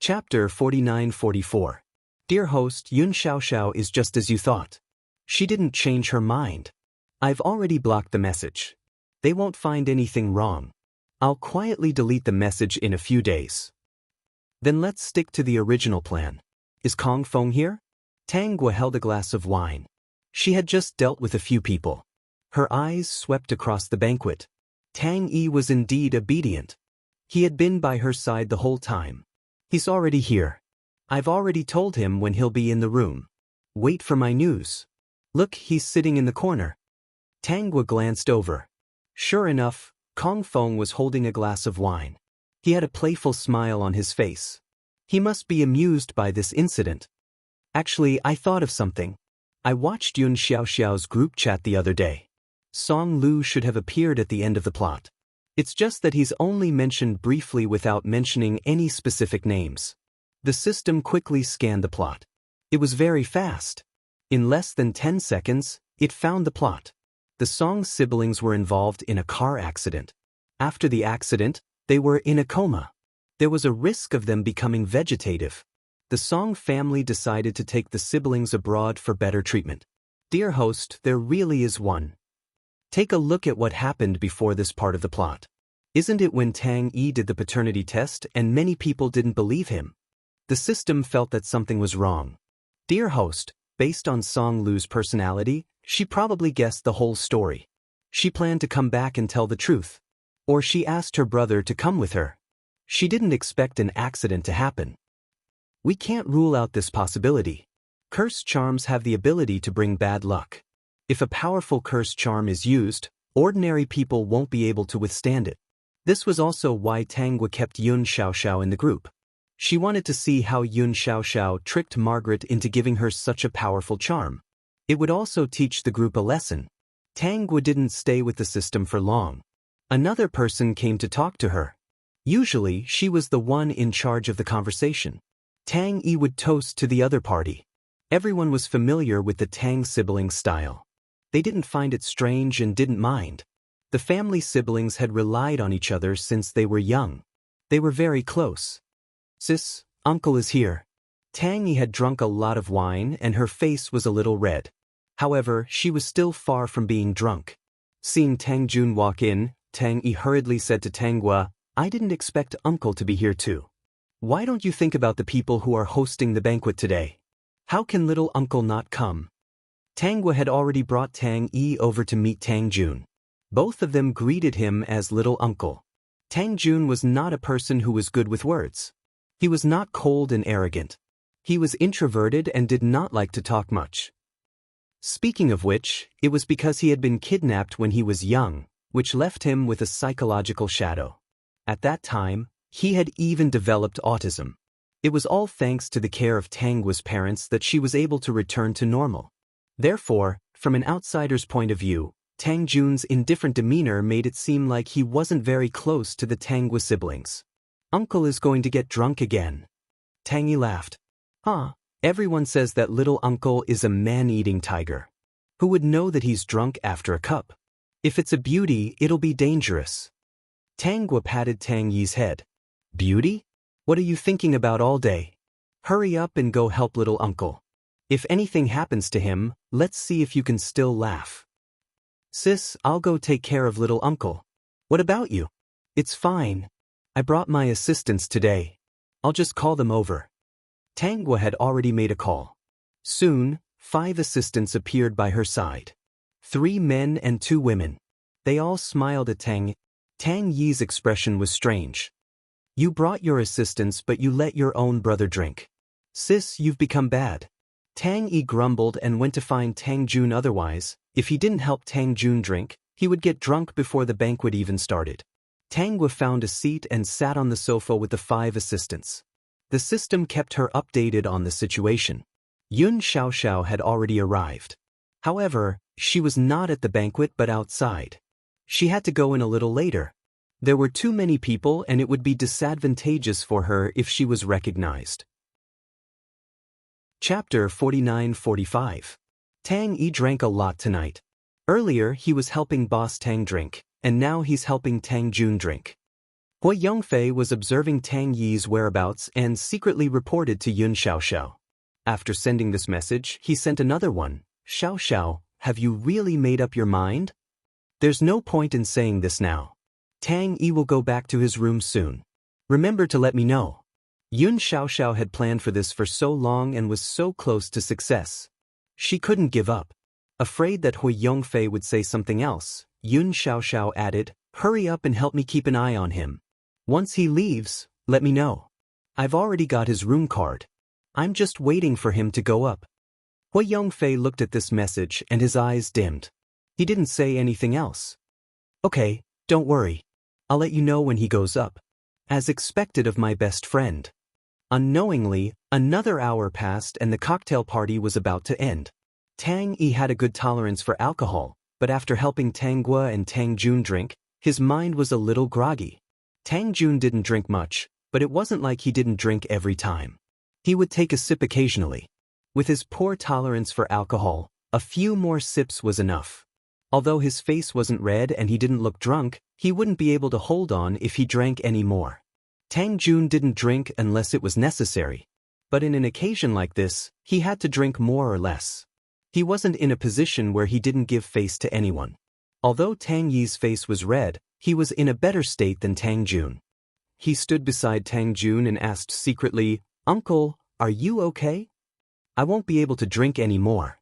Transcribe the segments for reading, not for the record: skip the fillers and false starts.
Chapter 49-44. Dear host, Yun Xiaoxiao is just as you thought. She didn't change her mind. I've already blocked the message. They won't find anything wrong. I'll quietly delete the message in a few days. Then let's stick to the original plan. Is Kong Feng here? Tang Gua held a glass of wine. She had just dealt with a few people. Her eyes swept across the banquet. Tang Yi was indeed obedient. He had been by her side the whole time. He's already here. I've already told him when he'll be in the room. Wait for my news. Look, he's sitting in the corner. Tang Gua glanced over. Sure enough, Kong Feng was holding a glass of wine. He had a playful smile on his face. He must be amused by this incident. Actually, I thought of something. I watched Yun Xiaoxiao's group chat the other day. Song Lu should have appeared at the end of the plot. It's just that he's only mentioned briefly without mentioning any specific names. The system quickly scanned the plot. It was very fast. In less than 10 seconds, it found the plot. The Song siblings were involved in a car accident. After the accident, they were in a coma. There was a risk of them becoming vegetative. The Song family decided to take the siblings abroad for better treatment. Dear host, there really is one. Take a look at what happened before this part of the plot. Isn't it when Tang Yi did the paternity test and many people didn't believe him? The system felt that something was wrong. Dear host, based on Song Lu's personality, she probably guessed the whole story. She planned to come back and tell the truth. Or she asked her brother to come with her. She didn't expect an accident to happen. We can't rule out this possibility. Curse charms have the ability to bring bad luck. If a powerful curse charm is used, ordinary people won't be able to withstand it. This was also why Tang Gua kept Yun Xiaoxiao in the group. She wanted to see how Yun Xiaoxiao tricked Margaret into giving her such a powerful charm. It would also teach the group a lesson. Tang Gua didn't stay with the system for long. Another person came to talk to her. Usually, she was the one in charge of the conversation. Tang Yi would toast to the other party. Everyone was familiar with the Tang siblings' style. They didn't find it strange and didn't mind. The family siblings had relied on each other since they were young. They were very close. Sis, uncle is here. Tang Yi had drunk a lot of wine and her face was a little red. However, she was still far from being drunk. Seeing Tang Jun walk in, Tang Yi hurriedly said to Tang Gua, I didn't expect uncle to be here too. Why don't you think about the people who are hosting the banquet today? How can little uncle not come? Tang Gua had already brought Tang Yi over to meet Tang Jun. Both of them greeted him as little uncle. Tang Jun was not a person who was good with words. He was not cold and arrogant. He was introverted and did not like to talk much. Speaking of which, it was because he had been kidnapped when he was young, which left him with a psychological shadow. At that time, he had even developed autism. It was all thanks to the care of Tang Gua's parents that she was able to return to normal. Therefore, from an outsider's point of view, Tang Jun's indifferent demeanor made it seem like he wasn't very close to the Tang Gua siblings. Uncle is going to get drunk again. Tang Yi laughed. Everyone says that little uncle is a man-eating tiger. Who would know that he's drunk after a cup? If it's a beauty, it'll be dangerous. Tang Gua patted Tang Yi's head. Beauty? What are you thinking about all day? Hurry up and go help little uncle. If anything happens to him, let's see if you can still laugh. Sis, I'll go take care of little uncle. What about you? It's fine. I brought my assistants today. I'll just call them over. Tang Gua had already made a call. Soon, 5 assistants appeared by her side. 3 men and 2 women. They all smiled at Tang. Tang Yi's expression was strange. You brought your assistants but you let your own brother drink. Sis, you've become bad. Tang Yi grumbled and went to find Tang Jun. Otherwise, if he didn't help Tang Jun drink, he would get drunk before the banquet even started. Tang Gua found a seat and sat on the sofa with the 5 assistants. The system kept her updated on the situation. Yun Xiaoxiao had already arrived. However, she was not at the banquet but outside. She had to go in a little later. There were too many people and it would be disadvantageous for her if she was recognized. Chapter 49-45. Tang Yi drank a lot tonight. Earlier he was helping Boss Tang drink, and now he's helping Tang Jun drink. Hui Yongfei was observing Tang Yi's whereabouts and secretly reported to Yun Xiaoxiao. After sending this message, he sent another one. Xiaoxiao, have you really made up your mind? There's no point in saying this now. Tang Yi will go back to his room soon. Remember to let me know. Yun Xiaoxiao had planned for this for so long and was so close to success. She couldn't give up. Afraid that Hui Yongfei would say something else, Yun Xiaoxiao added, hurry up and help me keep an eye on him. Once he leaves, let me know. I've already got his room card. I'm just waiting for him to go up. Hui Yongfei looked at this message and his eyes dimmed. He didn't say anything else. Okay, don't worry. I'll let you know when he goes up. As expected of my best friend. Unknowingly, another hour passed and the cocktail party was about to end. Tang Yi had a good tolerance for alcohol, but after helping Tang Guo and Tang Jun drink, his mind was a little groggy. Tang Jun didn't drink much, but it wasn't like he didn't drink every time. He would take a sip occasionally. With his poor tolerance for alcohol, a few more sips was enough. Although his face wasn't red and he didn't look drunk, he wouldn't be able to hold on if he drank any more. Tang Jun didn't drink unless it was necessary. But in an occasion like this, he had to drink more or less. He wasn't in a position where he didn't give face to anyone. Although Tang Yi's face was red, he was in a better state than Tang Jun. He stood beside Tang Jun and asked secretly, Uncle, are you okay? I won't be able to drink any more.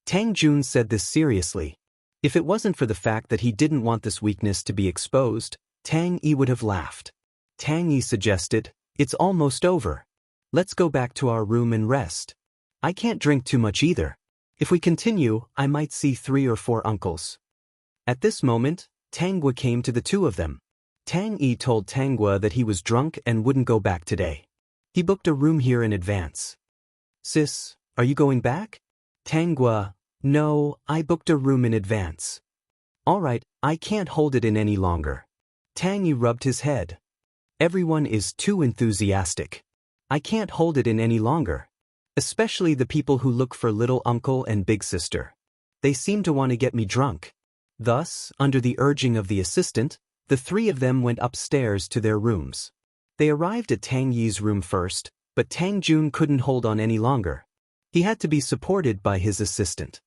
Tang Jun said this seriously. If it wasn't for the fact that he didn't want this weakness to be exposed, Tang Yi would have laughed. Tang Yi suggested, it's almost over. Let's go back to our room and rest. I can't drink too much either. If we continue, I might see 3 or 4 uncles. At this moment, Tang Guo came to the two of them. Tang Yi told Tang Guo that he was drunk and wouldn't go back today. He booked a room here in advance. Sis, are you going back? Tang Guo, no, I booked a room in advance. All right, I can't hold it in any longer. Tang Yi rubbed his head. Everyone is too enthusiastic. I can't hold it in any longer. Especially the people who look for little uncle and big sister. They seem to want to get me drunk. Thus, under the urging of the assistant, the 3 of them went upstairs to their rooms. They arrived at Tang Yi's room first, but Tang Jun couldn't hold on any longer. He had to be supported by his assistant.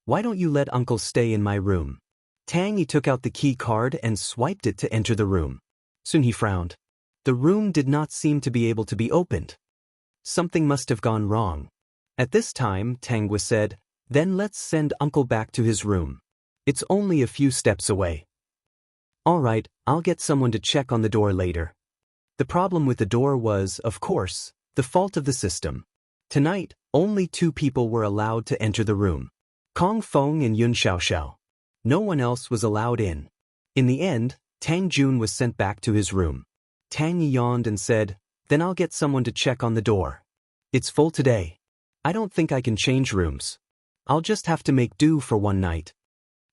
Why don't you let Uncle stay in my room? Tang Yi took out the key card and swiped it to enter the room. Soon he frowned. The room did not seem to be able to be opened. Something must have gone wrong. At this time, Tang Guo said, then let's send Uncle back to his room. It's only a few steps away. All right, I'll get someone to check on the door later. The problem with the door was, of course, the fault of the system. Tonight, only 2 people were allowed to enter the room. Kong Feng and Yun Xiaoxiao. No one else was allowed in. In the end, Tang Jun was sent back to his room. Tang Yi yawned and said, then I'll get someone to check on the door. It's full today. I don't think I can change rooms. I'll just have to make do for one night.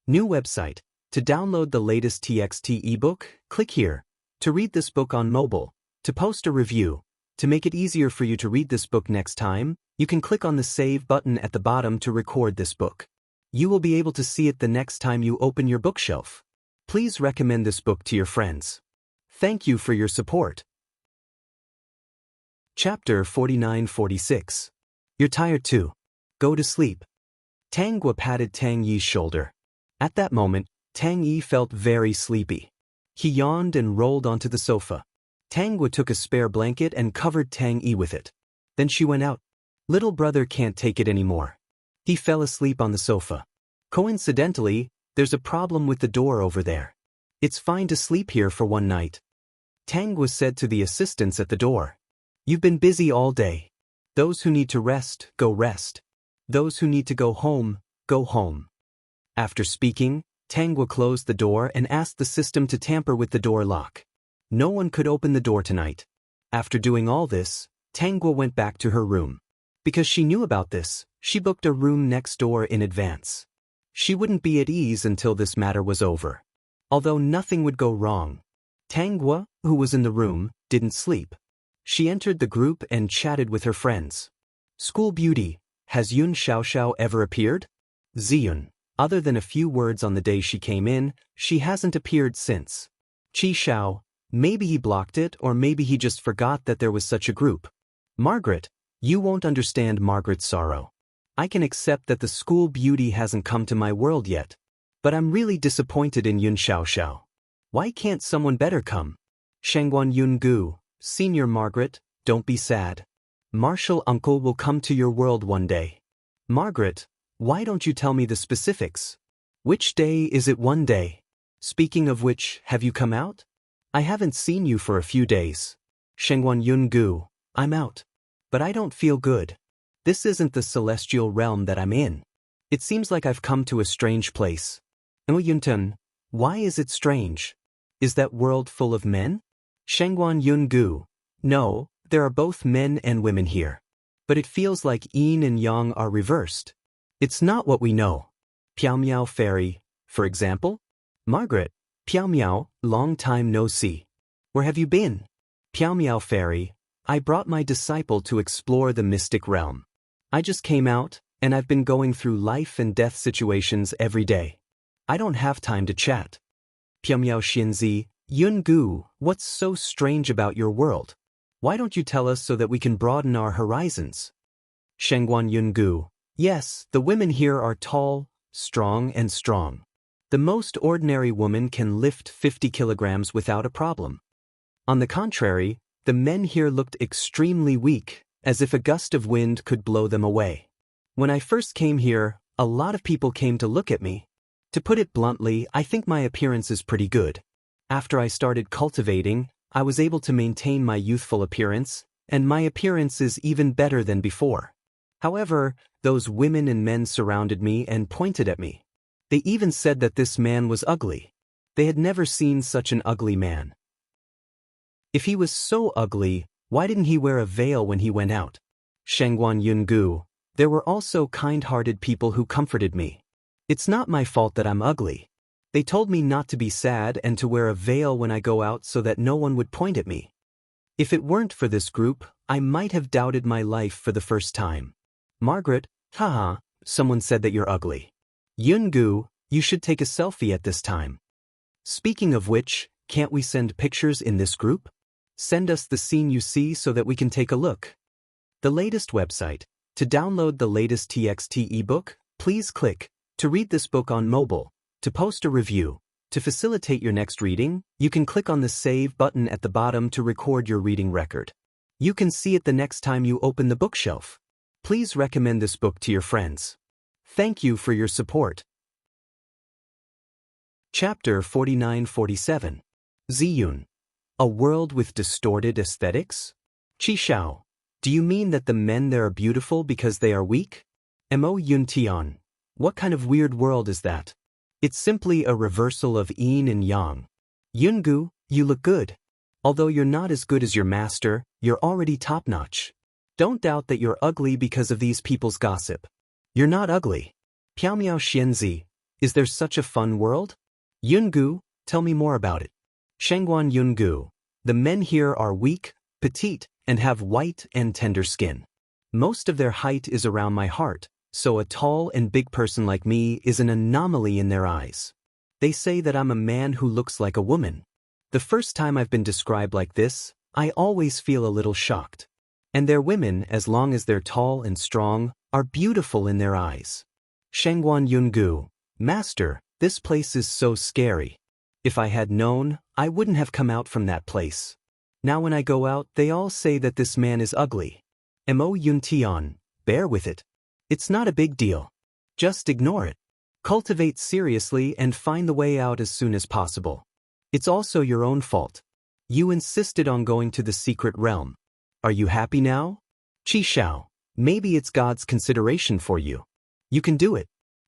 New website. To download the latest TXT ebook, click here. To read this book on mobile. To post a review. To make it easier for you to read this book next time, you can click on the Save button at the bottom to record this book. You will be able to see it the next time you open your bookshelf. Please recommend this book to your friends. Thank you for your support. Chapter 49-46. You're tired too. Go to sleep. Tang Guo patted Tang Yi's shoulder. At that moment, Tang Yi felt very sleepy. He yawned and rolled onto the sofa. Tang Guo took a spare blanket and covered Tang Yi with it. Then she went out. Little brother can't take it anymore. He fell asleep on the sofa. Coincidentally, there's a problem with the door over there. It's fine to sleep here for one night. Tang Guo said to the assistants at the door. You've been busy all day. Those who need to rest, go rest. Those who need to go home, go home. After speaking, Tang Guo closed the door and asked the system to tamper with the door lock. No one could open the door tonight. After doing all this, Tang Guo went back to her room. Because she knew about this, she booked a room next door in advance. She wouldn't be at ease until this matter was over. Although nothing would go wrong. Tang Guo, who was in the room, didn't sleep. She entered the group and chatted with her friends. School beauty, has Yun Xiaoxiao ever appeared? Ziyun. Other than a few words on the day she came in, she hasn't appeared since. Qi Xiao, Maybe he blocked it, or maybe he just forgot that there was such a group. Margaret, you won't understand Margaret's sorrow. I can accept that the school beauty hasn't come to my world yet. But I'm really disappointed in Yun Xiaoxiao. Why can't someone better come? Shangguan Yun Gu, Senior Margaret, don't be sad. Martial Uncle will come to your world one day. Margaret, why don't you tell me the specifics? Which day is it one day? Speaking of which, have you come out? I haven't seen you for a few days. Shangguan Yun Gu, I'm out. But I don't feel good. This isn't the celestial realm that I'm in. It seems like I've come to a strange place. Yunten, why is it strange? Is that world full of men? Shangguan Yun Gu, no, there are both men and women here. But it feels like yin and yang are reversed. It's not what we know. Piao Miao Fairy, for example? Margaret, Piao Miao, long time no see. Where have you been? Piao Miao Fairy, I brought my disciple to explore the mystic realm. I just came out, and I've been going through life and death situations every day. I don't have time to chat. Piao Miao Xianzi, Yun Gu, what's so strange about your world? Why don't you tell us so that we can broaden our horizons? Shangguan Yun Gu, yes, the women here are tall, strong. The most ordinary woman can lift 50 kilograms without a problem. On the contrary, the men here looked extremely weak, as if a gust of wind could blow them away. When I first came here, a lot of people came to look at me. To put it bluntly, I think my appearance is pretty good. After I started cultivating, I was able to maintain my youthful appearance, and my appearance is even better than before. However, those women and men surrounded me and pointed at me. They even said that this man was ugly. They had never seen such an ugly man. If he was so ugly, why didn't he wear a veil when he went out? Shangguan Yun Gu, there were also kind-hearted people who comforted me. It's not my fault that I'm ugly. They told me not to be sad and to wear a veil when I go out so that no one would point at me. If it weren't for this group, I might have doubted my life for the first time. Margaret, haha, someone said that you're ugly. Yun Gu, you should take a selfie at this time. Speaking of which, can't we send pictures in this group? Send us the scene you see so that we can take a look. The latest website. To download the latest TXT ebook, please click. To read this book on mobile, to post a review, to facilitate your next reading, you can click on the Save button at the bottom to record your reading record. You can see it the next time you open the bookshelf. Please recommend this book to your friends. Thank you for your support. Chapter 49-47. Ziyun. A world with distorted aesthetics? Qi Shao. Do you mean that the men there are beautiful because they are weak? Mo Yun Tian. What kind of weird world is that? It's simply a reversal of yin and yang. Yun Gu, you look good. Although you're not as good as your master, you're already top-notch. Don't doubt that you're ugly because of these people's gossip. You're not ugly. Piao Miao Xianzi, is there such a fun world? Yun Gu, tell me more about it. Shangguan Yun Gu, the men here are weak, petite, and have white and tender skin. Most of their height is around my heart. So a tall and big person like me is an anomaly in their eyes. They say that I'm a man who looks like a woman. The first time I've been described like this, I always feel a little shocked. And their women, as long as they're tall and strong, are beautiful in their eyes. Shangguan Yun Gu, Master, this place is so scary. If I had known, I wouldn't have come out from that place. Now when I go out, they all say that this man is ugly. Mo Yun Tian, bear with it. It's not a big deal. Just ignore it. Cultivate seriously and find the way out as soon as possible. It's also your own fault. You insisted on going to the secret realm. Are you happy now? Qi Shao, maybe it's God's consideration for you. You can do it.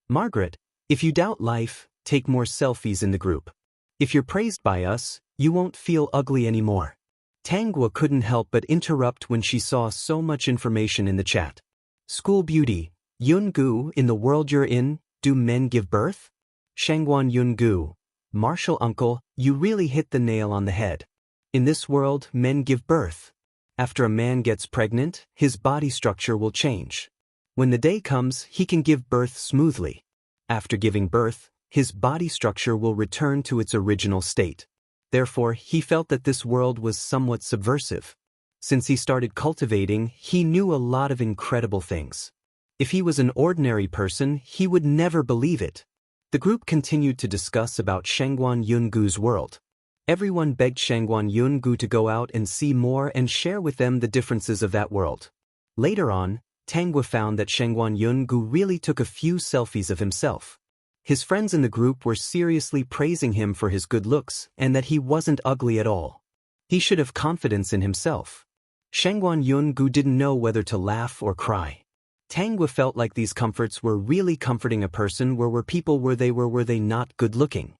Margaret, if you doubt life, take more selfies in the group. If you're praised by us, you won't feel ugly anymore. Tanghua couldn't help but interrupt when she saw so much information in the chat. School beauty, Yun Gu, in the world you're in, do men give birth? Shangguan Yun Gu, Martial Uncle, you really hit the nail on the head. In this world, men give birth. After a man gets pregnant, his body structure will change. When the day comes, he can give birth smoothly. After giving birth, his body structure will return to its original state. Therefore, he felt that this world was somewhat subversive. Since he started cultivating, he knew a lot of incredible things. If he was an ordinary person, he would never believe it. The group continued to discuss about Shangguan Yungu's world. Everyone begged Shangguan Yungu to go out and see more and share with them the differences of that world. Later on, Tanggua found that Shangguan Yungu really took a few selfies of himself. His friends in the group were seriously praising him for his good looks and that he wasn't ugly at all. He should have confidence in himself. Shangguan Yungu didn't know whether to laugh or cry. Tanggua felt like these comforts were really comforting a person. Were people were they not good-looking?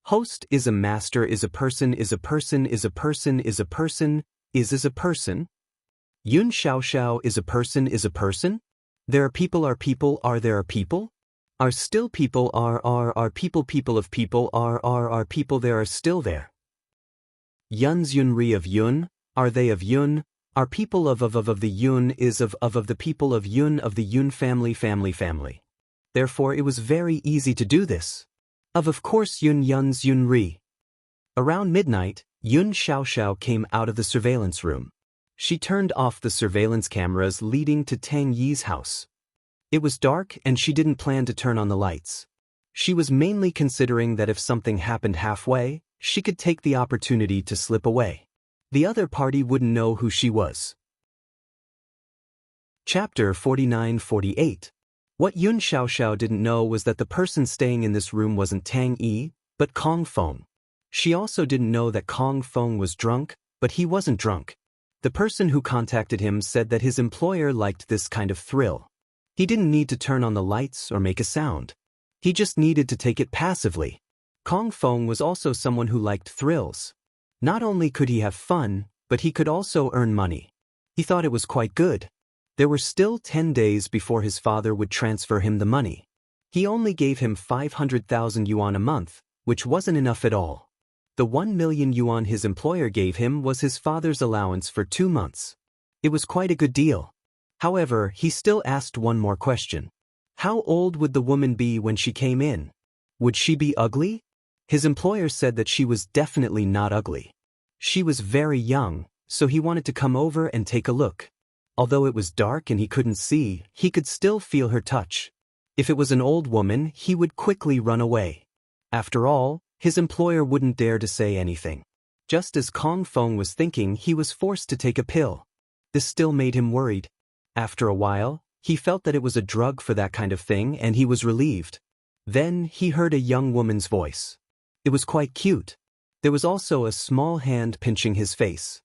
Host is a master is a person is a person is a person is a person is a person. Yun Xiaoxiao is a person? There are people are there are people? Are still people are people of people are people there are still there. Yun's Yunri of Yun, are they of Yun? Are people of the Yun is of the people of the Yun family. Therefore it was very easy to do this. Of course Yun's Yunri. Around midnight, Yun Xiaoxiao came out of the surveillance room. She turned off the surveillance cameras leading to Tang Yi's house. It was dark and she didn't plan to turn on the lights. She was mainly considering that if something happened halfway, she could take the opportunity to slip away. The other party wouldn't know who she was. Chapter 49-48. What Yun Xiaoxiao didn't know was that the person staying in this room wasn't Tang Yi, but Kong Feng. She also didn't know that Kong Feng was drunk, but he wasn't drunk. The person who contacted him said that his employer liked this kind of thrill. He didn't need to turn on the lights or make a sound. He just needed to take it passively. Kong Feng was also someone who liked thrills. Not only could he have fun, but he could also earn money. He thought it was quite good. There were still 10 days before his father would transfer him the money. He only gave him 500,000 yuan a month, which wasn't enough at all. The 1 million yuan his employer gave him was his father's allowance for 2 months. It was quite a good deal. However, he still asked one more question. How old would the woman be when she came in? Would she be ugly? His employer said that she was definitely not ugly. She was very young, so he wanted to come over and take a look. Although it was dark and he couldn't see, he could still feel her touch. If it was an old woman, he would quickly run away. After all, his employer wouldn't dare to say anything. Just as Kong Feng was thinking, he was forced to take a pill. This still made him worried. After a while, he felt that it was a drug for that kind of thing and he was relieved. Then he heard a young woman's voice. It was quite cute. There was also a small hand pinching his face.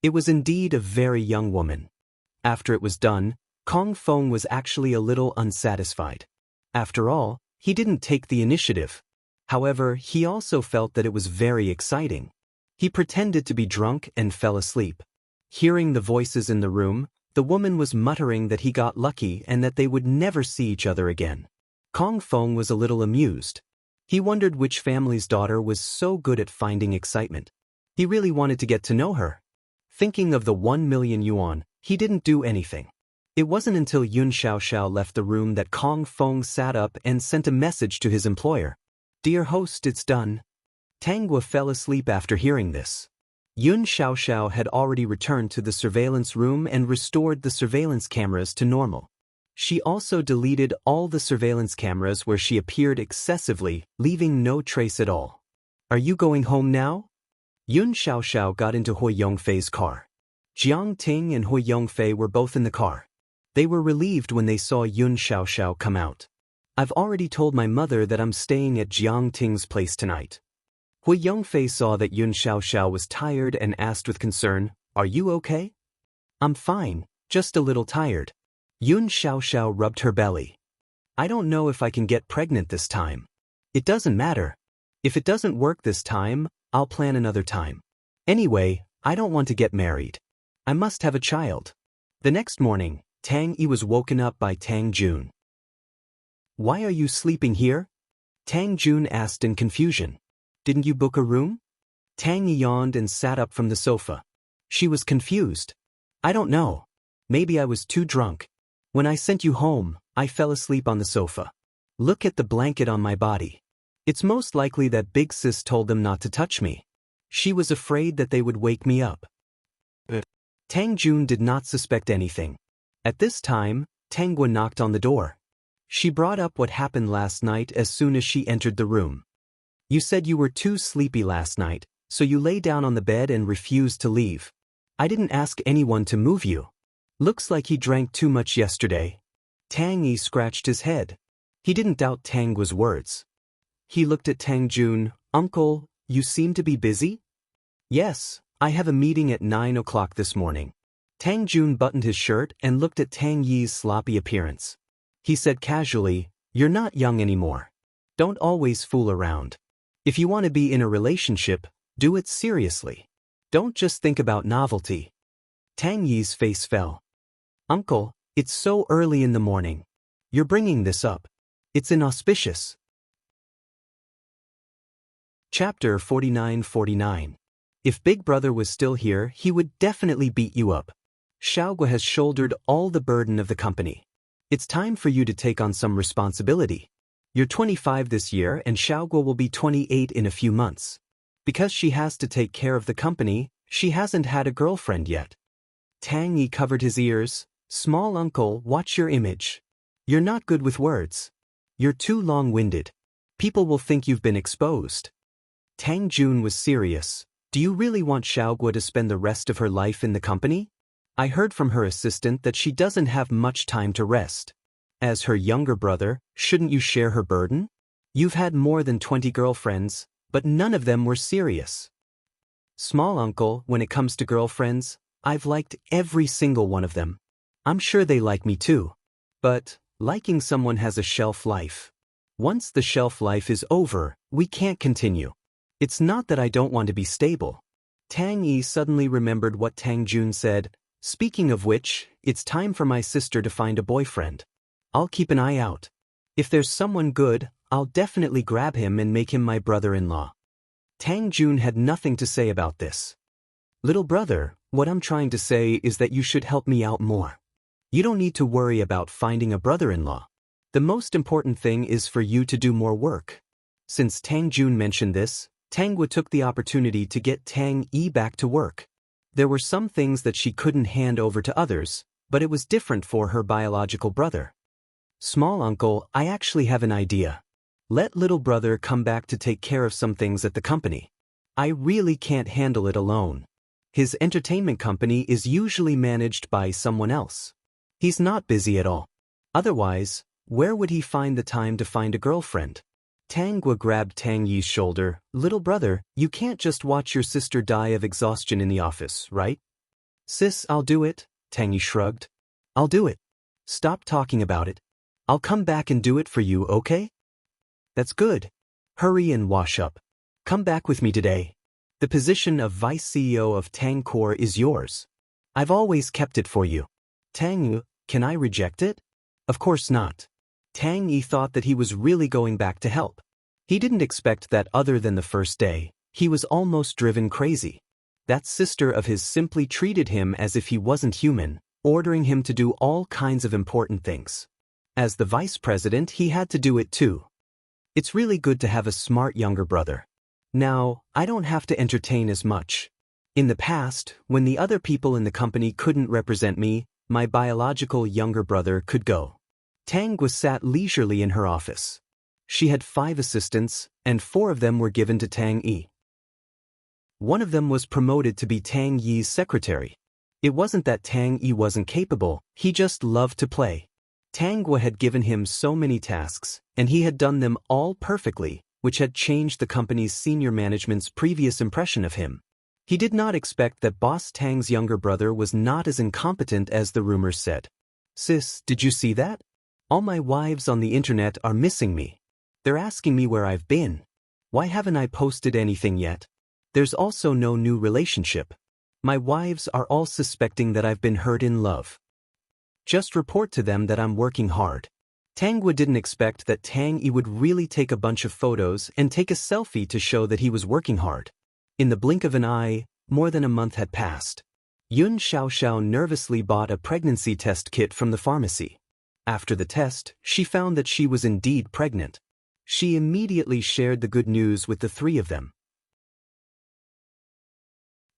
It was indeed a very young woman. After it was done, Kong Feng was actually a little unsatisfied. After all, he didn't take the initiative. However, he also felt that it was very exciting. He pretended to be drunk and fell asleep. Hearing the voices in the room, the woman was muttering that he got lucky and that they would never see each other again. Kong Feng was a little amused. He wondered which family's daughter was so good at finding excitement. He really wanted to get to know her. Thinking of the 1 million yuan, he didn't do anything. It wasn't until Yun Xiaoxiao left the room that Kong Feng sat up and sent a message to his employer. Dear host, it's done. Tanggua fell asleep after hearing this. Yun Xiaoxiao had already returned to the surveillance room and restored the surveillance cameras to normal. She also deleted all the surveillance cameras where she appeared excessively, leaving no trace at all. Are you going home now? Yun Xiaoxiao got into Hui Yongfei's car. Jiang Ting and Hui Yongfei were both in the car. They were relieved when they saw Yun Xiaoxiao come out. I've already told my mother that I'm staying at Jiang Ting's place tonight. Hui Yongfei saw that Yun Xiaoxiao was tired and asked with concern, Are you okay? I'm fine, just a little tired. Yun Xiaoxiao rubbed her belly. I don't know if I can get pregnant this time. It doesn't matter. If it doesn't work this time, I'll plan another time. Anyway, I don't want to get married. I must have a child. The next morning, Tang Yi was woken up by Tang Jun. Why are you sleeping here? Tang Jun asked in confusion. Didn't you book a room? Tang Yi yawned and sat up from the sofa. She was confused. I don't know. Maybe I was too drunk. When I sent you home, I fell asleep on the sofa. Look at the blanket on my body. It's most likely that Big Sis told them not to touch me. She was afraid that they would wake me up. Tang Jun did not suspect anything. At this time, Tangwa knocked on the door. She brought up what happened last night as soon as she entered the room. You said you were too sleepy last night, so you lay down on the bed and refused to leave. I didn't ask anyone to move you. Looks like he drank too much yesterday. Tang Yi scratched his head. He didn't doubt Tangwa's words. He looked at Tang Jun. Uncle, you seem to be busy? Yes, I have a meeting at 9 o'clock this morning. Tang Jun buttoned his shirt and looked at Tang Yi's sloppy appearance. He said casually, "You're not young anymore. Don't always fool around. If you want to be in a relationship, do it seriously. Don't just think about novelty." Tang Yi's face fell. Uncle, it's so early in the morning. You're bringing this up. It's inauspicious. Chapter 49-49. If Big Brother was still here, he would definitely beat you up. Xiaogua has shouldered all the burden of the company. It's time for you to take on some responsibility. You're 25 this year and Xiaogua will be 28 in a few months. Because she has to take care of the company, she hasn't had a girlfriend yet. Tang Yi covered his ears. Small uncle, watch your image. You're not good with words. You're too long-winded. People will think you've been exposed. Tang Jun was serious. Do you really want Xiaogua to spend the rest of her life in the company? I heard from her assistant that she doesn't have much time to rest. As her younger brother, shouldn't you share her burden? You've had more than 20 girlfriends, but none of them were serious. Small uncle, when it comes to girlfriends, I've liked every single one of them. I'm sure they like me too. But liking someone has a shelf life. Once the shelf life is over, we can't continue. It's not that I don't want to be stable. Tang Yi suddenly remembered what Tang Jun said. Speaking of which, it's time for my sister to find a boyfriend. I'll keep an eye out. If there's someone good, I'll definitely grab him and make him my brother-in-law. Tang Jun had nothing to say about this. Little brother, what I'm trying to say is that you should help me out more. You don't need to worry about finding a brother-in-law. The most important thing is for you to do more work. Since Tang Jun mentioned this, Tangwa took the opportunity to get Tang Yi back to work. There were some things that she couldn't hand over to others, but it was different for her biological brother. Small uncle, I actually have an idea. Let little brother come back to take care of some things at the company. I really can't handle it alone. His entertainment company is usually managed by someone else. He's not busy at all. Otherwise, where would he find the time to find a girlfriend? Tangwa grabbed Tang Yi's shoulder. Little brother, you can't just watch your sister die of exhaustion in the office, right? Sis, I'll do it, Tang Yi shrugged. I'll do it. Stop talking about it. I'll come back and do it for you, okay? That's good. Hurry and wash up. Come back with me today. The position of Vice CEO of Tang Core is yours. I've always kept it for you. Tang, can I reject it? Of course not. Tang Yi thought that he was really going back to help. He didn't expect that other than the first day, he was almost driven crazy. That sister of his simply treated him as if he wasn't human, ordering him to do all kinds of important things. As the vice president, he had to do it too. It's really good to have a smart younger brother. Now, I don't have to entertain as much. In the past, when the other people in the company couldn't represent me, my biological younger brother could go. Tangwa sat leisurely in her office. She had 5 assistants, and 4 of them were given to Tang Yi. One of them was promoted to be Tang Yi's secretary. It wasn't that Tang Yi wasn't capable, he just loved to play. Tangwa had given him so many tasks, and he had done them all perfectly, which had changed the company's senior management's previous impression of him. He did not expect that Boss Tang's younger brother was not as incompetent as the rumors said. Sis, did you see that? All my wives on the internet are missing me. They're asking me where I've been. Why haven't I posted anything yet? There's also no new relationship. My wives are all suspecting that I've been hurt in love. Just report to them that I'm working hard. Tangwa didn't expect that Tang Yi would really take a bunch of photos and take a selfie to show that he was working hard. In the blink of an eye, more than a month had passed. Yun Xiaoxiao nervously bought a pregnancy test kit from the pharmacy. After the test, she found that she was indeed pregnant. She immediately shared the good news with the 3 of them.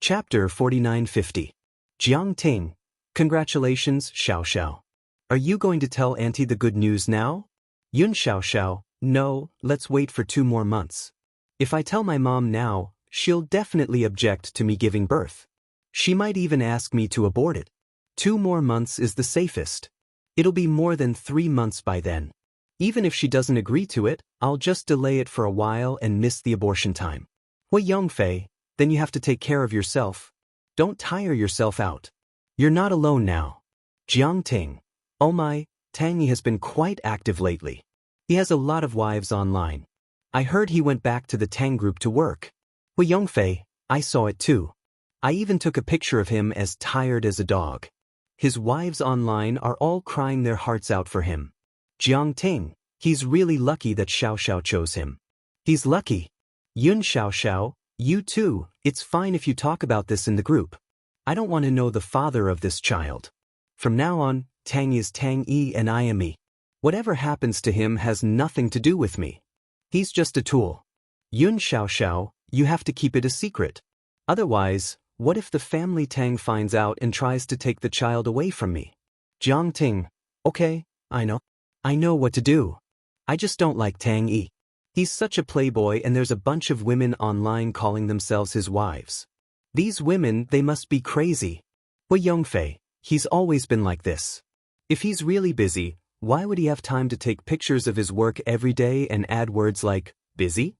Chapter 4950. Enchanting. Congratulations, Xiao Xiao. Are you going to tell Auntie the good news now? Yun Xiao Xiao, no, let's wait for 2 more months. If I tell my mom now, she'll definitely object to me giving birth. She might even ask me to abort it. 2 more months is the safest. It'll be more than 3 months by then. Even if she doesn't agree to it, I'll just delay it for a while and miss the abortion time. Hui Yongfei, then you have to take care of yourself. Don't tire yourself out. You're not alone now. Enchanting. Oh my, Tang Yi has been quite active lately. He has a lot of wives online. I heard he went back to the Tang group to work. Hui Yongfei, I saw it too. I even took a picture of him as tired as a dog. His wives online are all crying their hearts out for him. Enchanting, he's really lucky that Xiao Xiao chose him. He's lucky. Yun Xiao Xiao, you too, it's fine if you talk about this in the group. I don't want to know the father of this child. From now on, Tang is Tang Yi and I am me. Whatever happens to him has nothing to do with me. He's just a tool. Yun Xiao Xiao, you have to keep it a secret. Otherwise, what if the family Tang finds out and tries to take the child away from me? Enchanting, okay, I know what to do. I just don't like Tang Yi. He's such a playboy and there's a bunch of women online calling themselves his wives. These women, they must be crazy. Hui Yongfei, he's always been like this. If he's really busy, why would he have time to take pictures of his work every day and add words like, busy?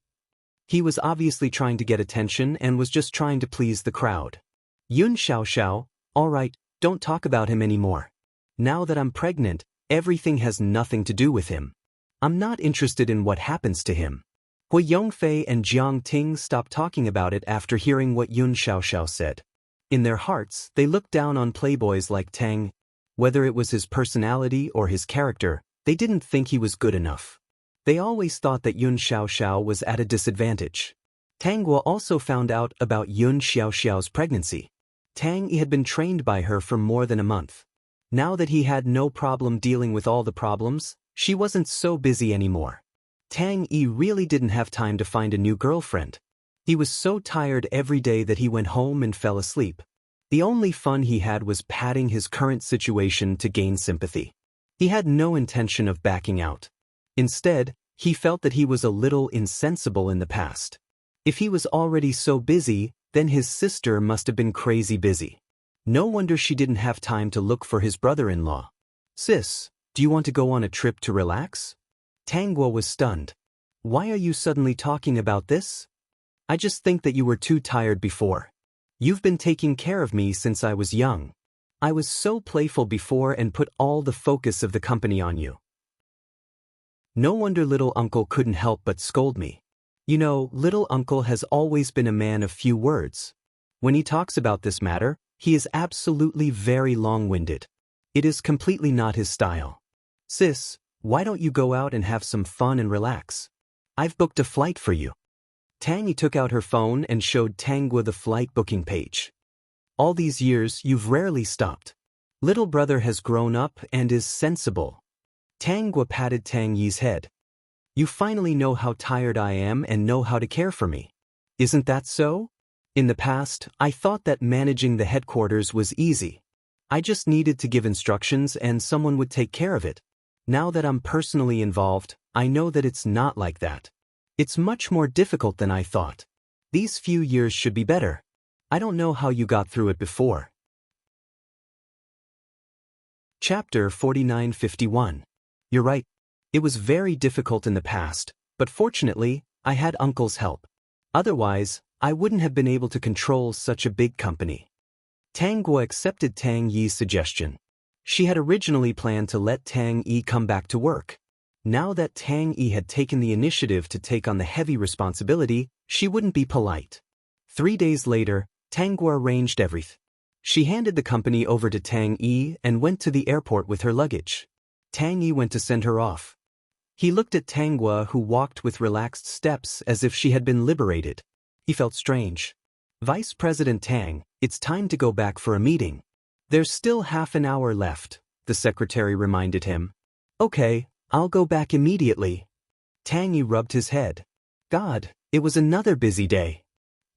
He was obviously trying to get attention and was just trying to please the crowd. Yun Xiao Xiao, alright, don't talk about him anymore. Now that I'm pregnant, everything has nothing to do with him. I'm not interested in what happens to him. Hui Yongfei and Enchanting stopped talking about it after hearing what Yun Xiao Xiao said. In their hearts, they looked down on playboys like Tang. Whether it was his personality or his character, they didn't think he was good enough. They always thought that Yun Xiao Xiao was at a disadvantage. Tang Guo also found out about Yun Xiao Xiao's pregnancy. Tang Yi had been trained by her for more than a month. Now that he had no problem dealing with all the problems, she wasn't so busy anymore. Tang Yi really didn't have time to find a new girlfriend. He was so tired every day that he went home and fell asleep. The only fun he had was padding his current situation to gain sympathy. He had no intention of backing out. Instead, he felt that he was a little insensible in the past. If he was already so busy, then his sister must have been crazy busy. No wonder she didn't have time to look for his brother-in-law. Sis, do you want to go on a trip to relax? Tang Guo was stunned. Why are you suddenly talking about this? I just think that you were too tired before. You've been taking care of me since I was young. I was so playful before and put all the focus of the company on you. No wonder little uncle couldn't help but scold me. You know, little uncle has always been a man of few words. When he talks about this matter, he is absolutely very long-winded. It is completely not his style. Sis, why don't you go out and have some fun and relax? I've booked a flight for you. Tang Yi took out her phone and showed Tang Guo the flight booking page. All these years, you've rarely stopped. Little brother has grown up and is sensible. Tang Guo patted Tang Yi's head. You finally know how tired I am and know how to care for me. Isn't that so? In the past, I thought that managing the headquarters was easy. I just needed to give instructions and someone would take care of it. Now that I'm personally involved, I know that it's not like that. It's much more difficult than I thought. These few years should be better. I don't know how you got through it before. Chapter 4951. You're right. It was very difficult in the past, but fortunately, I had Uncle's help. Otherwise, I wouldn't have been able to control such a big company. Tang Guo accepted Tang Yi's suggestion. She had originally planned to let Tang Yi come back to work. Now that Tang Yi had taken the initiative to take on the heavy responsibility, she wouldn't be polite. 3 days later, Tang Guo arranged everything. She handed the company over to Tang Yi and went to the airport with her luggage. Tang Yi went to send her off. He looked at Tang Guo, who walked with relaxed steps as if she had been liberated. He felt strange. Vice President Tang, it's time to go back for a meeting. There's still half an hour left, the secretary reminded him. Okay, I'll go back immediately. Tang Yi rubbed his head. God, it was another busy day.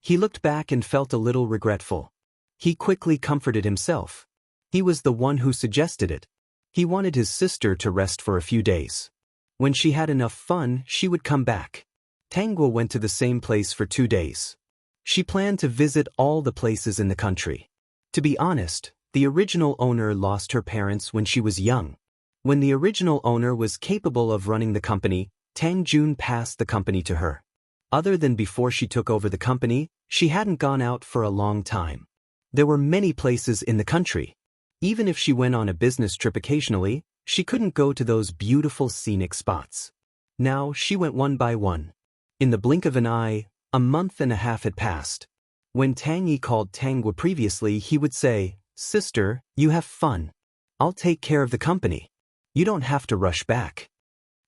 He looked back and felt a little regretful. He quickly comforted himself. He was the one who suggested it. He wanted his sister to rest for a few days. When she had enough fun, she would come back. Tangguo went to the same place for 2 days. She planned to visit all the places in the country. To be honest, the original owner lost her parents when she was young. When the original owner was capable of running the company, Tang Jun passed the company to her. Other than before she took over the company, she hadn't gone out for a long time. There were many places in the country. Even if she went on a business trip occasionally, she couldn't go to those beautiful scenic spots. Now she went one by one. In the blink of an eye, a month and a half had passed. When Tang Yi called Tangguo previously, he would say, "Sister, you have fun. I'll take care of the company. You don't have to rush back."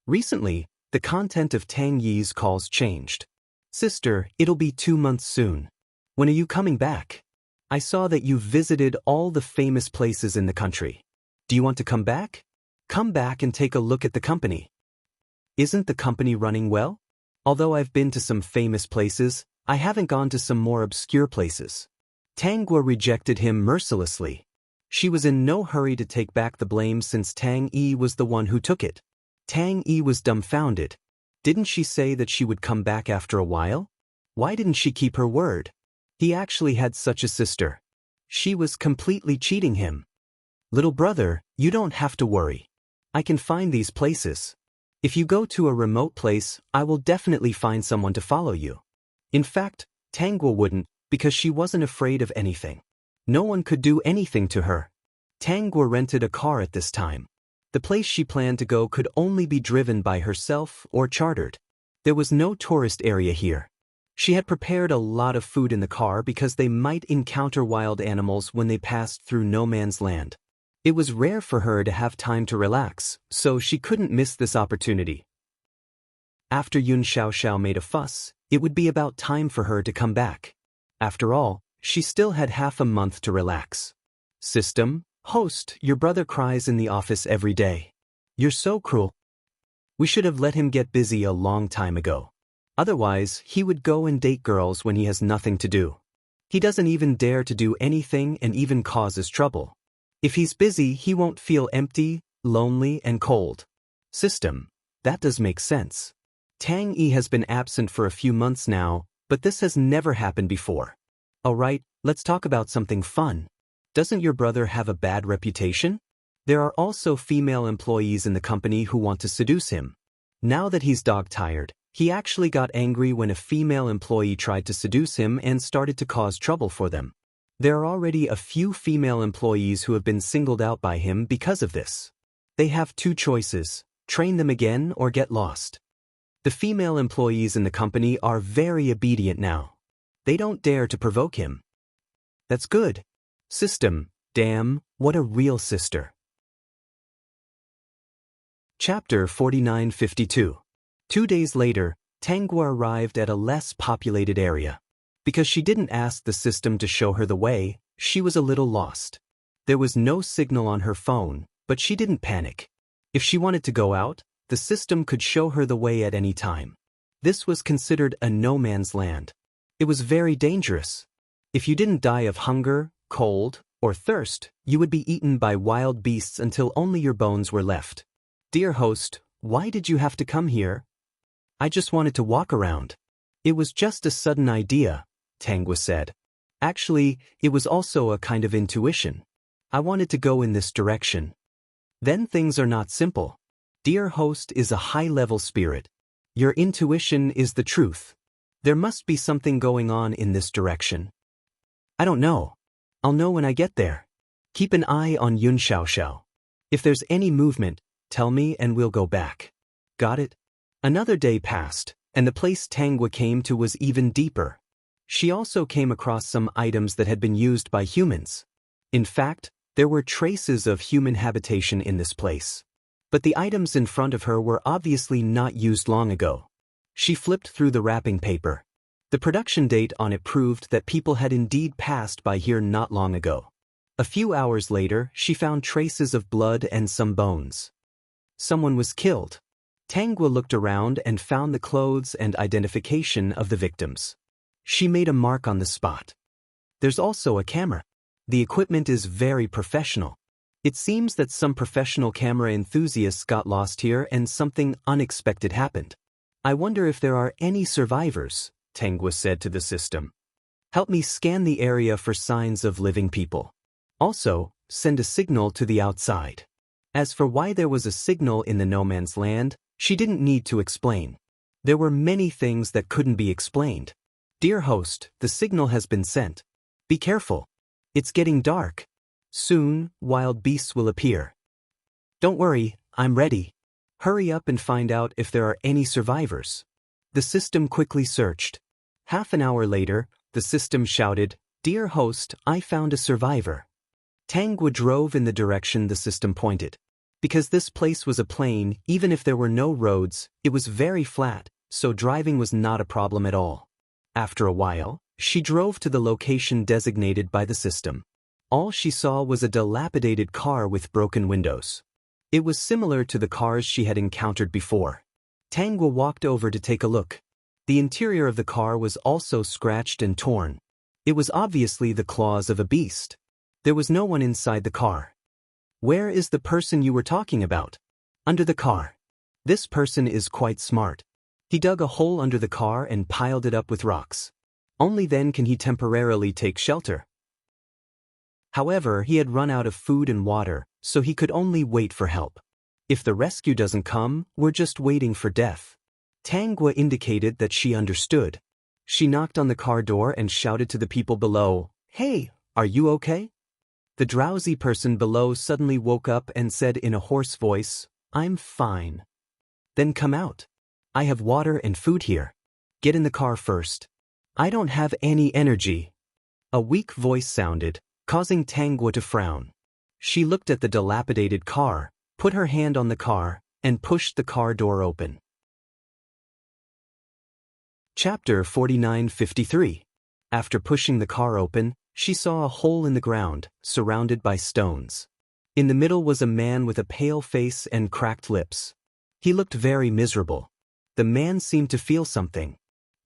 Recently, the content of Tang Yi's calls changed. "Sister, it'll be 2 months soon. When are you coming back? I saw that you visited all the famous places in the country. Do you want to come back? Come back and take a look at the company. Isn't the company running well? Although I've been to some famous places, I haven't gone to some more obscure places." Tangguo rejected him mercilessly. She was in no hurry to take back the blame since Tang Yi was the one who took it. Tang Yi was dumbfounded. Didn't she say that she would come back after a while? Why didn't she keep her word? He actually had such a sister. She was completely cheating him. "Little brother, you don't have to worry. I can find these places. If you go to a remote place, I will definitely find someone to follow you." In fact, Tangguo wouldn't, because she wasn't afraid of anything. No one could do anything to her. Tangguo rented a car at this time. The place she planned to go could only be driven by herself or chartered. There was no tourist area here. She had prepared a lot of food in the car because they might encounter wild animals when they passed through no man's land. It was rare for her to have time to relax, so she couldn't miss this opportunity. After Yun Xiaoxiao made a fuss, it would be about time for her to come back. After all, she still had half a month to relax. "System, host, your brother cries in the office every day. You're so cruel. We should have let him get busy a long time ago. Otherwise, he would go and date girls when he has nothing to do. He doesn't even dare to do anything and even causes trouble. If he's busy, he won't feel empty, lonely, and cold." System, that does make sense. Tang Yi has been absent for a few months now, but this has never happened before. Alright, let's talk about something fun. Doesn't your brother have a bad reputation? There are also female employees in the company who want to seduce him. Now that he's dog-tired, he actually got angry when a female employee tried to seduce him and started to cause trouble for them. There are already a few female employees who have been singled out by him because of this. They have 2 choices: train them again or get lost. The female employees in the company are very obedient now. They don't dare to provoke him. That's good. System, damn, what a real sister. Chapter 4952. 2 days later, Tangguo arrived at a less populated area. Because she didn't ask the system to show her the way, she was a little lost. There was no signal on her phone, but she didn't panic. If she wanted to go out, the system could show her the way at any time. This was considered a no man's land. It was very dangerous. If you didn't die of hunger, cold, or thirst, you would be eaten by wild beasts until only your bones were left. "Dear host, why did you have to come here?" "I just wanted to walk around. It was just a sudden idea," Tangguo said. "Actually, it was also a kind of intuition. I wanted to go in this direction." Then things are not simple. Dear host is a high-level spirit. Your intuition is the truth. There must be something going on in this direction. "I don't know. I'll know when I get there. Keep an eye on Yun Xiaoxiao. If there's any movement, tell me and we'll go back." "Got it?" Another day passed, and the place Tangguo came to was even deeper. She also came across some items that had been used by humans. In fact, there were traces of human habitation in this place. But the items in front of her were obviously not used long ago. She flipped through the wrapping paper. The production date on it proved that people had indeed passed by here not long ago. A few hours later, she found traces of blood and some bones. Someone was killed. Tangguo looked around and found the clothes and identification of the victims. She made a mark on the spot. There's also a camera. The equipment is very professional. It seems that some professional camera enthusiasts got lost here and something unexpected happened. I wonder if there are any survivors, Tangwa said to the system. Help me scan the area for signs of living people. Also, send a signal to the outside. As for why there was a signal in the no man's land, she didn't need to explain. There were many things that couldn't be explained. Dear host, the signal has been sent. Be careful. It's getting dark. Soon, wild beasts will appear. Don't worry, I'm ready. Hurry up and find out if there are any survivors. The system quickly searched. Half an hour later, the system shouted, Dear host, I found a survivor. Tangwa drove in the direction the system pointed. Because this place was a plain, even if there were no roads, it was very flat, so driving was not a problem at all. After a while, she drove to the location designated by the system. All she saw was a dilapidated car with broken windows. It was similar to the cars she had encountered before. Tangwa walked over to take a look. The interior of the car was also scratched and torn. It was obviously the claws of a beast. There was no one inside the car. Where is the person you were talking about? Under the car. This person is quite smart. He dug a hole under the car and piled it up with rocks. Only then can he temporarily take shelter. However, he had run out of food and water, so he could only wait for help. If the rescue doesn't come, we're just waiting for death. Tangwa indicated that she understood. She knocked on the car door and shouted to the people below, Hey, are you okay? The drowsy person below suddenly woke up and said in a hoarse voice, I'm fine. Then come out. I have water and food here. Get in the car first. I don't have any energy. A weak voice sounded, causing Tangwa to frown. She looked at the dilapidated car, put her hand on the car, and pushed the car door open. Chapter 49:53. After pushing the car open, she saw a hole in the ground, surrounded by stones. In the middle was a man with a pale face and cracked lips. He looked very miserable. The man seemed to feel something.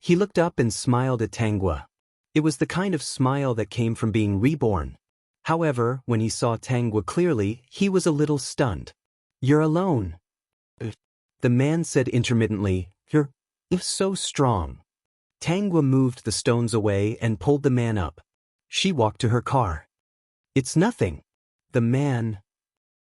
He looked up and smiled at Tangwa. It was the kind of smile that came from being reborn. However, when he saw Tangwa clearly, he was a little stunned. You're alone. The man said intermittently, You're so strong. Tangwa moved the stones away and pulled the man up. She walked to her car. It's nothing. The man.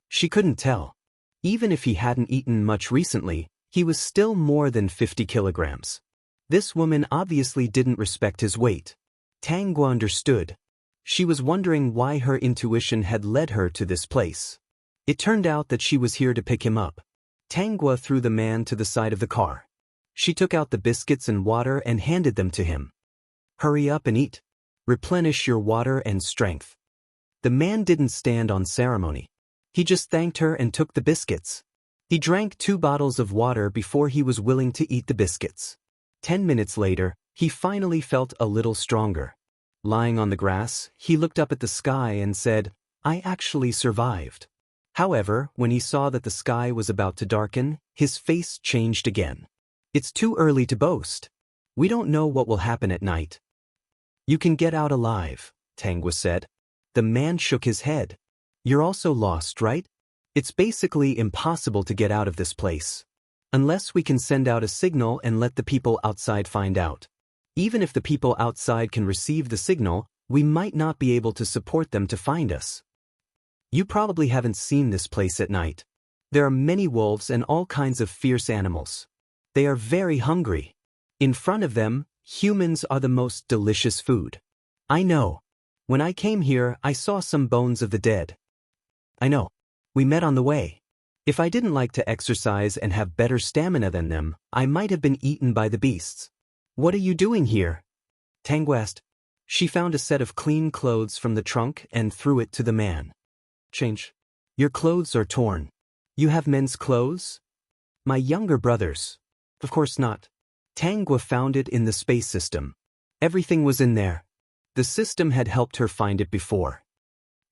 She couldn't tell. Even if he hadn't eaten much recently, he was still more than 50 kilograms. This woman obviously didn't respect his weight. Tangwa understood. She was wondering why her intuition had led her to this place. It turned out that she was here to pick him up. Tangwa threw the man to the side of the car. She took out the biscuits and water and handed them to him. Hurry up and eat. Replenish your water and strength. The man didn't stand on ceremony. He just thanked her and took the biscuits. He drank 2 bottles of water before he was willing to eat the biscuits. 10 minutes later, he finally felt a little stronger. Lying on the grass, he looked up at the sky and said, I actually survived. However, when he saw that the sky was about to darken, his face changed again. It's too early to boast. We don't know what will happen at night. You can get out alive, Tangwa said. The man shook his head. You're also lost, right? It's basically impossible to get out of this place. Unless we can send out a signal and let the people outside find out. Even if the people outside can receive the signal, we might not be able to support them to find us. You probably haven't seen this place at night. There are many wolves and all kinds of fierce animals. They are very hungry. In front of them, humans are the most delicious food. I know. When I came here, I saw some bones of the dead. I know. We met on the way. If I didn't like to exercise and have better stamina than them, I might have been eaten by the beasts. What are you doing here? Tangwa asked. She found a set of clean clothes from the trunk and threw it to the man. Change. Your clothes are torn. You have men's clothes? My younger brother's. Of course not. Tangwa found it in the space system. Everything was in there. The system had helped her find it before.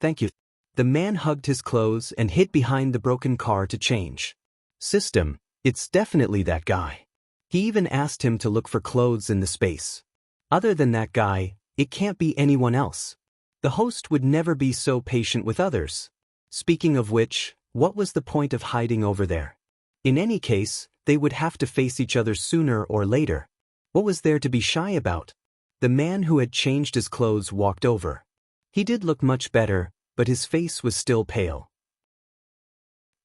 Thank you. The man hugged his clothes and hid behind the broken car to change. System, it's definitely that guy. He even asked him to look for clothes in the space. Other than that guy, it can't be anyone else. The host would never be so patient with others. Speaking of which, what was the point of hiding over there? In any case, they would have to face each other sooner or later. What was there to be shy about? The man who had changed his clothes walked over. He did look much better, but his face was still pale.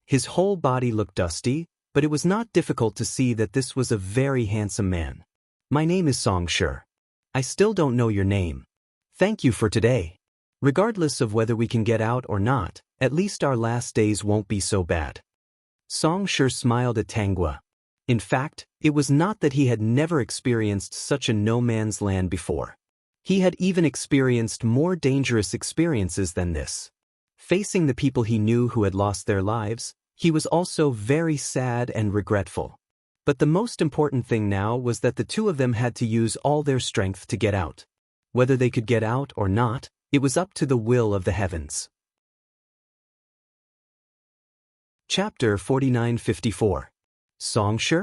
His whole body looked dusty, but it was not difficult to see that this was a very handsome man. My name is Song-Shi. I still don't know your name. Thank you for today. Regardless of whether we can get out or not, at least our last days won't be so bad. Song-Shi smiled at Tangwa. In fact, it was not that he had never experienced such a no-man's land before. He had even experienced more dangerous experiences than this. Facing the people he knew who had lost their lives, he was also very sad and regretful. But the most important thing now was that the two of them had to use all their strength to get out. Whether they could get out or not, it was up to the will of the heavens. Chapter 49-54. Song-Shi?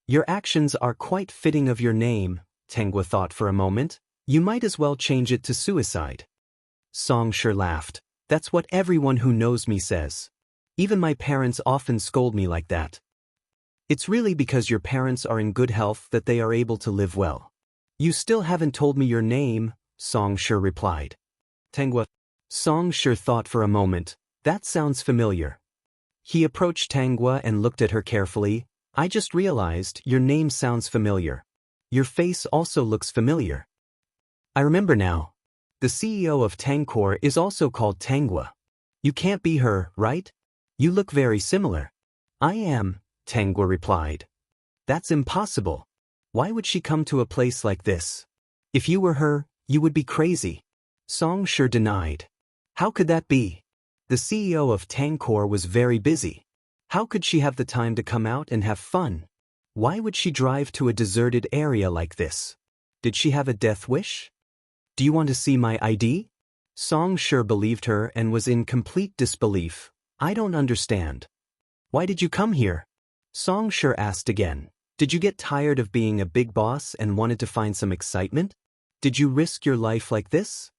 Your actions are quite fitting of your name, Tangwa thought for a moment. You might as well change it to suicide. Song-Shi laughed. That's what everyone who knows me says. Even my parents often scold me like that. It's really because your parents are in good health that they are able to live well. You still haven't told me your name, Song-Shi replied. Tangwa. Song-Shi thought for a moment. That sounds familiar. He approached Tangwa and looked at her carefully. I just realized your name sounds familiar. Your face also looks familiar. I remember now. The CEO of Tangkor is also called Tangwa. You can't be her, right? You look very similar. I am, Tangwa replied. That's impossible. Why would she come to a place like this? If you were her, you would be crazy. Song-Shi denied. How could that be? The CEO of Tangkor was very busy. How could she have the time to come out and have fun? Why would she drive to a deserted area like this? Did she have a death wish? Do you want to see my ID? Song-Shi believed her and was in complete disbelief. I don't understand. Why did you come here? Song-Shi asked again. Did you get tired of being a big boss and wanted to find some excitement? Did you risk your life like this?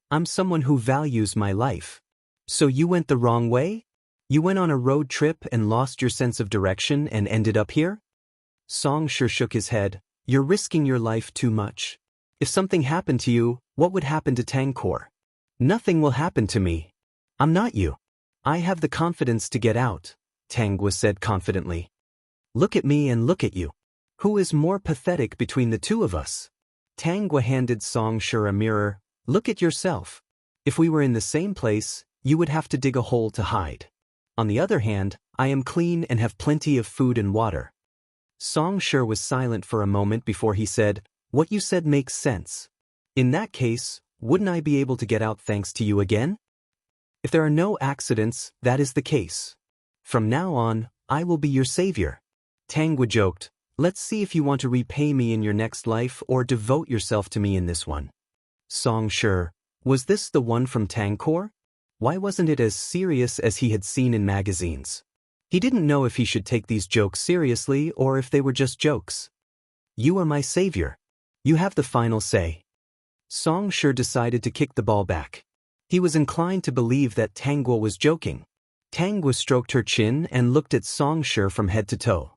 I'm someone who values my life. So you went the wrong way? You went on a road trip and lost your sense of direction and ended up here? Song-Shi shook his head. You're risking your life too much. If something happened to you, what would happen to Tangkor? Nothing will happen to me. I'm not you. I have the confidence to get out, Tangwa said confidently. Look at me and look at you. Who is more pathetic between the two of us? Tangwa handed Song-Shi a mirror. Look at yourself. If we were in the same place, you would have to dig a hole to hide. On the other hand, I am clean and have plenty of food and water. Song-Shi was silent for a moment before he said, What you said makes sense. In that case, wouldn't I be able to get out thanks to you again? If there are no accidents, that is the case. From now on, I will be your savior. Tangwa joked, let's see if you want to repay me in your next life or devote yourself to me in this one. Song-Shi, was this the one from Tangkor? Why wasn't it as serious as he had seen in magazines? He didn't know if he should take these jokes seriously or if they were just jokes. You are my savior. You have the final say. Song-Shi decided to kick the ball back. He was inclined to believe that Tangwa was joking. Tangwa stroked her chin and looked at Song-Shi from head to toe.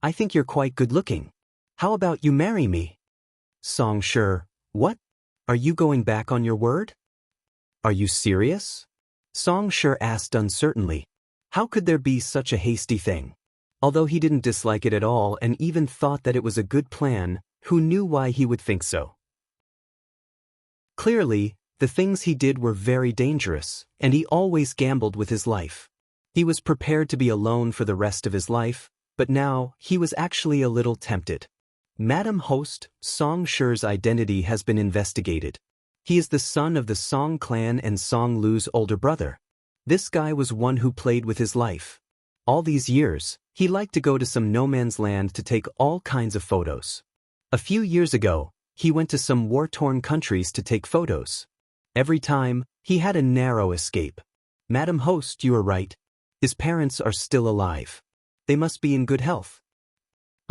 I think you're quite good-looking. How about you marry me? Song-Shi, what? Are you going back on your word? Are you serious? Song-Shi asked uncertainly. How could there be such a hasty thing? Although he didn't dislike it at all and even thought that it was a good plan, who knew why he would think so? Clearly, the things he did were very dangerous, and he always gambled with his life. He was prepared to be alone for the rest of his life, but now he was actually a little tempted. Madam Host, Song-Shi's identity has been investigated. He is the son of the Song clan and Song Lu's older brother. This guy was one who played with his life. All these years, he liked to go to some no-man's land to take all kinds of photos. A few years ago, he went to some war-torn countries to take photos. Every time, he had a narrow escape. Madam Host, you are right. His parents are still alive. They must be in good health.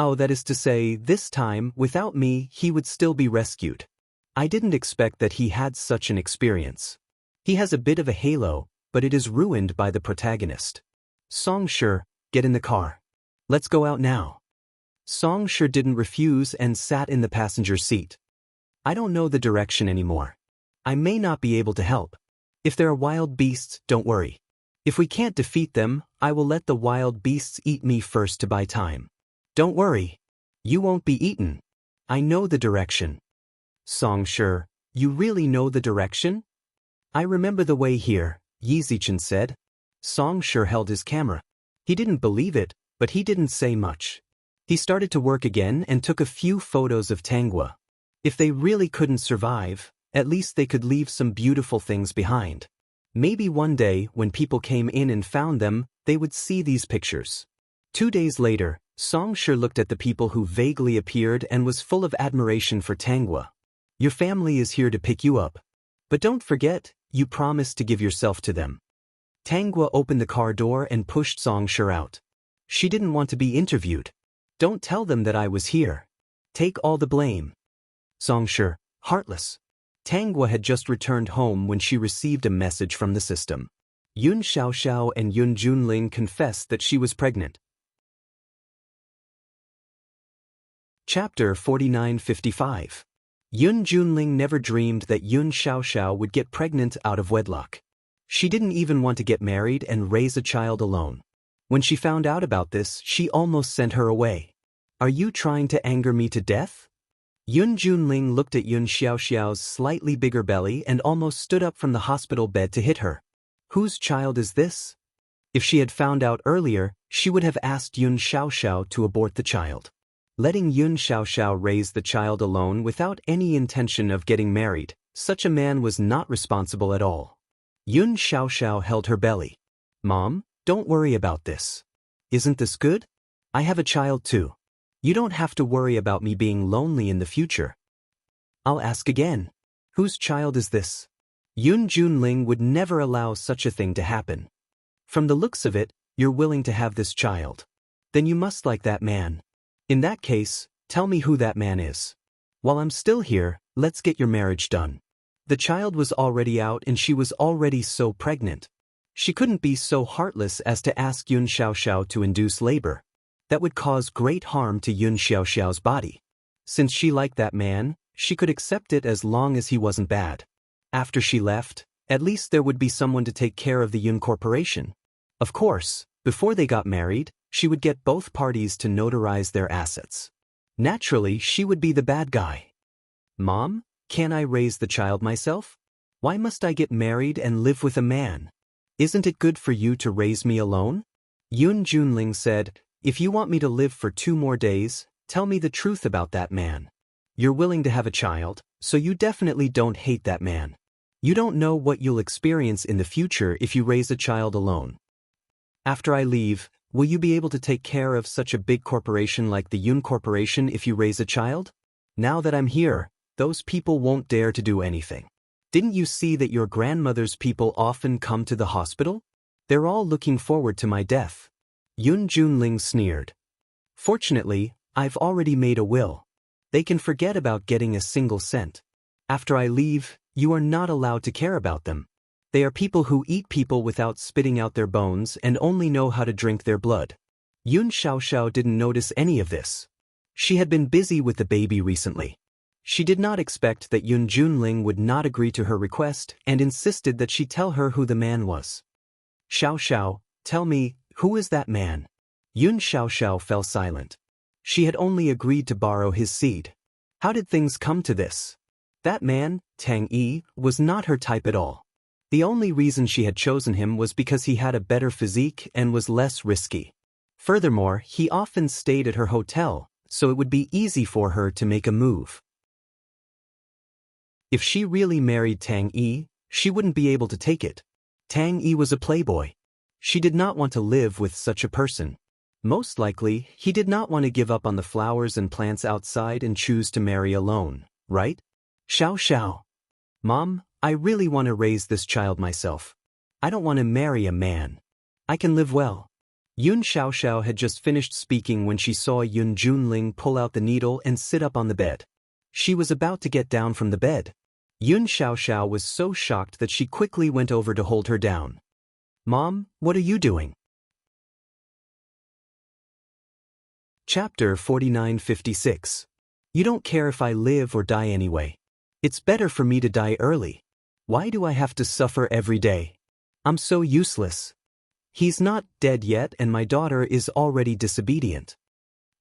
Oh, that is to say, this time, without me, he would still be rescued. I didn't expect that he had such an experience. He has a bit of a halo, but it is ruined by the protagonist. Song-sure, get in the car. Let's go out now. Song-sure didn't refuse and sat in the passenger seat. I don't know the direction anymore. I may not be able to help. If there are wild beasts, don't worry. If we can't defeat them, I will let the wild beasts eat me first to buy time. Don't worry. You won't be eaten. I know the direction. Song-sure, you really know the direction? I remember the way here, Yizichin said. Song-sure held his camera. He didn't believe it, but he didn't say much. He started to work again and took a few photos of Tangwa. If they really couldn't survive, at least they could leave some beautiful things behind. Maybe one day, when people came in and found them, they would see these pictures. 2 days later, Song-sure looked at the people who vaguely appeared and was full of admiration for Tangwa. Your family is here to pick you up. But don't forget, you promised to give yourself to them. Tangwa opened the car door and pushed Song-sure out. She didn't want to be interviewed. Don't tell them that I was here. Take all the blame. Song-sure, heartless. Tangwa had just returned home when she received a message from the system. Yun Xiaoxiao and Yun Junling confessed that she was pregnant. Chapter 4955. Yun Junling never dreamed that Yun Xiaoxiao would get pregnant out of wedlock. She didn't even want to get married and raise a child alone. When she found out about this, she almost sent her away. Are you trying to anger me to death? Yun Junling looked at Yun Xiaoxiao's slightly bigger belly and almost stood up from the hospital bed to hit her. Whose child is this? If she had found out earlier, she would have asked Yun Xiaoxiao to abort the child. Letting Yun Xiaoxiao raise the child alone without any intention of getting married, such a man was not responsible at all. Yun Xiaoxiao held her belly. Mom, don't worry about this. Isn't this good? I have a child too. You don't have to worry about me being lonely in the future. I'll ask again. Whose child is this? Yun Junling would never allow such a thing to happen. From the looks of it, you're willing to have this child. Then you must like that man. In that case, tell me who that man is. While I'm still here, let's get your marriage done. The child was already out and she was already so pregnant. She couldn't be so heartless as to ask Yun Xiaoxiao to induce labor. That would cause great harm to Yun Xiaoxiao's body. Since she liked that man, she could accept it as long as he wasn't bad. After she left, at least there would be someone to take care of the Yun Corporation. Of course, before they got married, she would get both parties to notarize their assets. Naturally, she would be the bad guy. Mom, can't I raise the child myself? Why must I get married and live with a man? Isn't it good for you to raise me alone? Yun Junling said, if you want me to live for 2 more days, tell me the truth about that man. You're willing to have a child, so you definitely don't hate that man. You don't know what you'll experience in the future if you raise a child alone. After I leave, will you be able to take care of such a big corporation like the Yun Corporation if you raise a child? Now that I'm here, those people won't dare to do anything. Didn't you see that your grandmother's people often come to the hospital? They're all looking forward to my death. Yun Junling sneered. Fortunately, I've already made a will. They can forget about getting a single cent. After I leave, you are not allowed to care about them. They are people who eat people without spitting out their bones and only know how to drink their blood. Yun Xiaoxiao didn't notice any of this. She had been busy with the baby recently. She did not expect that Yun Junling would not agree to her request and insisted that she tell her who the man was. Xiaoxiao, tell me, who is that man? Yun Xiaoxiao fell silent. She had only agreed to borrow his seed. How did things come to this? That man, Tang Yi, was not her type at all. The only reason she had chosen him was because he had a better physique and was less risky. Furthermore, he often stayed at her hotel, so it would be easy for her to make a move. If she really married Tang Yi, she wouldn't be able to take it. Tang Yi was a playboy. She did not want to live with such a person. Most likely, he did not want to give up on the flowers and plants outside and choose to marry alone, right? Xiaoxiao. Mom, I really want to raise this child myself. I don't want to marry a man. I can live well. Yun Xiaoxiao had just finished speaking when she saw Yun Junling pull out the needle and sit up on the bed. She was about to get down from the bed. Yun Xiaoxiao was so shocked that she quickly went over to hold her down. "Mom, what are you doing?" Chapter 4956. You don't care if I live or die anyway. It's better for me to die early. Why do I have to suffer every day? I'm so useless. He's not dead yet and my daughter is already disobedient.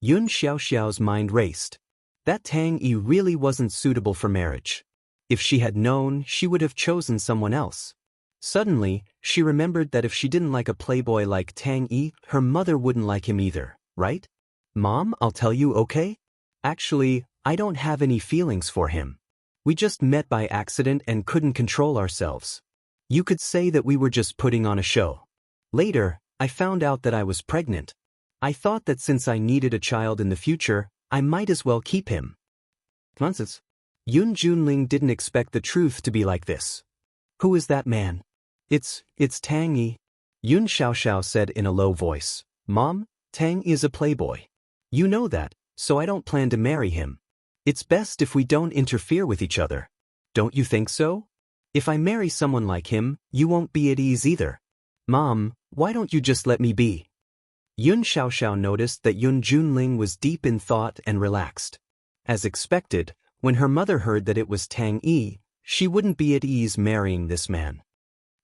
Yun Xiaoxiao's mind raced. That Tang Yi really wasn't suitable for marriage. If she had known, she would have chosen someone else. Suddenly, she remembered that if she didn't like a playboy like Tang Yi, her mother wouldn't like him either, right? "Mom, I'll tell you, okay? Actually, I don't have any feelings for him. We just met by accident and couldn't control ourselves. You could say that we were just putting on a show. Later, I found out that I was pregnant. I thought that since I needed a child in the future, I might as well keep him." Nonsense. Yun Junling didn't expect the truth to be like this. "Who is that man?" It's Tang Yi," Yun Xiaoxiao said in a low voice. "Mom, Tang is a playboy. You know that, so I don't plan to marry him. It's best if we don't interfere with each other. Don't you think so? If I marry someone like him, you won't be at ease either. Mom, why don't you just let me be?" Yun Xiaoxiao noticed that Yun Junling was deep in thought and relaxed. As expected, when her mother heard that it was Tang Yi, she wouldn't be at ease marrying this man.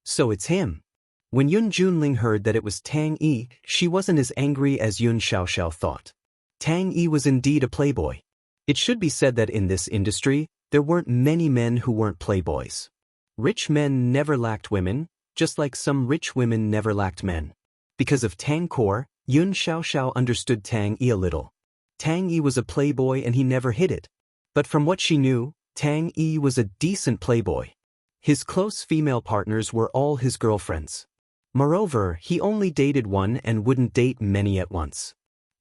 So it's him. When Yun Junling heard that it was Tang Yi, she wasn't as angry as Yun Xiaoxiao thought. Tang Yi was indeed a playboy. It should be said that in this industry, there weren't many men who weren't playboys. Rich men never lacked women, just like some rich women never lacked men. Because of Tang Kor, Yun Xiaoxiao understood Tang Yi a little. Tang Yi was a playboy and he never hid it. But from what she knew, Tang Yi was a decent playboy. His close female partners were all his girlfriends. Moreover, he only dated one and wouldn't date many at once.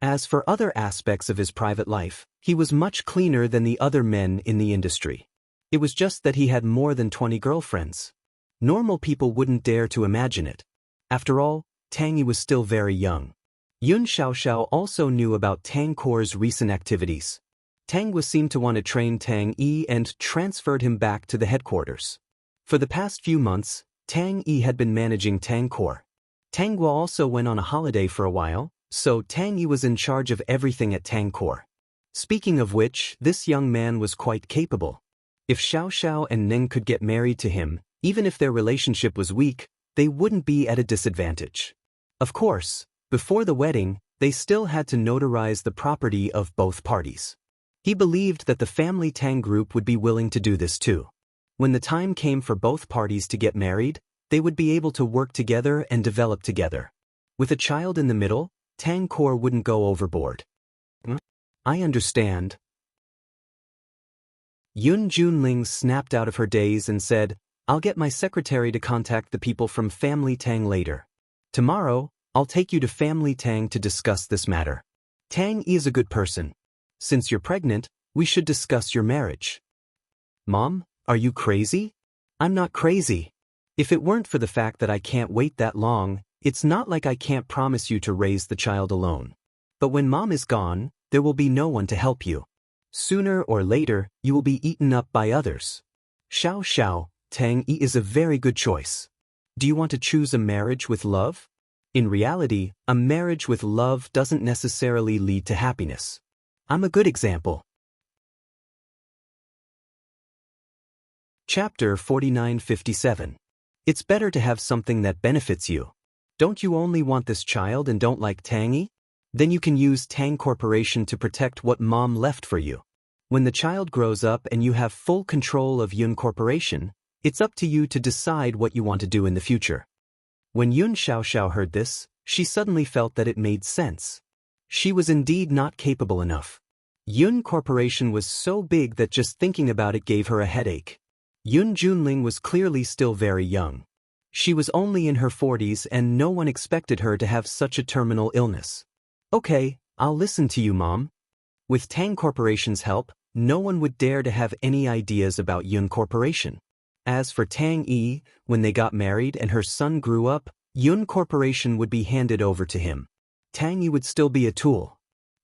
As for other aspects of his private life, he was much cleaner than the other men in the industry. It was just that he had more than 20 girlfriends. Normal people wouldn't dare to imagine it. After all, Tang Yi was still very young. Yun Xiaoxiao also knew about Tang Kor's recent activities. Tang Yi seemed to want to train Tang Yi and transferred him back to the headquarters. For the past few months, Tang Yi had been managing Tang Kor. Tang Yi also went on a holiday for a while, so Tang Yi was in charge of everything at Tang Kor. Speaking of which, this young man was quite capable. If Xiaoxiao and Ning could get married to him, even if their relationship was weak, they wouldn't be at a disadvantage. Of course, before the wedding, they still had to notarize the property of both parties. He believed that the family Tang group would be willing to do this too. When the time came for both parties to get married, they would be able to work together and develop together. With a child in the middle, Tang Kor wouldn't go overboard. I understand. Yun Junling snapped out of her daze and said, "I'll get my secretary to contact the people from Family Tang later. Tomorrow, I'll take you to Family Tang to discuss this matter. Tang is a good person. Since you're pregnant, we should discuss your marriage." "Mom, are you crazy?" "I'm not crazy. If it weren't for the fact that I can't wait that long, it's not like I can't promise you to raise the child alone. But when Mom is gone, there will be no one to help you. Sooner or later, you will be eaten up by others. Xiao, Tang Yi is a very good choice. Do you want to choose a marriage with love? In reality, a marriage with love doesn't necessarily lead to happiness. I'm a good example." Chapter 4957. It's better to have something that benefits you. Don't you only want this child and don't like Tang Yi? Then you can use Tang Corporation to protect what Mom left for you. When the child grows up and you have full control of Yun Corporation, it's up to you to decide what you want to do in the future. When Yun Xiaoxiao heard this, she suddenly felt that it made sense. She was indeed not capable enough. Yun Corporation was so big that just thinking about it gave her a headache. Yun Junling was clearly still very young. She was only in her 40s and no one expected her to have such a terminal illness. "Okay, I'll listen to you, Mom." With Tang Corporation's help, no one would dare to have any ideas about Yun Corporation. As for Tang Yi, when they got married and her son grew up, Yun Corporation would be handed over to him. Tang Yi would still be a tool.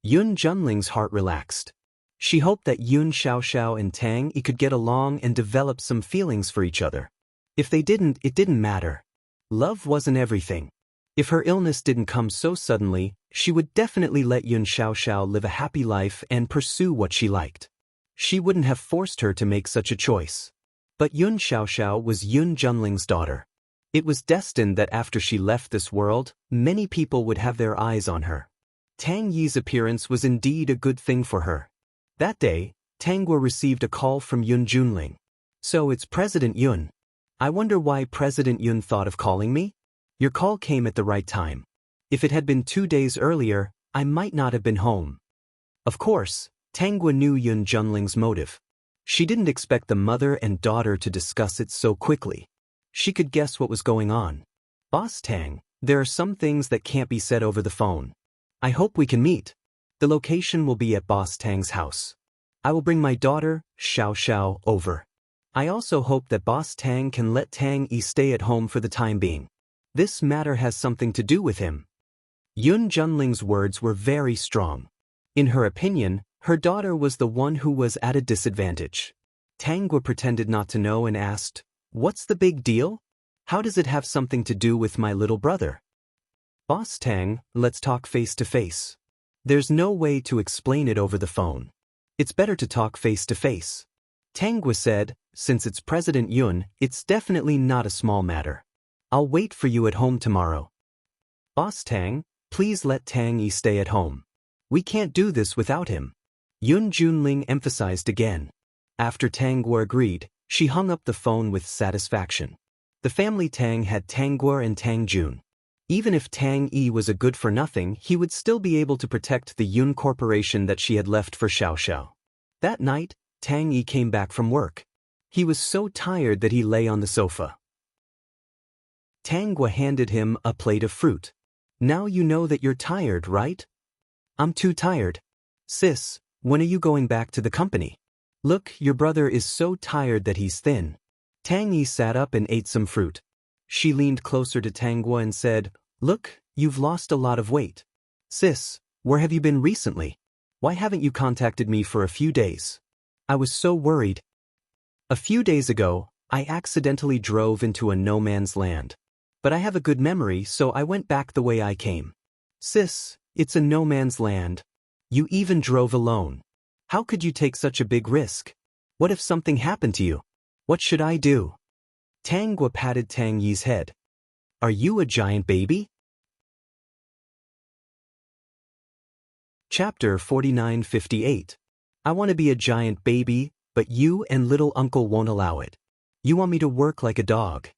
Yun Junling's heart relaxed. She hoped that Yun Xiaoxiao and Tang Yi could get along and develop some feelings for each other. If they didn't, it didn't matter. Love wasn't everything. If her illness didn't come so suddenly, she would definitely let Yun Xiaoxiao live a happy life and pursue what she liked. She wouldn't have forced her to make such a choice. But Yun Xiaoxiao was Yun Junling's daughter. It was destined that after she left this world, many people would have their eyes on her. Tang Yi's appearance was indeed a good thing for her. That day, Tang Guo received a call from Yun Junling. So it's President Yun. I wonder why President Yun thought of calling me? Your call came at the right time. If it had been 2 days earlier, I might not have been home. Of course, Tang Guo knew Yun Junling's motive. She didn't expect the mother and daughter to discuss it so quickly. She could guess what was going on. Boss Tang, there are some things that can't be said over the phone. I hope we can meet. The location will be at Boss Tang's house. I will bring my daughter, Xiao Xiao, over. I also hope that Boss Tang can let Tang Yi stay at home for the time being. This matter has something to do with him. Yun Junling's words were very strong. In her opinion, her daughter was the one who was at a disadvantage. Tang Guo pretended not to know and asked, "What's the big deal? How does it have something to do with my little brother?" Boss Tang, let's talk face to face. There's no way to explain it over the phone. It's better to talk face to face. Tang Guo said, since it's President Yun, it's definitely not a small matter. I'll wait for you at home tomorrow. Boss Tang, please let Tang Yi stay at home. We can't do this without him. Yun Junling emphasized again. After Tang Guo agreed, she hung up the phone with satisfaction. The family Tang had Tang Guo and Tang Jun. Even if Tang Yi was a good-for-nothing, he would still be able to protect the Yun Corporation that she had left for Xiao Xiao. That night, Tang Yi came back from work. He was so tired that he lay on the sofa. Tang Guo handed him a plate of fruit. Now you know that you're tired, right? I'm too tired. Sis, when are you going back to the company? Look, your brother is so tired that he's thin. Tang Yi sat up and ate some fruit. She leaned closer to Tang Guo and said, Look, you've lost a lot of weight. Sis, where have you been recently? Why haven't you contacted me for a few days? I was so worried. A few days ago, I accidentally drove into a no-man's land. But I have a good memory, so I went back the way I came. Sis, it's a no-man's land. You even drove alone. How could you take such a big risk? What if something happened to you? What should I do? Tang Guo patted Tang Yi's head. Are you a giant baby? Chapter 4958. I want to be a giant baby, but you and little uncle won't allow it. You want me to work like a dog.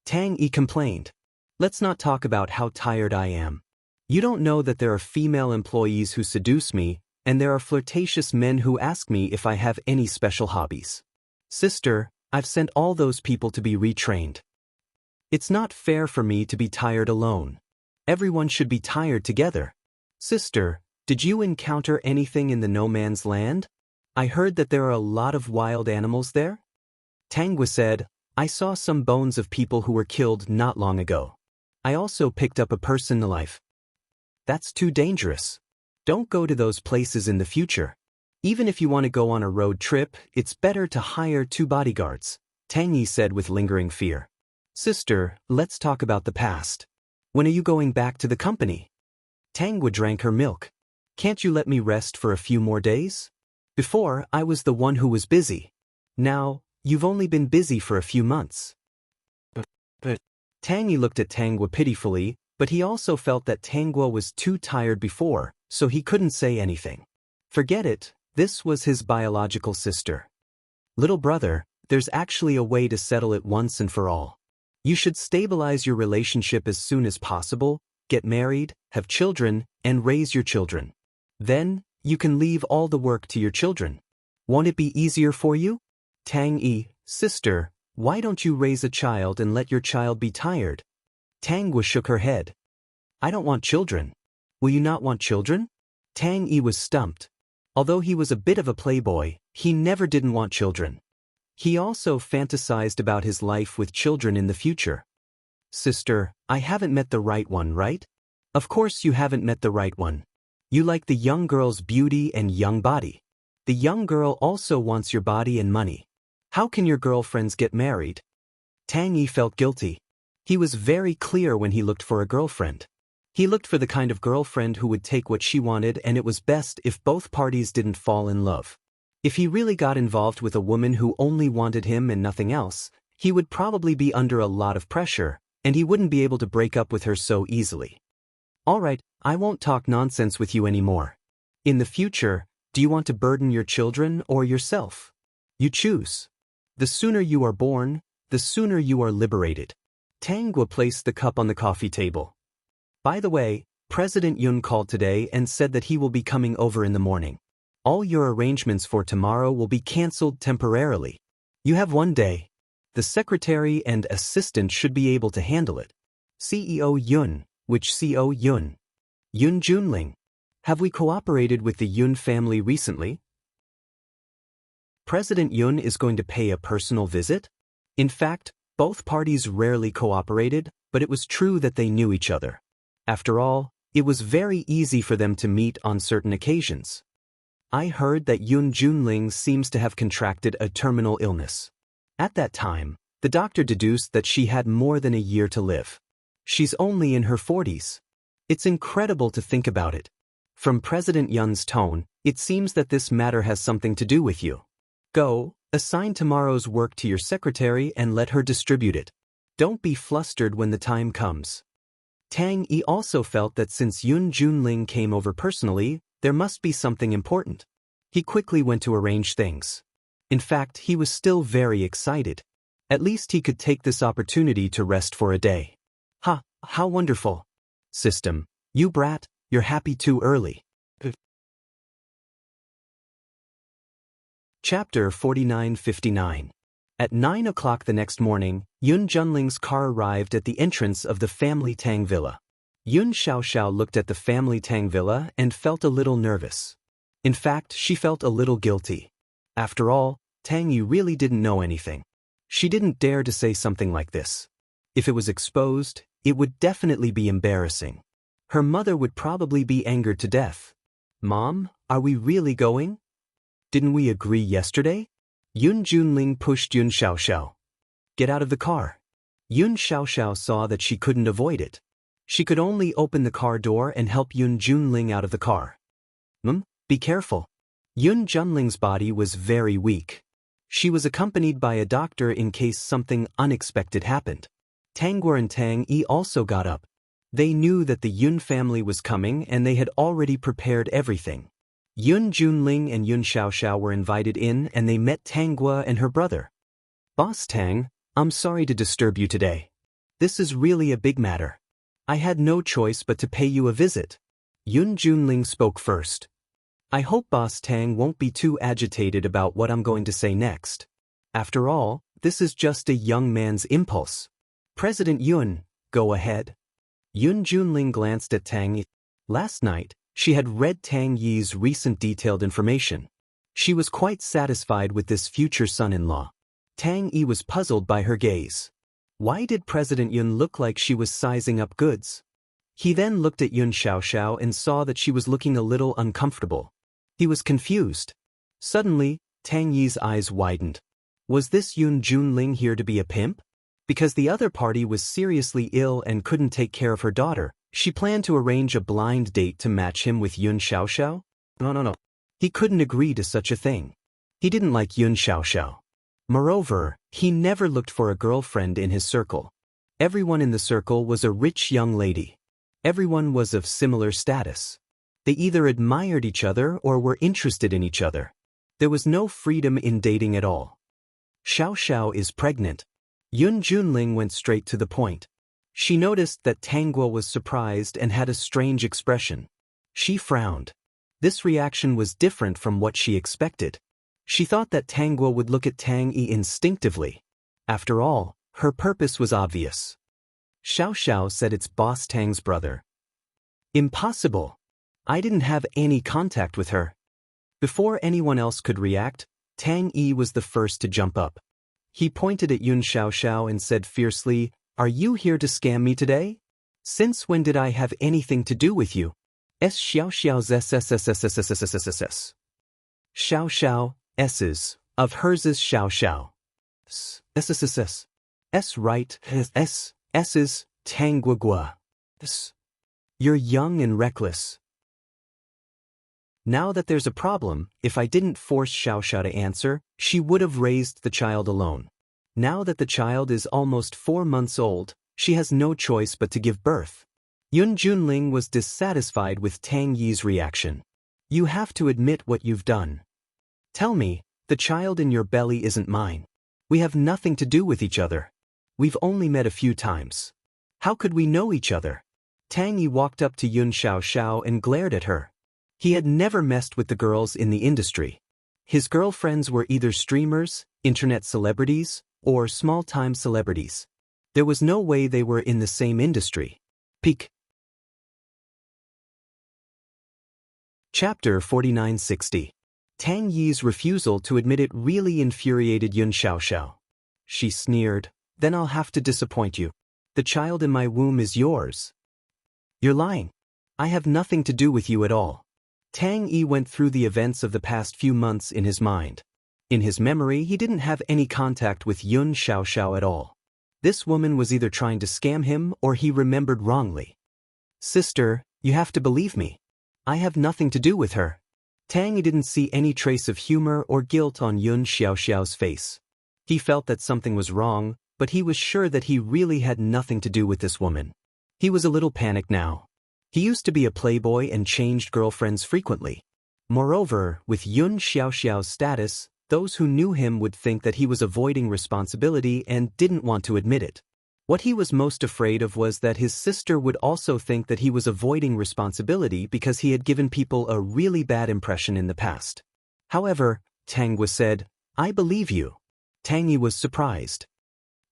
Tang Yi complained. Let's not talk about how tired I am. You don't know that there are female employees who seduce me, and there are flirtatious men who ask me if I have any special hobbies. Sister, I've sent all those people to be retrained. It's not fair for me to be tired alone. Everyone should be tired together. Sister, did you encounter anything in the no-man's land? I heard that there are a lot of wild animals there. Tang Guo said, I saw some bones of people who were killed not long ago. I also picked up a person alive. That's too dangerous. Don't go to those places in the future. Even if you want to go on a road trip, it's better to hire 2 bodyguards, Tang Yi said with lingering fear. Sister, let's talk about the past. When are you going back to the company? Tang Guo drank her milk. Can't you let me rest for a few more days? Before, I was the one who was busy. Now, you've only been busy for a few months. But Tang Yi looked at Tang Guo pitifully, but he also felt that Tang Guo was too tired before, so he couldn't say anything. Forget it, this was his biological sister. Little brother, there's actually a way to settle it once and for all. You should stabilize your relationship as soon as possible, get married, have children, and raise your children. Then, you can leave all the work to your children. Won't it be easier for you? Tang Yi, sister, why don't you raise a child and let your child be tired? Tang Guo shook her head. I don't want children. Will you not want children? Tang Yi was stumped. Although he was a bit of a playboy, he never didn't want children. He also fantasized about his life with children in the future. Sister, I haven't met the right one, right? Of course you haven't met the right one. You like the young girl's beauty and young body. The young girl also wants your body and money. How can your girlfriends get married? Tang Yi felt guilty. He was very clear when he looked for a girlfriend. He looked for the kind of girlfriend who would take what she wanted, and it was best if both parties didn't fall in love. If he really got involved with a woman who only wanted him and nothing else, he would probably be under a lot of pressure, and he wouldn't be able to break up with her so easily. Alright, I won't talk nonsense with you anymore. In the future, do you want to burden your children or yourself? You choose. The sooner you are born, the sooner you are liberated. Tang Guo placed the cup on the coffee table. By the way, President Yun called today and said that he will be coming over in the morning. All your arrangements for tomorrow will be cancelled temporarily. You have 1 day. The secretary and assistant should be able to handle it. CEO Yun, which CEO Yun? Yun Junling. Have we cooperated with the Yun family recently? President Yun is going to pay a personal visit? In fact, both parties rarely cooperated, but it was true that they knew each other. After all, it was very easy for them to meet on certain occasions. I heard that Yun Junling seems to have contracted a terminal illness. At that time, the doctor deduced that she had more than a year to live. She's only in her 40s. It's incredible to think about it. From President Yun's tone, it seems that this matter has something to do with you. Go, assign tomorrow's work to your secretary and let her distribute it. Don't be flustered when the time comes. Tang Yi also felt that since Yun Junling came over personally, there must be something important. He quickly went to arrange things. In fact, he was still very excited. At least he could take this opportunity to rest for a day. Ha, how wonderful. System, you brat, you're happy too early. Chapter 49-59. At 9 o'clock the next morning, Yun Junling's car arrived at the entrance of the family Tang Villa. Yun Xiaoxiao looked at the family Tang Villa and felt a little nervous. In fact, she felt a little guilty. After all, Tang Yi really didn't know anything. She didn't dare to say something like this. If it was exposed, it would definitely be embarrassing. Her mother would probably be angered to death. Mom, are we really going? Didn't we agree yesterday? Yun Junling pushed Yun Xiaoxiao. Get out of the car. Yun Xiaoxiao saw that she couldn't avoid it. She could only open the car door and help Yun Junling out of the car. Be careful. Yun Junling's body was very weak. She was accompanied by a doctor in case something unexpected happened. Tang Guo and Tang Yi also got up. They knew that the Yun family was coming and they had already prepared everything. Yun Junling and Yun Xiaoxiao were invited in and they met Tang Guo and her brother. Boss Tang, I'm sorry to disturb you today. This is really a big matter. I had no choice but to pay you a visit. Yun Junling spoke first. I hope Boss Tang won't be too agitated about what I'm going to say next. After all, this is just a young man's impulse. President Yun, go ahead. Yun Junling glanced at Tang Yi. Last night, she had read Tang Yi's recent detailed information. She was quite satisfied with this future son-in-law. Tang Yi was puzzled by her gaze. Why did President Yun look like she was sizing up goods? He then looked at Yun Xiaoxiao and saw that she was looking a little uncomfortable. He was confused. Suddenly, Tang Yi's eyes widened. Was this Yun Junling here to be a pimp? Because the other party was seriously ill and couldn't take care of her daughter, she planned to arrange a blind date to match him with Yun Xiaoxiao? No. He couldn't agree to such a thing. He didn't like Yun Xiaoxiao. Moreover, he never looked for a girlfriend in his circle. Everyone in the circle was a rich young lady. Everyone was of similar status. They either admired each other or were interested in each other. There was no freedom in dating at all. Xiaoxiao is pregnant. Yun Junling went straight to the point. She noticed that Tang Guo was surprised and had a strange expression. She frowned. This reaction was different from what she expected. She thought that Tang Guo would look at Tang Yi instinctively. After all, her purpose was obvious. Xiaoxiao said it's Boss Tang's brother. Impossible. I didn't have any contact with her. Before anyone else could react, Tang Yi was the first to jump up. He pointed at Yun Xiaoxiao and said fiercely, "Are you here to scam me today?" Since when did I have anything to do with you? S xiao xiao's s. Xiao xiao, s's, of hers's xiao xiao. S right, s's, tangguagua. You're young and reckless. Now that there's a problem, if I didn't force Xiao Xiao to answer, she would have raised the child alone. Now that the child is almost 4 months old, she has no choice but to give birth. Yun Junling was dissatisfied with Tang Yi's reaction. You have to admit what you've done. Tell me, the child in your belly isn't mine. We have nothing to do with each other. We've only met a few times. How could we know each other? Tang Yi walked up to Yun Xiao Xiao and glared at her. He had never messed with the girls in the industry. His girlfriends were either streamers, internet celebrities, or small-time celebrities. There was no way they were in the same industry. Peak. Chapter 4960. Tang Yi's refusal to admit it really infuriated Yun Xiao Xiao. She sneered, "Then I'll have to disappoint you. The child in my womb is yours." "You're lying. I have nothing to do with you at all." Tang Yi went through the events of the past few months in his mind. In his memory, he didn't have any contact with Yun Xiao Xiao at all. This woman was either trying to scam him or he remembered wrongly. "Sister, you have to believe me. I have nothing to do with her." Tang Yi didn't see any trace of humor or guilt on Yun Xiao Xiao's face. He felt that something was wrong, but he was sure that he really had nothing to do with this woman. He was a little panicked now. He used to be a playboy and changed girlfriends frequently. Moreover, with Yun Xiao Xiao's status, those who knew him would think that he was avoiding responsibility and didn't want to admit it. What he was most afraid of was that his sister would also think that he was avoiding responsibility because he had given people a really bad impression in the past. However, Tang Gui said, "I believe you." Tang Yi was surprised.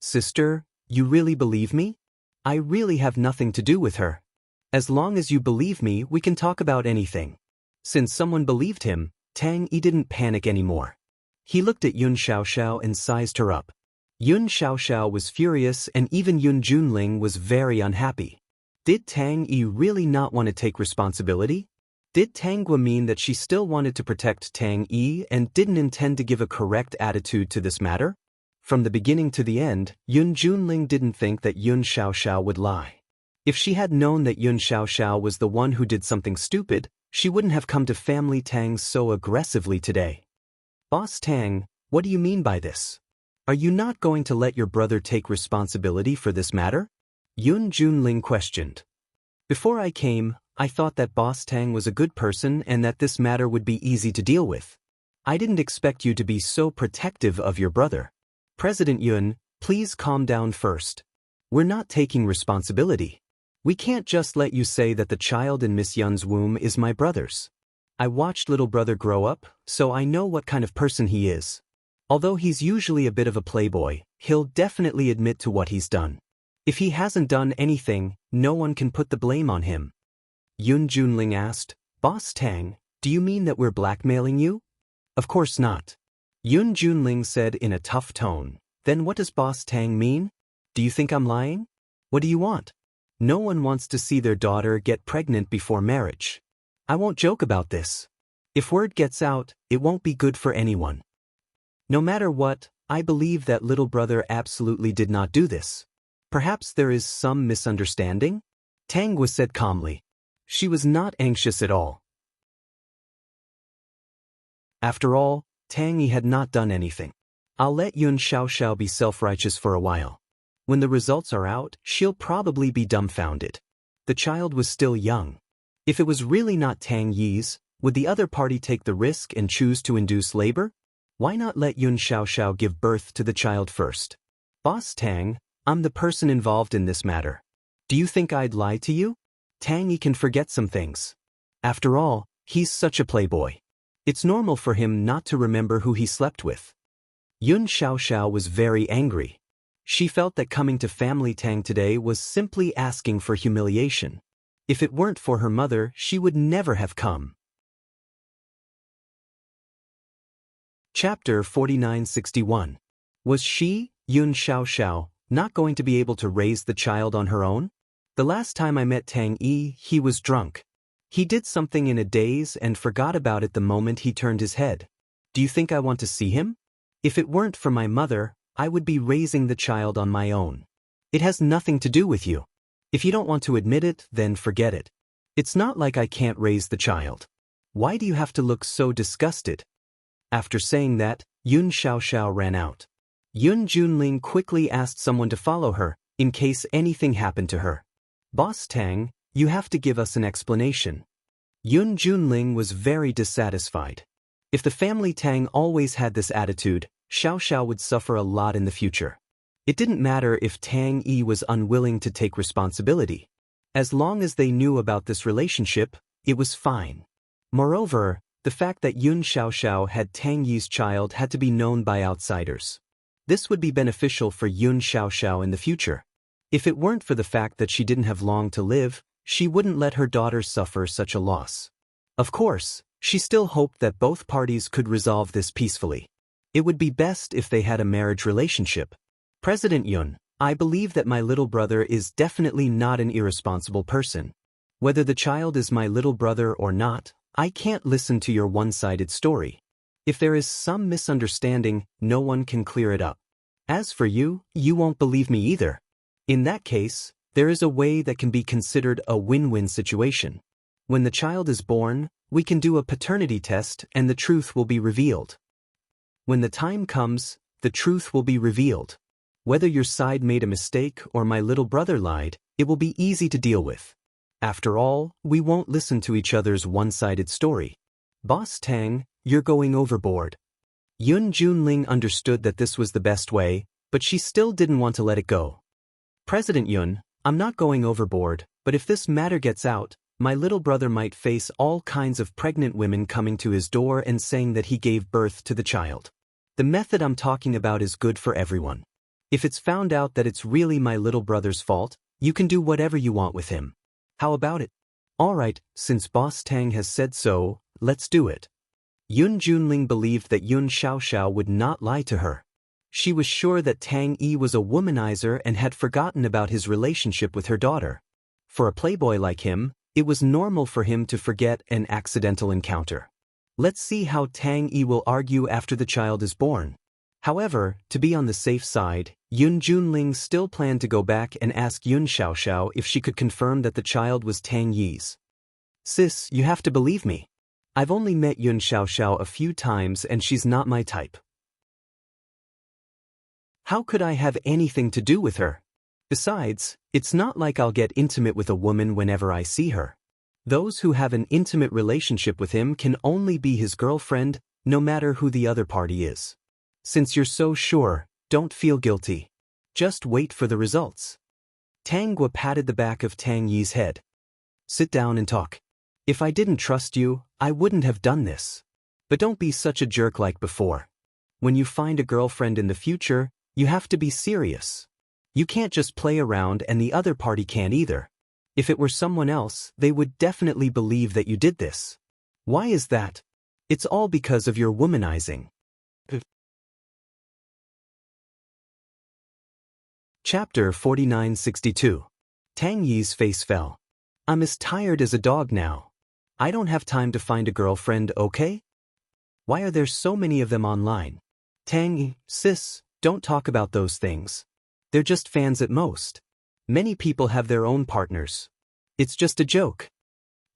"Sister, you really believe me? I really have nothing to do with her. As long as you believe me, we can talk about anything." Since someone believed him, Tang Yi didn't panic anymore. He looked at Yun Xiao Xiao and sized her up. Yun Xiao Xiao was furious and even Yun Junling was very unhappy. Did Tang Yi really not want to take responsibility? Did Tang Gui mean that she still wanted to protect Tang Yi and didn't intend to give a correct attitude to this matter? From the beginning to the end, Yun Junling didn't think that Yun Xiao Xiao would lie. If she had known that Yun Xiao Xiao was the one who did something stupid, she wouldn't have come to Family Tang so aggressively today. "Boss Tang, what do you mean by this? Are you not going to let your brother take responsibility for this matter?" Yun Junling questioned. "Before I came, I thought that Boss Tang was a good person and that this matter would be easy to deal with. I didn't expect you to be so protective of your brother. President Yun, please calm down first. We're not taking responsibility. We can't just let you say that the child in Miss Yun's womb is my brother's. I watched little brother grow up, so I know what kind of person he is. Although he's usually a bit of a playboy, he'll definitely admit to what he's done. If he hasn't done anything, no one can put the blame on him." Yun Junling asked, "Boss Tang, do you mean that we're blackmailing you?" "Of course not." Yun Junling said in a tough tone. "Then what does Boss Tang mean? Do you think I'm lying? What do you want?" No one wants to see their daughter get pregnant before marriage. I won't joke about this. If word gets out, it won't be good for anyone. No matter what, I believe that little brother absolutely did not do this. Perhaps there is some misunderstanding? Tang Gui said calmly. She was not anxious at all. After all, Tang Yi had not done anything. I'll let Yun Xiao Xiao be self-righteous for a while. When the results are out, she'll probably be dumbfounded. The child was still young. If it was really not Tang Yi's, would the other party take the risk and choose to induce labor? Why not let Yun Xiao Xiao give birth to the child first? Boss Tang, I'm the person involved in this matter. Do you think I'd lie to you? Tang Yi can forget some things. After all, he's such a playboy. It's normal for him not to remember who he slept with. Yun Xiao Xiao was very angry. She felt that coming to Family Tang today was simply asking for humiliation. If it weren't for her mother, she would never have come. Chapter 4961. Was she, Yun Xiao Xiao, not going to be able to raise the child on her own? The last time I met Tang Yi, he was drunk. He did something in a daze and forgot about it the moment he turned his head. Do you think I want to see him? If it weren't for my mother, I would be raising the child on my own. It has nothing to do with you. If you don't want to admit it, then forget it. It's not like I can't raise the child. Why do you have to look so disgusted? After saying that, Yun Xiaoxiao ran out. Yun Junling quickly asked someone to follow her, in case anything happened to her. Boss Tang, you have to give us an explanation. Yun Junling was very dissatisfied. If the family Tang always had this attitude, Xiaoxiao would suffer a lot in the future. It didn't matter if Tang Yi was unwilling to take responsibility. As long as they knew about this relationship, it was fine. Moreover, the fact that Yun Xiaoxiao had Tang Yi's child had to be known by outsiders. This would be beneficial for Yun Xiaoxiao in the future. If it weren't for the fact that she didn't have long to live, she wouldn't let her daughter suffer such a loss. Of course, she still hoped that both parties could resolve this peacefully. It would be best if they had a marriage relationship. President Yun, I believe that my little brother is definitely not an irresponsible person. Whether the child is my little brother or not, I can't listen to your one-sided story. If there is some misunderstanding, no one can clear it up. As for you, you won't believe me either. In that case, there is a way that can be considered a win-win situation. When the child is born, we can do a paternity test and the truth will be revealed. When the time comes, the truth will be revealed. Whether your side made a mistake or my little brother lied, it will be easy to deal with. After all, we won't listen to each other's one-sided story. Boss Tang, you're going overboard. Yun Junling understood that this was the best way, but she still didn't want to let it go. President Yun, I'm not going overboard, but if this matter gets out, my little brother might face all kinds of pregnant women coming to his door and saying that he gave birth to the child. The method I'm talking about is good for everyone. If it's found out that it's really my little brother's fault, you can do whatever you want with him. How about it? All right, since Boss Tang has said so, let's do it. Yun Junling believed that Yun Xiaoxiao would not lie to her. She was sure that Tang Yi was a womanizer and had forgotten about his relationship with her daughter. For a playboy like him, it was normal for him to forget an accidental encounter. Let's see how Tang Yi will argue after the child is born. However, to be on the safe side, Yun Junling still planned to go back and ask Yun Xiaoxiao if she could confirm that the child was Tang Yi's. Sis, you have to believe me. I've only met Yun Xiaoxiao a few times and she's not my type. How could I have anything to do with her? Besides, it's not like I'll get intimate with a woman whenever I see her. Those who have an intimate relationship with him can only be his girlfriend, no matter who the other party is. Since you're so sure, don't feel guilty. Just wait for the results. Tang Gua patted the back of Tang Yi's head. Sit down and talk. If I didn't trust you, I wouldn't have done this. But don't be such a jerk like before. When you find a girlfriend in the future, you have to be serious. You can't just play around and the other party can't either. If it were someone else, they would definitely believe that you did this. Why is that? It's all because of your womanizing. Chapter 4962. Tang Yi's face fell. I'm as tired as a dog now. I don't have time to find a girlfriend, okay? Why are there so many of them online? Tang Yi, sis, don't talk about those things. They're just fans at most. Many people have their own partners. It's just a joke.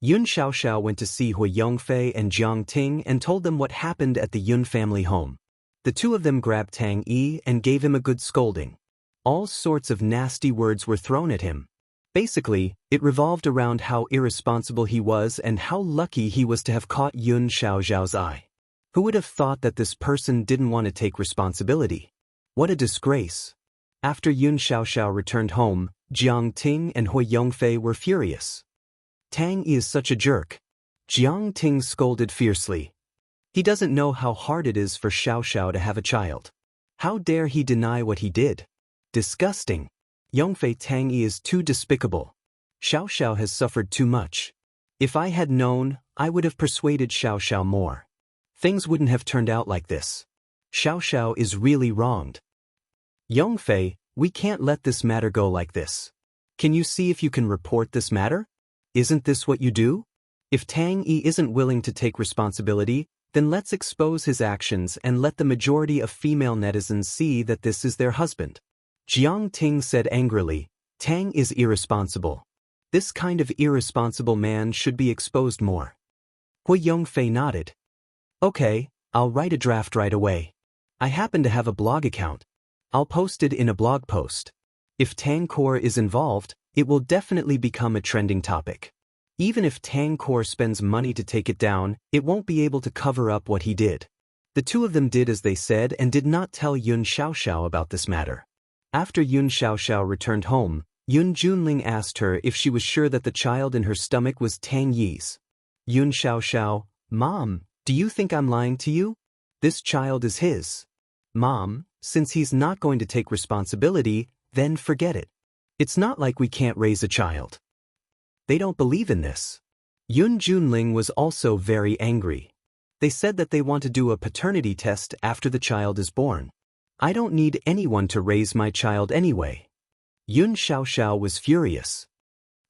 Yun Xiaoxiao went to see Hui Yongfei and Jiang Ting and told them what happened at the Yun family home. The two of them grabbed Tang Yi and gave him a good scolding. All sorts of nasty words were thrown at him. Basically, it revolved around how irresponsible he was and how lucky he was to have caught Yun Xiaoxiao's eye. Who would have thought that this person didn't want to take responsibility? What a disgrace. After Yun Xiaoxiao returned home, Jiang Ting and Hui Yongfei were furious. Tang Yi is such a jerk. Jiang Ting scolded fiercely. He doesn't know how hard it is for Xiaoxiao to have a child. How dare he deny what he did? Disgusting. Yongfei, Tang Yi is too despicable. Xiaoxiao has suffered too much. If I had known, I would have persuaded Xiaoxiao more. Things wouldn't have turned out like this. Xiaoxiao is really wronged. Yongfei, we can't let this matter go like this. Can you see if you can report this matter? Isn't this what you do? If Tang Yi isn't willing to take responsibility, then let's expose his actions and let the majority of female netizens see that this is their husband. Jiang Ting said angrily, Tang is irresponsible. This kind of irresponsible man should be exposed more. Hui Yongfei nodded. Okay, I'll write a draft right away. I happen to have a blog account. I'll post it in a blog post. If Tang Core is involved, it will definitely become a trending topic. Even if Tang Core spends money to take it down, it won't be able to cover up what he did. The two of them did as they said and did not tell Yun Xiaoxiao about this matter. After Yun Xiaoxiao returned home, Yun Junling asked her if she was sure that the child in her stomach was Tang Yi's. Yun Xiaoxiao, Mom, do you think I'm lying to you? This child is his. Mom, since he's not going to take responsibility, then forget it. It's not like we can't raise a child. They don't believe in this. Yun Junling was also very angry. They said that they want to do a paternity test after the child is born. I don't need anyone to raise my child anyway. Yun Xiaoxiao was furious.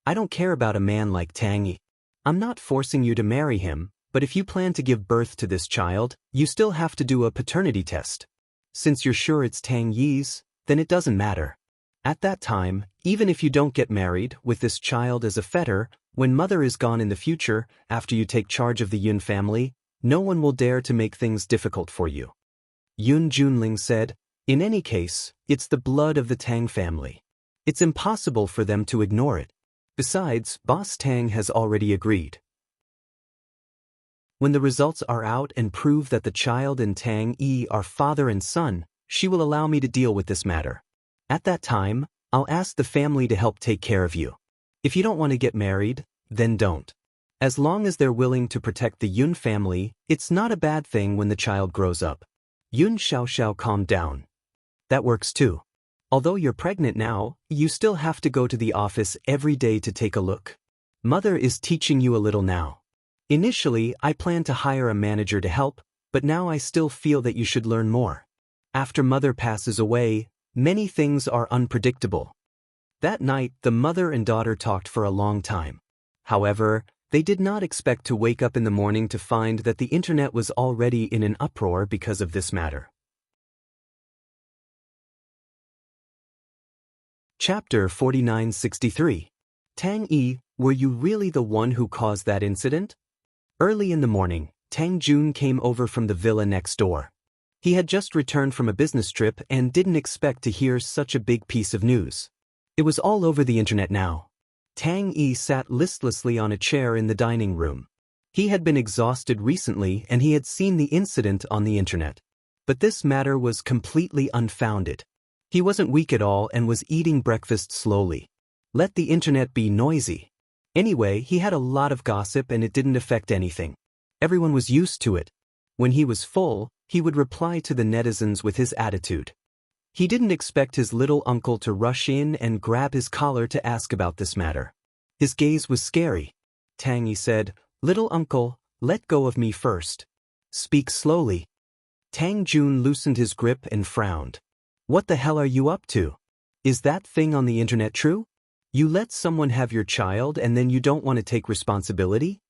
I don't care about a man like Tang Yi. I'm not forcing you to marry him, but if you plan to give birth to this child, you still have to do a paternity test. Since you're sure it's Tang Yi's, then it doesn't matter. At that time, even if you don't get married with this child as a fetter, when mother is gone in the future, after you take charge of the Yun family, no one will dare to make things difficult for you. Yun Junling said, in any case, it's the blood of the Tang family. It's impossible for them to ignore it. Besides, Boss Tang has already agreed. When the results are out and prove that the child and Tang Yi are father and son, she will allow me to deal with this matter. At that time, I'll ask the family to help take care of you. If you don't want to get married, then don't. As long as they're willing to protect the Yun family, it's not a bad thing when the child grows up. Yun Xiaoxiao calmed down. That works too. Although you're pregnant now, you still have to go to the office every day to take a look. Mother is teaching you a little now. Initially, I planned to hire a manager to help, but now I still feel that you should learn more. After mother passes away, many things are unpredictable. That night, the mother and daughter talked for a long time. However, they did not expect to wake up in the morning to find that the internet was already in an uproar because of this matter. Chapter 4963. Tang Yi, were you really the one who caused that incident? Early in the morning, Tang Jun came over from the villa next door. He had just returned from a business trip and didn't expect to hear such a big piece of news. It was all over the internet now. Tang Yi sat listlessly on a chair in the dining room. He had been exhausted recently and he had seen the incident on the internet. But this matter was completely unfounded. He wasn't weak at all and was eating breakfast slowly. Let the internet be noisy. Anyway, he had a lot of gossip and it didn't affect anything. Everyone was used to it. When he was full, he would reply to the netizens with his attitude. He didn't expect his little uncle to rush in and grab his collar to ask about this matter. His gaze was scary. Tang Yi said, "Little uncle, let go of me first. Speak slowly." Tang Jun loosened his grip and frowned. What the hell are you up to? Is that thing on the internet true? You let someone have your child and then you don't want to take responsibility?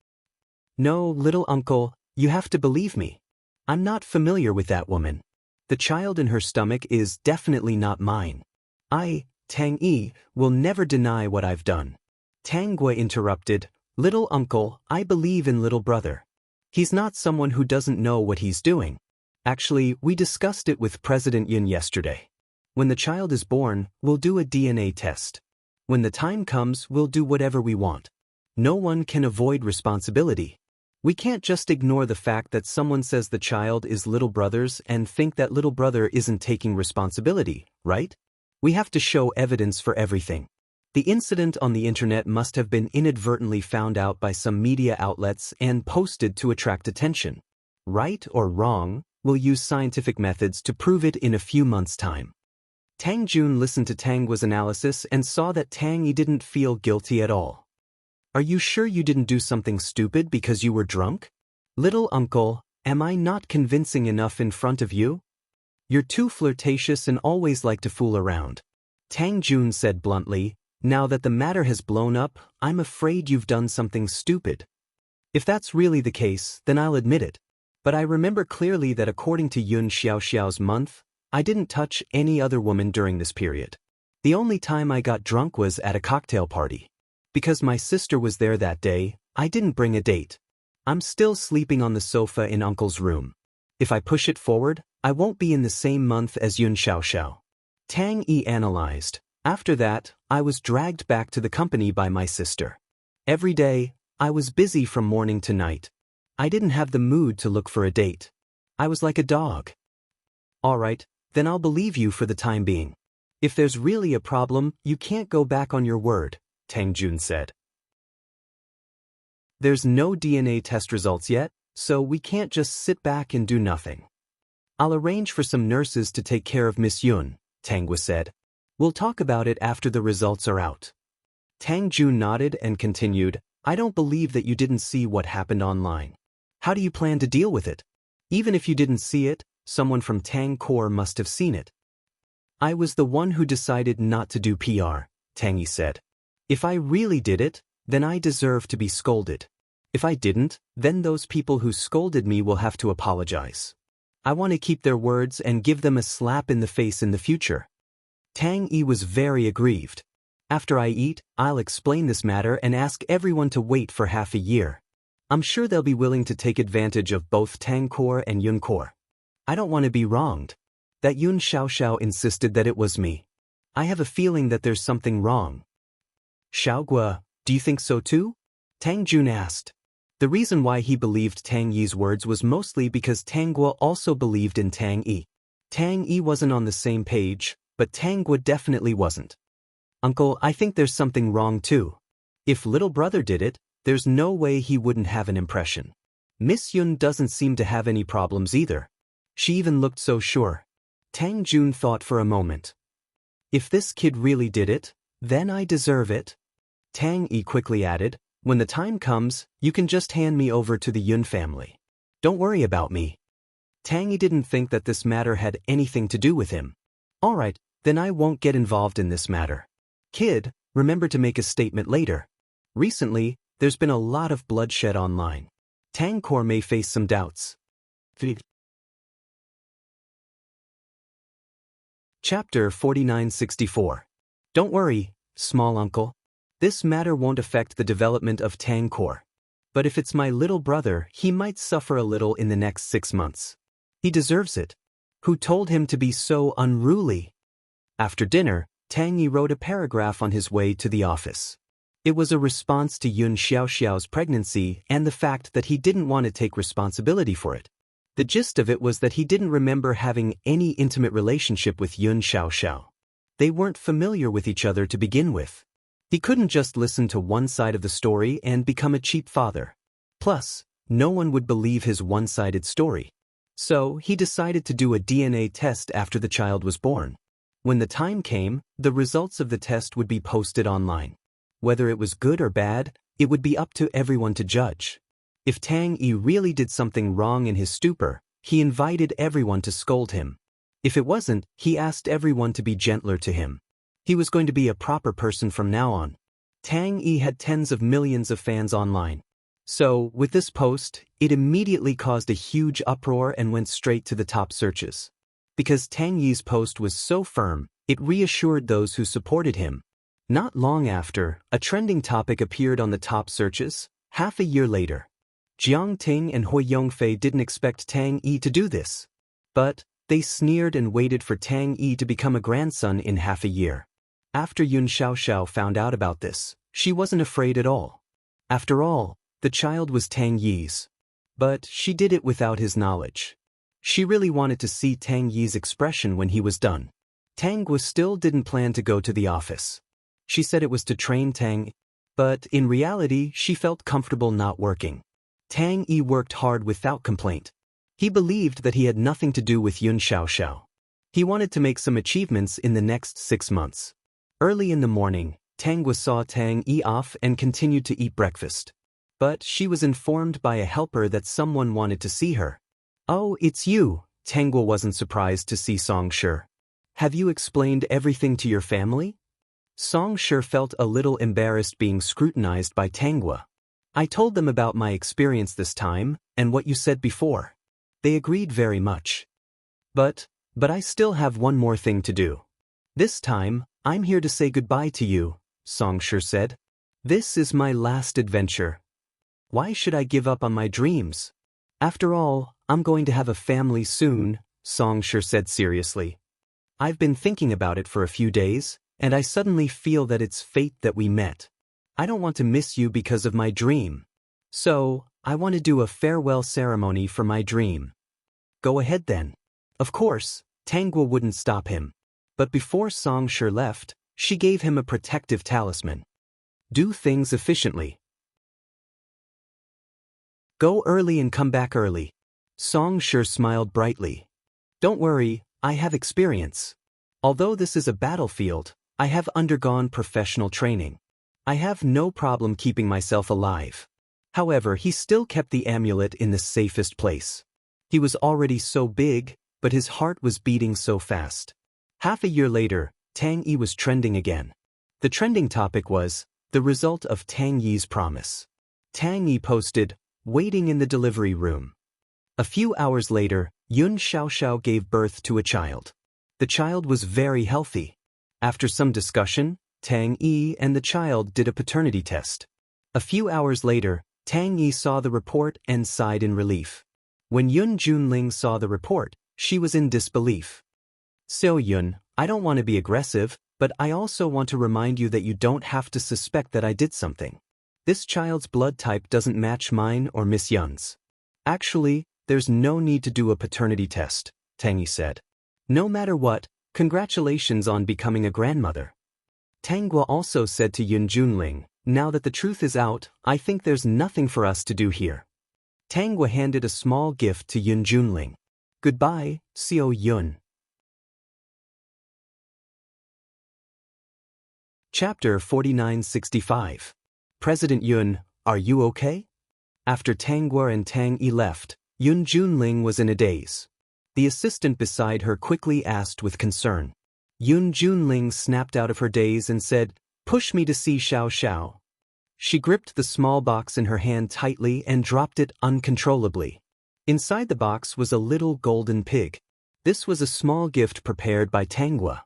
No, little uncle, you have to believe me. I'm not familiar with that woman. The child in her stomach is definitely not mine. I, Tang Yi, will never deny what I've done. Tang Gui interrupted, "Little uncle, I believe in little brother. He's not someone who doesn't know what he's doing. Actually, we discussed it with President Yun yesterday. When the child is born, we'll do a DNA test. When the time comes, we'll do whatever we want. No one can avoid responsibility. We can't just ignore the fact that someone says the child is little brother's and think that little brother isn't taking responsibility, right? We have to show evidence for everything. The incident on the internet must have been inadvertently found out by some media outlets and posted to attract attention. Right or wrong, we'll use scientific methods to prove it in a few months' time." Tang Jun listened to Tang Gui's analysis and saw that Tang Yi didn't feel guilty at all. "Are you sure you didn't do something stupid because you were drunk? Little uncle, am I not convincing enough in front of you? You're too flirtatious and always like to fool around." Tang Jun said bluntly, Now that the matter has blown up, I'm afraid you've done something stupid. If that's really the case, then I'll admit it. But I remember clearly that according to Yun Xiaoxiao's month, I didn't touch any other woman during this period. The only time I got drunk was at a cocktail party. Because my sister was there that day, I didn't bring a date. I'm still sleeping on the sofa in Uncle's room. If I push it forward, I won't be in the same month as Yun Xiaoxiao. Tang Yi analyzed. After that, I was dragged back to the company by my sister. Every day, I was busy from morning to night. I didn't have the mood to look for a date. I was like a dog. Alright, then I'll believe you for the time being. If there's really a problem, you can't go back on your word, Tang Jun said. There's no DNA test results yet, so we can't just sit back and do nothing. I'll arrange for some nurses to take care of Miss Yun, Tang said. We'll talk about it after the results are out. Tang Jun nodded and continued, I don't believe that you didn't see what happened online. How do you plan to deal with it? Even if you didn't see it, someone from Tang Core must have seen it. I was the one who decided not to do PR, Tang Yi said. If I really did it, then I deserve to be scolded. If I didn't, then those people who scolded me will have to apologize. I want to keep their words and give them a slap in the face in the future. Tang Yi was very aggrieved. After I eat, I'll explain this matter and ask everyone to wait for half a year. I'm sure they'll be willing to take advantage of both Tang Core and Yun Core. I don't want to be wronged. That Yun Xiaoxiao insisted that it was me. I have a feeling that there's something wrong. Xiaogua, do you think so too? Tang Jun asked. The reason why he believed Tang Yi's words was mostly because Tang Guo also believed in Tang Yi. Tang Yi wasn't on the same page, but Tang Guo definitely wasn't. Uncle, I think there's something wrong too. If little brother did it, there's no way he wouldn't have an impression. Miss Yun doesn't seem to have any problems either. She even looked so sure. Tang Jun thought for a moment. If this kid really did it, then I deserve it. Tang Yi quickly added, when the time comes, you can just hand me over to the Yun family. Don't worry about me. Tang Yi didn't think that this matter had anything to do with him. Alright, then I won't get involved in this matter. Kid, remember to make a statement later. Recently, there's been a lot of bloodshed online. Tang Core may face some doubts. Chapter 4964. Don't worry, small uncle. This matter won't affect the development of Tang Core. But if it's my little brother, he might suffer a little in the next 6 months. He deserves it. Who told him to be so unruly? After dinner, Tang Yi wrote a paragraph on his way to the office. It was a response to Yun Xiaoxiao's pregnancy and the fact that he didn't want to take responsibility for it. The gist of it was that he didn't remember having any intimate relationship with Yun Xiaoxiao. They weren't familiar with each other to begin with. He couldn't just listen to one side of the story and become a cheap father. Plus, no one would believe his one-sided story. So, he decided to do a DNA test after the child was born. When the time came, the results of the test would be posted online. Whether it was good or bad, it would be up to everyone to judge. If Tang Yi really did something wrong in his stupor, he invited everyone to scold him. If it wasn't, he asked everyone to be gentler to him. He was going to be a proper person from now on. Tang Yi had tens of millions of fans online. So, with this post, it immediately caused a huge uproar and went straight to the top searches. Because Tang Yi's post was so firm, it reassured those who supported him. Not long after, a trending topic appeared on the top searches, half a year later. Jiang Ting and Hui Yongfei didn't expect Tang Yi to do this. But, they sneered and waited for Tang Yi to become a grandson in half a year. After Yun Xiaoxiao found out about this, she wasn't afraid at all. After all, the child was Tang Yi's. But she did it without his knowledge. She really wanted to see Tang Yi's expression when he was done. Tang Guo still didn't plan to go to the office. She said it was to train Tang, but in reality she felt comfortable not working. Tang Yi worked hard without complaint. He believed that he had nothing to do with Yun Xiaoxiao. He wanted to make some achievements in the next 6 months. Early in the morning, Tang Guo saw Tang Yi off and continued to eat breakfast. But she was informed by a helper that someone wanted to see her. Oh, it's you, Tang Guo wasn't surprised to see Song Shi. Have you explained everything to your family? Song sure felt a little embarrassed being scrutinized by Tangwa. I told them about my experience this time, and what you said before. They agreed very much. But I still have one more thing to do. This time, I'm here to say goodbye to you, Song sure said. This is my last adventure. Why should I give up on my dreams? After all, I'm going to have a family soon, Song sure said seriously. I've been thinking about it for a few days, and I suddenly feel that it's fate that we met. I don't want to miss you because of my dream. So, I want to do a farewell ceremony for my dream. Go ahead then. Of course, Tangwa wouldn't stop him. But before Song sure left, she gave him a protective talisman. Do things efficiently. Go early and come back early. Song sure smiled brightly. Don't worry, I have experience. Although this is a battlefield, I have undergone professional training. I have no problem keeping myself alive. However, he still kept the amulet in the safest place. He was already so big, but his heart was beating so fast. Half a year later, Tang Yi was trending again. The trending topic was the result of Tang Yi's promise. Tang Yi posted, waiting in the delivery room. A few hours later, Yun Xiaoxiao gave birth to a child. The child was very healthy. After some discussion, Tang Yi and the child did a paternity test. A few hours later, Tang Yi saw the report and sighed in relief. When Yun Junling saw the report, she was in disbelief. So Yun, I don't want to be aggressive, but I also want to remind you that you don't have to suspect that I did something. This child's blood type doesn't match mine or Miss Yun's. Actually, there's no need to do a paternity test, Tang Yi said. No matter what, congratulations on becoming a grandmother. Tangwa also said to Yun Junling, now that the truth is out, I think there's nothing for us to do here. Tangwa handed a small gift to Yun Junling. Goodbye, Xiao Yun. Chapter 4965. President Yun, are you okay? After Tangwa and Tang Yi left, Yun Junling was in a daze. The assistant beside her quickly asked with concern. Yun Junling snapped out of her daze and said, push me to see Xiao Xiao. She gripped the small box in her hand tightly and dropped it uncontrollably. Inside the box was a little golden pig. This was a small gift prepared by Tangwa.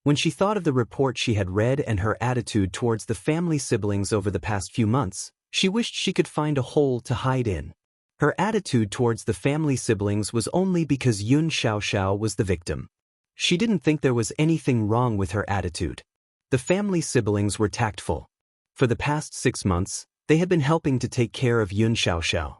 When she thought of the report she had read and her attitude towards the family siblings over the past few months, she wished she could find a hole to hide in. Her attitude towards the family siblings was only because Yun Xiaoxiao was the victim. She didn't think there was anything wrong with her attitude. The family siblings were tactful. For the past 6 months, they had been helping to take care of Yun Xiaoxiao.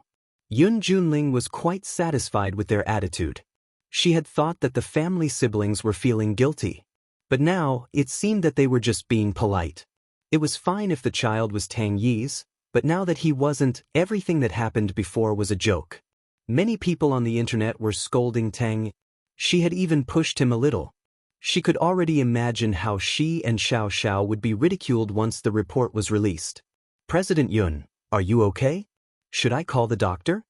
Yun Junling was quite satisfied with their attitude. She had thought that the family siblings were feeling guilty. But now, it seemed that they were just being polite. It was fine if the child was Tang Yi's, but now that he wasn't, everything that happened before was a joke. Many people on the internet were scolding Tang. She had even pushed him a little. She could already imagine how she and Xiao Xiao would be ridiculed once the report was released. President Yun, are you okay? Should I call the doctor?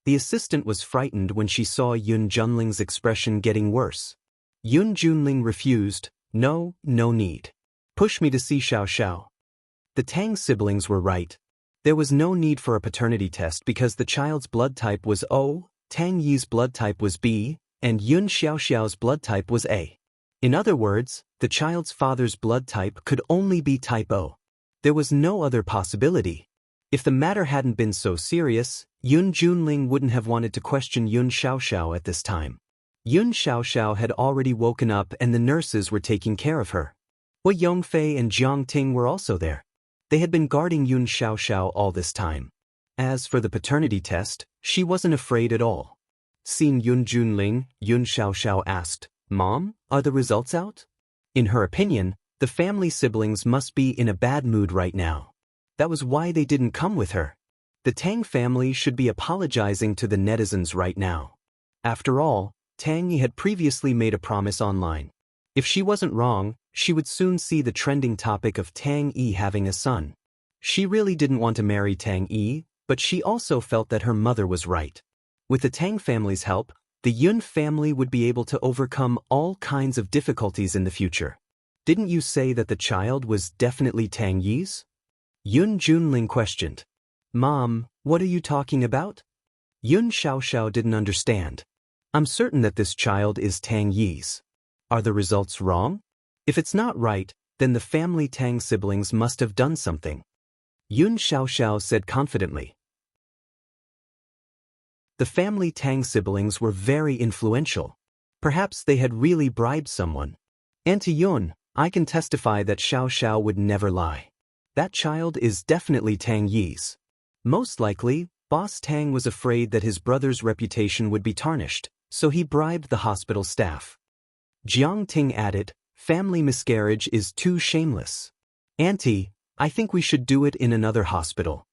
The assistant was frightened when she saw Yun Junling's expression getting worse. Yun Junling refused, no need. Push me to see Xiao Xiao. The Tang siblings were right. There was no need for a paternity test because the child's blood type was O, Tang Yi's blood type was B, and Yun Xiaoxiao's blood type was A. In other words, the child's father's blood type could only be type O. There was no other possibility. If the matter hadn't been so serious, Yun Junling wouldn't have wanted to question Yun Xiaoxiao at this time. Yun Xiaoxiao had already woken up and the nurses were taking care of her. Hua Yongfei and Jiang Ting were also there. They had been guarding Yun Xiaoxiao all this time. As for the paternity test, she wasn't afraid at all. Seeing Yun Junling, Yun Xiaoxiao asked, Mom, are the results out? In her opinion, the family siblings must be in a bad mood right now. That was why they didn't come with her. The Tang family should be apologizing to the netizens right now. After all, Tang Yi had previously made a promise online. If she wasn't wrong, she would soon see the trending topic of Tang Yi having a son. She really didn't want to marry Tang Yi, but she also felt that her mother was right. With the Tang family's help, the Yun family would be able to overcome all kinds of difficulties in the future. Didn't you say that the child was definitely Tang Yi's? Yun Junling questioned. Mom, what are you talking about? Yun Xiaoxiao didn't understand. I'm certain that this child is Tang Yi's. Are the results wrong? If it's not right, then the family Tang siblings must have done something. Yun Xiaoxiao said confidently. The family Tang siblings were very influential. Perhaps they had really bribed someone. Auntie Yun, I can testify that Xiaoxiao would never lie. That child is definitely Tang Yi's. Most likely, Boss Tang was afraid that his brother's reputation would be tarnished, so he bribed the hospital staff. Jiang Ting added, family miscarriage is too shameless. Auntie, I think we should do it in another hospital.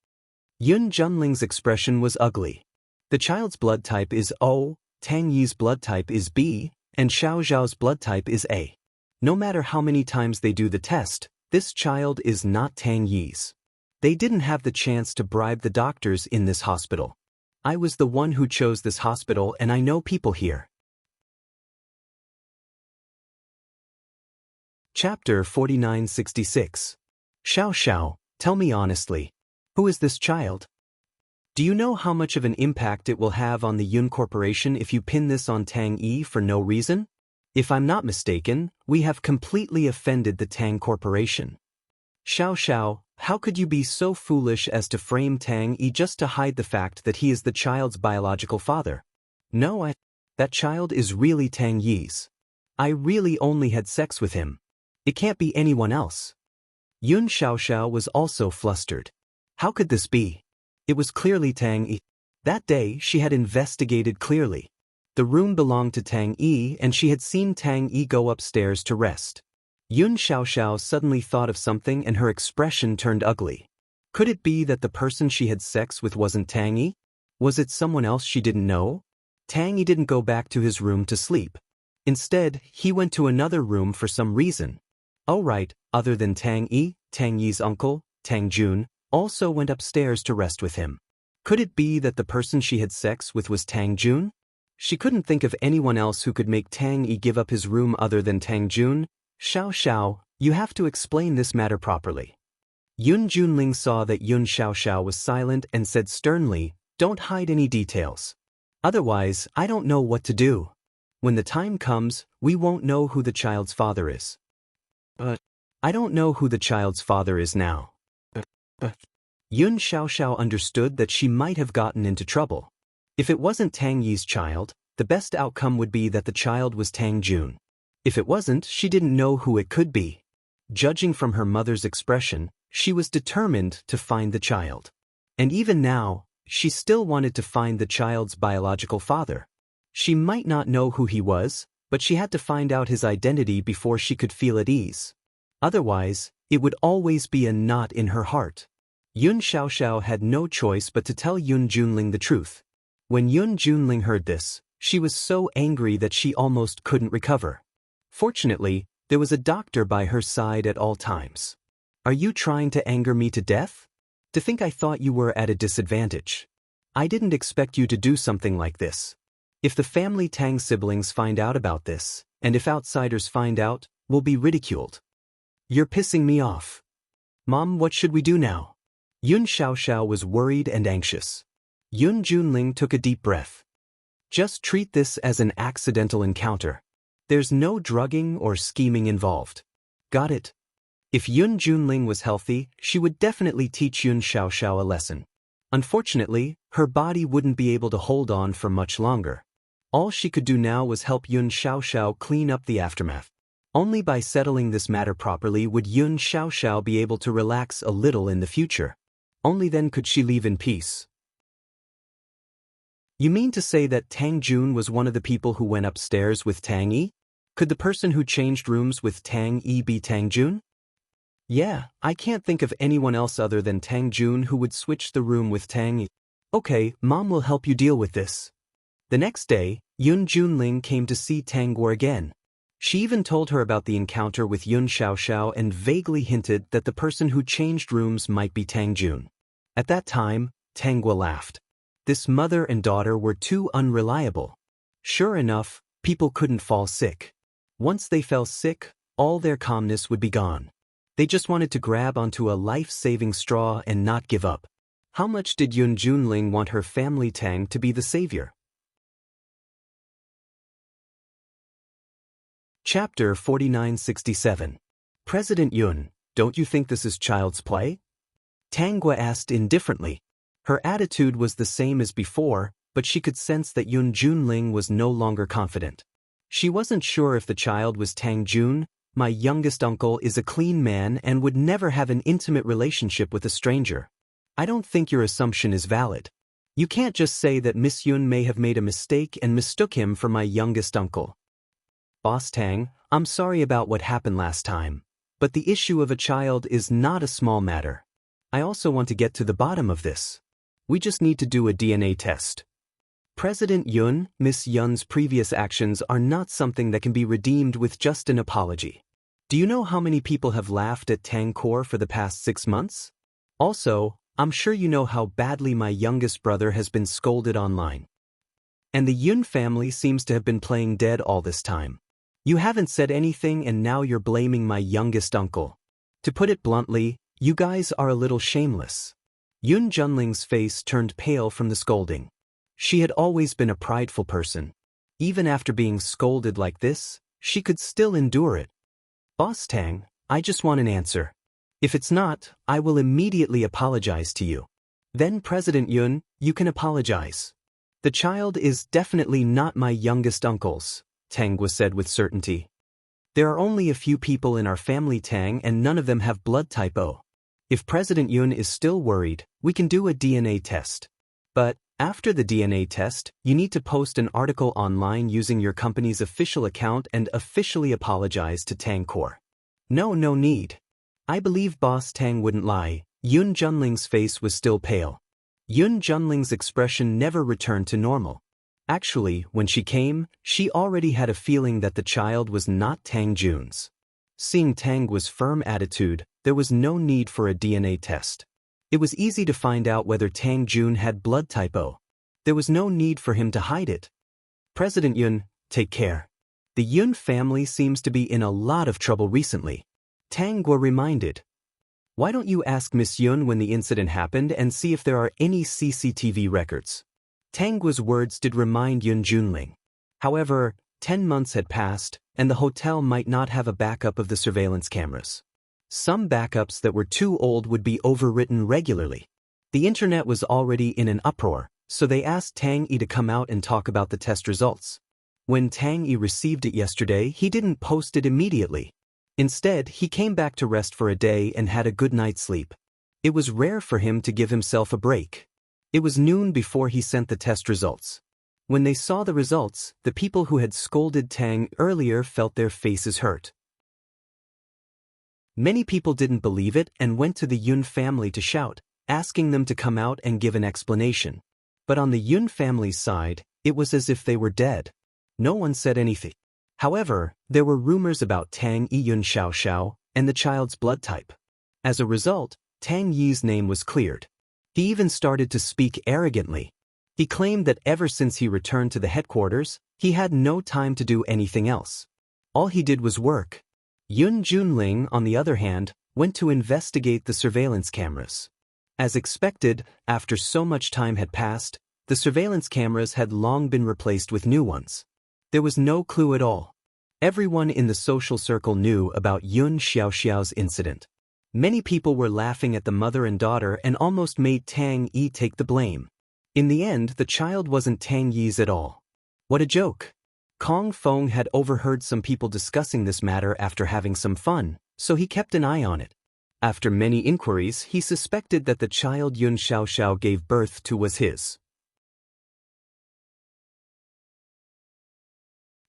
Yun Junling's expression was ugly. The child's blood type is O, Tang Yi's blood type is B, and Xiao Zhao's blood type is A. No matter how many times they do the test, this child is not Tang Yi's. They didn't have the chance to bribe the doctors in this hospital. I was the one who chose this hospital and I know people here. Chapter 4966. Xiao, tell me honestly. Who is this child? Do you know how much of an impact it will have on the Yun Corporation if you pin this on Tang Yi for no reason? If I'm not mistaken, we have completely offended the Tang Corporation. Xiao, how could you be so foolish as to frame Tang Yi just to hide the fact that he is the child's biological father? No, that child is really Tang Yi's. I really only had sex with him. It can't be anyone else. Yun Xiaoxiao was also flustered. How could this be? It was clearly Tang Yi. That day she had investigated clearly. The room belonged to Tang Yi and she had seen Tang Yi go upstairs to rest. Yun Xiaoxiao suddenly thought of something and her expression turned ugly. Could it be that the person she had sex with wasn't Tang Yi? Was it someone else she didn't know? Tang Yi didn't go back to his room to sleep. Instead, he went to another room for some reason. Oh right, other than Tang Yi's uncle, Tang Jun, also went upstairs to rest with him. Could it be that the person she had sex with was Tang Jun? She couldn't think of anyone else who could make Tang Yi give up his room other than Tang Jun. Xiao, you have to explain this matter properly. Yun Junling saw that Yun Xiaoxiao was silent and said sternly, don't hide any details. Otherwise, I don't know what to do. When the time comes, we won't know who the child's father is. But I don't know who the child's father is now. Yun Xiaoxiao understood that she might have gotten into trouble. If it wasn't Tang Yi's child, the best outcome would be that the child was Tang Jun. If it wasn't, she didn't know who it could be. Judging from her mother's expression, she was determined to find the child. And even now, she still wanted to find the child's biological father. She might not know who he was, but she had to find out his identity before she could feel at ease. Otherwise, it would always be a knot in her heart. Yun Xiaoxiao had no choice but to tell Yun Junling the truth. When Yun Junling heard this, she was so angry that she almost couldn't recover. Fortunately, there was a doctor by her side at all times. Are you trying to anger me to death? To think I thought you were at a disadvantage. I didn't expect you to do something like this. If the family Tang siblings find out about this, and if outsiders find out, we'll be ridiculed. You're pissing me off. Mom, what should we do now? Yun Xiaoxiao was worried and anxious. Yun Junling took a deep breath. Just treat this as an accidental encounter. There's no drugging or scheming involved. Got it? If Yun Junling was healthy, she would definitely teach Yun Xiaoxiao a lesson. Unfortunately, her body wouldn't be able to hold on for much longer. All she could do now was help Yun Xiaoxiao clean up the aftermath. Only by settling this matter properly would Yun Xiaoxiao be able to relax a little in the future. Only then could she leave in peace. You mean to say that Tang Jun was one of the people who went upstairs with Tang Yi? Could the person who changed rooms with Tang Yi be Tang Jun? Yeah, I can't think of anyone else other than Tang Jun who would switch the room with Tang Yi. Okay, Mom will help you deal with this. The next day, Yun Junling came to see Tang Guo again. She even told her about the encounter with Yun Xiaoxiao and vaguely hinted that the person who changed rooms might be Tang Jun. At that time, Tang Guo laughed. This mother and daughter were too unreliable. Sure enough, people couldn't fall sick. Once they fell sick, all their calmness would be gone. They just wanted to grab onto a life-saving straw and not give up. How much did Yoon Junling want her family Tang to be the savior? Chapter 4967. President Yoon, don't you think this is child's play? Tangwa asked indifferently. Her attitude was the same as before, but she could sense that Yoon Junling was no longer confident. She wasn't sure if the child was Tang Jun. My youngest uncle is a clean man and would never have an intimate relationship with a stranger. I don't think your assumption is valid. You can't just say that Miss Yoon may have made a mistake and mistook him for my youngest uncle. Boss Tang, I'm sorry about what happened last time, but the issue of a child is not a small matter. I also want to get to the bottom of this. We just need to do a DNA test. President Yoon, Miss Yoon's previous actions are not something that can be redeemed with just an apology. Do you know how many people have laughed at Tang Kor for the past 6 months? Also, I'm sure you know how badly my youngest brother has been scolded online. And the Yoon family seems to have been playing dead all this time. You haven't said anything and now you're blaming my youngest uncle. To put it bluntly, you guys are a little shameless. Yoon Junling's face turned pale from the scolding. She had always been a prideful person. Even after being scolded like this, she could still endure it. Boss Tang, I just want an answer. If it's not, I will immediately apologize to you. Then President Yoon, you can apologize. The child is definitely not my youngest uncle's, Tangwa said with certainty. There are only a few people in our family Tang and none of them have blood type O. If President Yoon is still worried, we can do a DNA test. But, after the DNA test, you need to post an article online using your company's official account and officially apologize to Tang Kor. No need. I believe Boss Tang wouldn't lie. Yoon Junling's face was still pale. Yoon Junling's expression never returned to normal. Actually, when she came, she already had a feeling that the child was not Tang Jun's. Seeing Tangwa's firm attitude, there was no need for a DNA test. It was easy to find out whether Tang Jun had blood type O. There was no need for him to hide it. President Yoon, take care. The Yoon family seems to be in a lot of trouble recently. Tangwa reminded. Why don't you ask Miss Yoon when the incident happened and see if there are any CCTV records? Tangwa's words did remind Yoon Junling. However, 10 months had passed, and the hotel might not have a backup of the surveillance cameras. Some backups that were too old would be overwritten regularly. The internet was already in an uproar, so they asked Tang Yi to come out and talk about the test results. When Tang Yi received it yesterday, he didn't post it immediately. Instead, he came back to rest for a day and had a good night's sleep. It was rare for him to give himself a break. It was noon before he sent the test results. When they saw the results, the people who had scolded Tang earlier felt their faces hurt. Many people didn't believe it and went to the Yoon family to shout, asking them to come out and give an explanation. But on the Yoon family's side, it was as if they were dead. No one said anything. However, there were rumors about Tang Yi Yoon Xiao and the child's blood type. As a result, Tang Yi's name was cleared. He even started to speak arrogantly. He claimed that ever since he returned to the headquarters, he had no time to do anything else. All he did was work. Yoon Junling, on the other hand, went to investigate the surveillance cameras. As expected, after so much time had passed, the surveillance cameras had long been replaced with new ones. There was no clue at all. Everyone in the social circle knew about Yoon Xiaoxiao's incident. Many people were laughing at the mother and daughter and almost made Tang Yi take the blame. In the end, the child wasn't Tang Yi's at all. What a joke! Kong Fong had overheard some people discussing this matter after having some fun, so he kept an eye on it. After many inquiries, he suspected that the child Yoon Xiaoxiao gave birth to was his.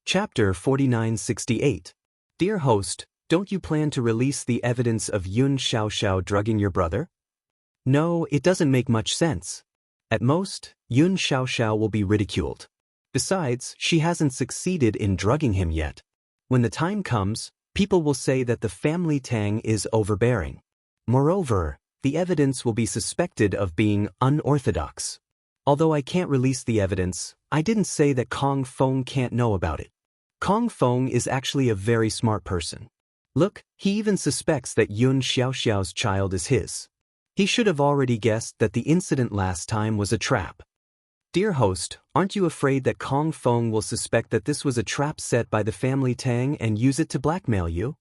Chapter 4968. Dear host, don't you plan to release the evidence of Yoon Xiaoxiao drugging your brother? No, it doesn't make much sense. At most, Yoon Xiaoxiao will be ridiculed. Besides, she hasn't succeeded in drugging him yet. When the time comes, people will say that the family Tang is overbearing. Moreover, the evidence will be suspected of being unorthodox. Although I can't release the evidence, I didn't say that Kong Fong can't know about it. Kong Fong is actually a very smart person. Look, he even suspects that Yun Xiaoxiao's child is his. He should have already guessed that the incident last time was a trap. Dear host, aren't you afraid that Kong Feng will suspect that this was a trap set by the family Tang and use it to blackmail you?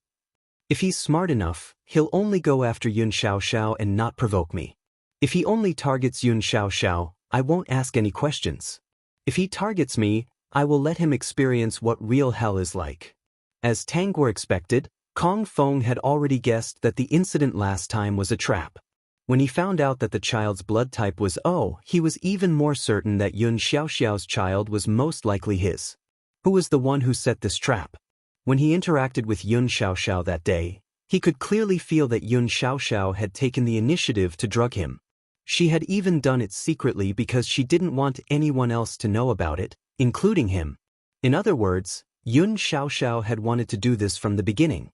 If he's smart enough, he'll only go after Yun Xiaoxiao and not provoke me. If he only targets Yun Xiaoxiao, I won't ask any questions. If he targets me, I will let him experience what real hell is like. As Tang were expected, Kong Feng had already guessed that the incident last time was a trap. When he found out that the child's blood type was O, he was even more certain that Yun Xiaoxiao's child was most likely his. Who was the one who set this trap? When he interacted with Yun Xiaoxiao that day, he could clearly feel that Yun Xiaoxiao had taken the initiative to drug him. She had even done it secretly because she didn't want anyone else to know about it, including him. In other words, Yun Xiaoxiao had wanted to do this from the beginning.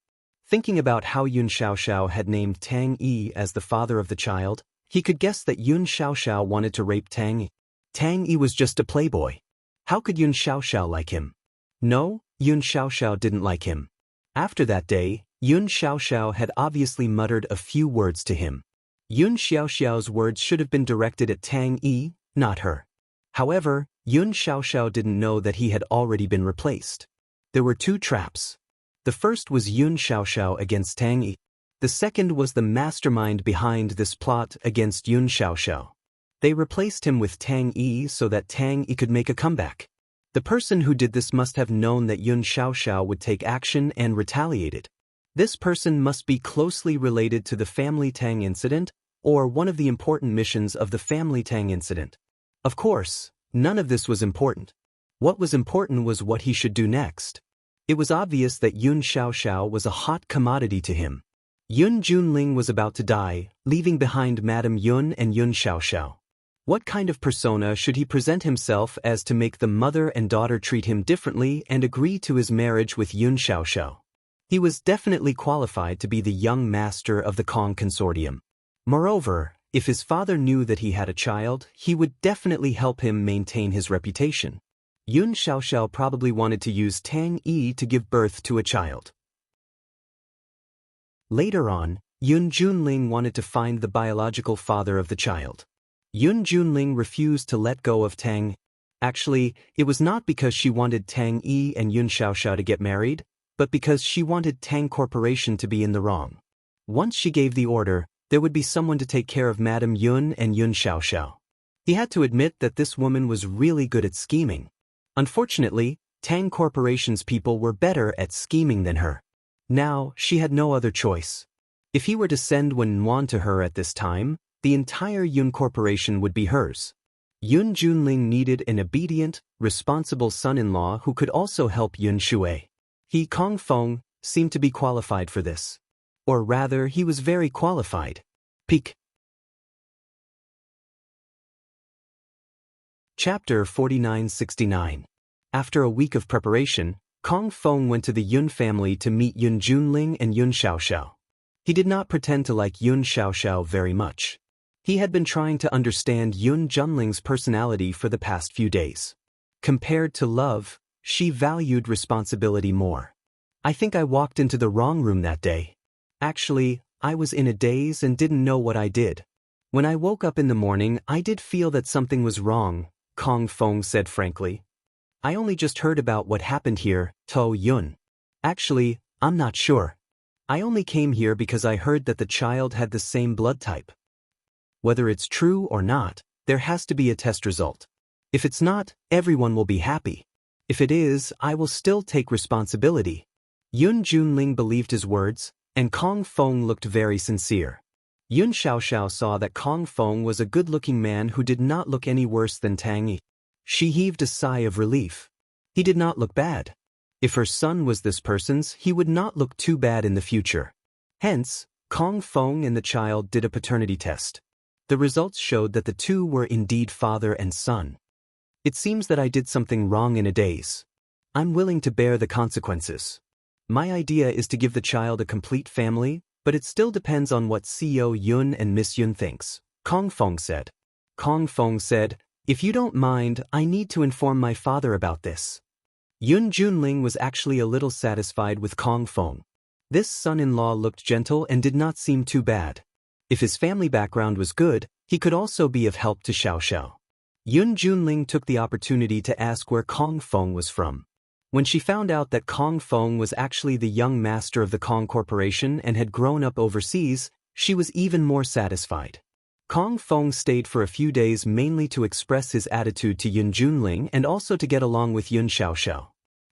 Thinking about how Yun Xiaoxiao had named Tang Yi as the father of the child, he could guess that Yun Xiaoxiao wanted to rape Tang Yi. Tang Yi was just a playboy. How could Yun Xiaoxiao like him? No, Yun Xiaoxiao didn't like him. After that day, Yun Xiaoxiao had obviously muttered a few words to him. Yun Xiaoxiao's words should have been directed at Tang Yi, not her. However, Yun Xiaoxiao didn't know that he had already been replaced. There were two traps. The first was Yun Xiaoxiao against Tang Yi. The second was the mastermind behind this plot against Yun Xiaoxiao. They replaced him with Tang Yi so that Tang Yi could make a comeback. The person who did this must have known that Yun Xiaoxiao would take action and retaliated. This person must be closely related to the Family Tang incident or one of the important missions of the Family Tang incident. Of course, none of this was important. What was important was what he should do next. It was obvious that Yun Xiaoxiao was a hot commodity to him. Yun Junling was about to die, leaving behind Madame Yun and Yun Xiaoxiao. What kind of persona should he present himself as to make the mother and daughter treat him differently and agree to his marriage with Yun Xiaoxiao? He was definitely qualified to be the young master of the Kong Consortium. Moreover, if his father knew that he had a child, he would definitely help him maintain his reputation. Yun Xiaoxiao probably wanted to use Tang Yi to give birth to a child. Later on, Yun Junling wanted to find the biological father of the child. Yun Junling refused to let go of Tang. Actually, it was not because she wanted Tang Yi and Yun Xiaoxiao to get married, but because she wanted Tang Corporation to be in the wrong. Once she gave the order, there would be someone to take care of Madame Yun and Yun Xiaoxiao. He had to admit that this woman was really good at scheming. Unfortunately, Tang Corporation's people were better at scheming than her. Now, she had no other choice. If he were to send Wen Yuan to her at this time, the entire Yun Corporation would be hers. Yun Junling needed an obedient, responsible son-in-law who could also help Yun Shui. He, Kong Feng, seemed to be qualified for this. Or rather, he was very qualified. Peak. Chapter 4969. After a week of preparation, Kong Feng went to the Yun family to meet Yun Junling and Yun Xiaoxiao. He did not pretend to like Yun Xiaoxiao very much. He had been trying to understand Yun Junling's personality for the past few days. Compared to love, she valued responsibility more. I think I walked into the wrong room that day. Actually, I was in a daze and didn't know what I did. When I woke up in the morning, I did feel that something was wrong, Kong Feng said frankly. I only just heard about what happened here, To Yun. Actually, I'm not sure. I only came here because I heard that the child had the same blood type. Whether it's true or not, there has to be a test result. If it's not, everyone will be happy. If it is, I will still take responsibility. Yun Junling believed his words, and Kong Feng looked very sincere. Yun Xiaoxiao saw that Kong Feng was a good-looking man who did not look any worse than Tang Yi. She heaved a sigh of relief. He did not look bad. If her son was this person's, he would not look too bad in the future. Hence, Kong Feng and the child did a paternity test. The results showed that the two were indeed father and son. It seems that I did something wrong in a daze. I'm willing to bear the consequences. My idea is to give the child a complete family, but it still depends on what CEO Yun and Miss Yun thinks, Kong Feng said. Kong Feng said, if you don't mind, I need to inform my father about this. Yun Junling was actually a little satisfied with Kong Feng. This son-in-law looked gentle and did not seem too bad. If his family background was good, he could also be of help to Xiao Xiao. Yun Junling took the opportunity to ask where Kong Feng was from. When she found out that Kong Feng was actually the young master of the Kong Corporation and had grown up overseas, she was even more satisfied. Kong Feng stayed for a few days mainly to express his attitude to Yun Junling and also to get along with Yun Xiaoxiao.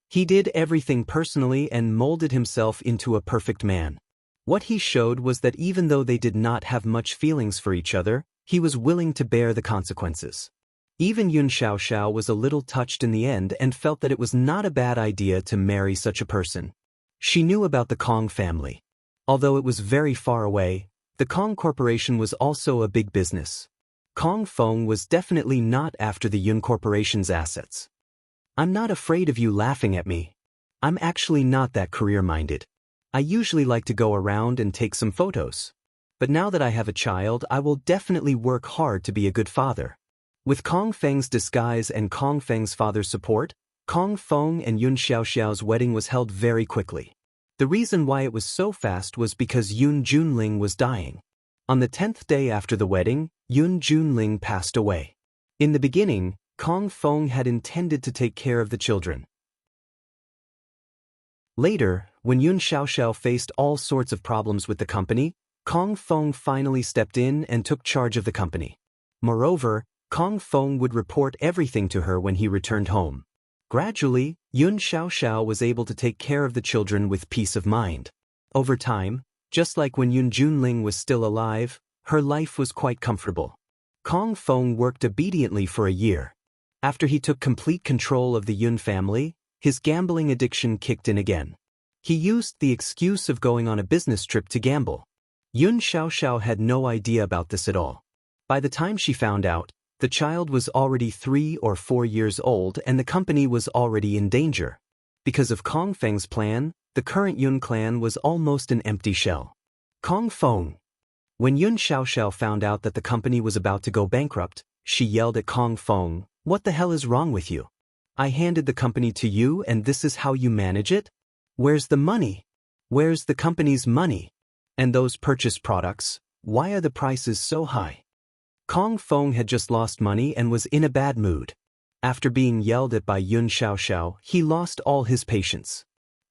He did everything personally and molded himself into a perfect man. What he showed was that even though they did not have much feelings for each other, he was willing to bear the consequences. Even Yun Xiaoxiao was a little touched in the end and felt that it was not a bad idea to marry such a person. She knew about the Kong family. Although it was very far away, the Kong Corporation was also a big business. Kong Feng was definitely not after the Yun Corporation's assets. I'm not afraid of you laughing at me. I'm actually not that career-minded. I usually like to go around and take some photos. But now that I have a child, I will definitely work hard to be a good father. With Kong Feng's disguise and Kong Feng's father's support, Kong Feng and Yun Xiaoxiao's wedding was held very quickly. The reason why it was so fast was because Yun Junling was dying. On the 10th day after the wedding, Yun Junling passed away. In the beginning, Kong Feng had intended to take care of the children. Later, when Yun Xiaoxiao faced all sorts of problems with the company, Kong Feng finally stepped in and took charge of the company. Moreover, Kong Feng would report everything to her when he returned home. Gradually, Yun Xiaoxiao was able to take care of the children with peace of mind. Over time, just like when Yun Junling was still alive, her life was quite comfortable. Kong Feng worked obediently for a year. After he took complete control of the Yun family, his gambling addiction kicked in again. He used the excuse of going on a business trip to gamble. Yun Xiaoxiao had no idea about this at all. By the time she found out, the child was already 3 or 4 years old and the company was already in danger. Because of Kong Feng's plan, the current Yun clan was almost an empty shell. Kong Feng. When Yun Xiaoxiao found out that the company was about to go bankrupt, she yelled at Kong Feng, "What the hell is wrong with you? I handed the company to you and this is how you manage it? Where's the money? Where's the company's money? And those purchased products, why are the prices so high?" Kong Feng had just lost money and was in a bad mood. After being yelled at by Yun Xiaoxiao, he lost all his patience.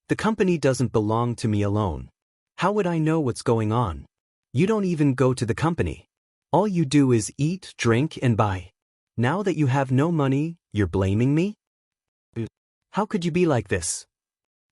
"The company doesn't belong to me alone. How would I know what's going on? You don't even go to the company. All you do is eat, drink, and buy. Now that you have no money, you're blaming me? How could you be like this?"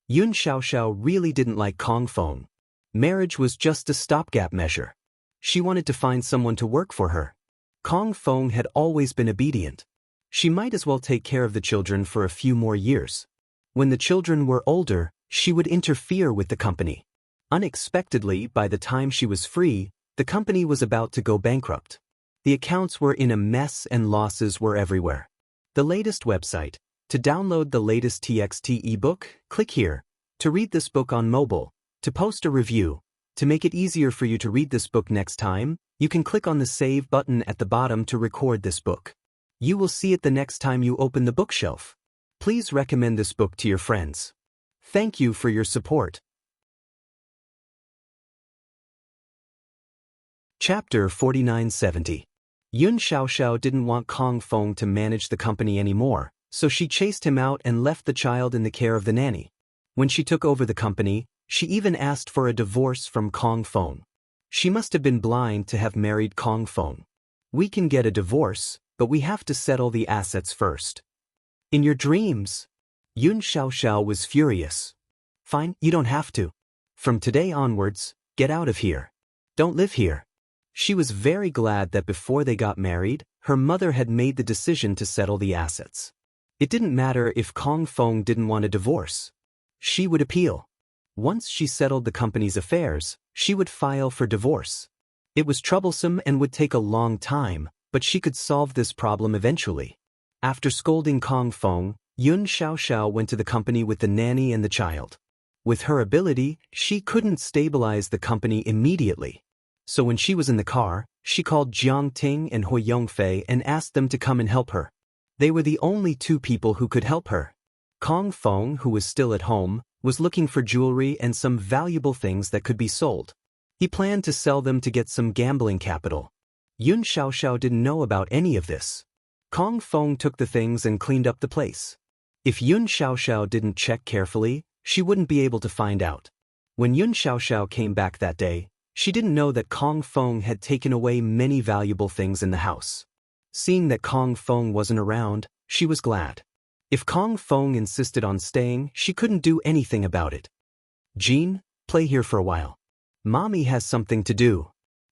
Yun Xiaoxiao really didn't like Kong Feng. Marriage was just a stopgap measure. She wanted to find someone to work for her. Kong Feng had always been obedient. She might as well take care of the children for a few more years. When the children were older, she would interfere with the company. Unexpectedly, by the time she was free, the company was about to go bankrupt. The accounts were in a mess and losses were everywhere. The latest website. To download the latest TXT ebook, click here. To read this book on mobile. To post a review. To make it easier for you to read this book next time, you can click on the Save button at the bottom to record this book. You will see it the next time you open the bookshelf. Please recommend this book to your friends. Thank you for your support. Chapter 4970. Yun Xiaoxiao didn't want Kong Feng to manage the company anymore, so she chased him out and left the child in the care of the nanny. When she took over the company, she even asked for a divorce from Kong Feng. She must have been blind to have married Kong Feng. "We can get a divorce, but we have to settle the assets first." "In your dreams?" Yun Xiaoxiao was furious. "Fine, you don't have to. From today onwards, get out of here. Don't live here." She was very glad that before they got married, her mother had made the decision to settle the assets. It didn't matter if Kong Feng didn't want a divorce. She would appeal. Once she settled the company's affairs, she would file for divorce. It was troublesome and would take a long time, but she could solve this problem eventually. After scolding Kong Feng, Yun Xiaoxiao went to the company with the nanny and the child. With her ability, she couldn't stabilize the company immediately. So when she was in the car, she called Jiang Ting and Hui Yongfei and asked them to come and help her. They were the only 2 people who could help her. Kong Feng, who was still at home, was looking for jewelry and some valuable things that could be sold. He planned to sell them to get some gambling capital. Yun Xiaoxiao didn't know about any of this. Kong Feng took the things and cleaned up the place. If Yun Xiaoxiao didn't check carefully, she wouldn't be able to find out. When Yun Xiaoxiao came back that day, she didn't know that Kong Feng had taken away many valuable things in the house. Seeing that Kong Feng wasn't around, she was glad. If Kong Feng insisted on staying, she couldn't do anything about it. Jean, play here for a while. Mommy has something to do.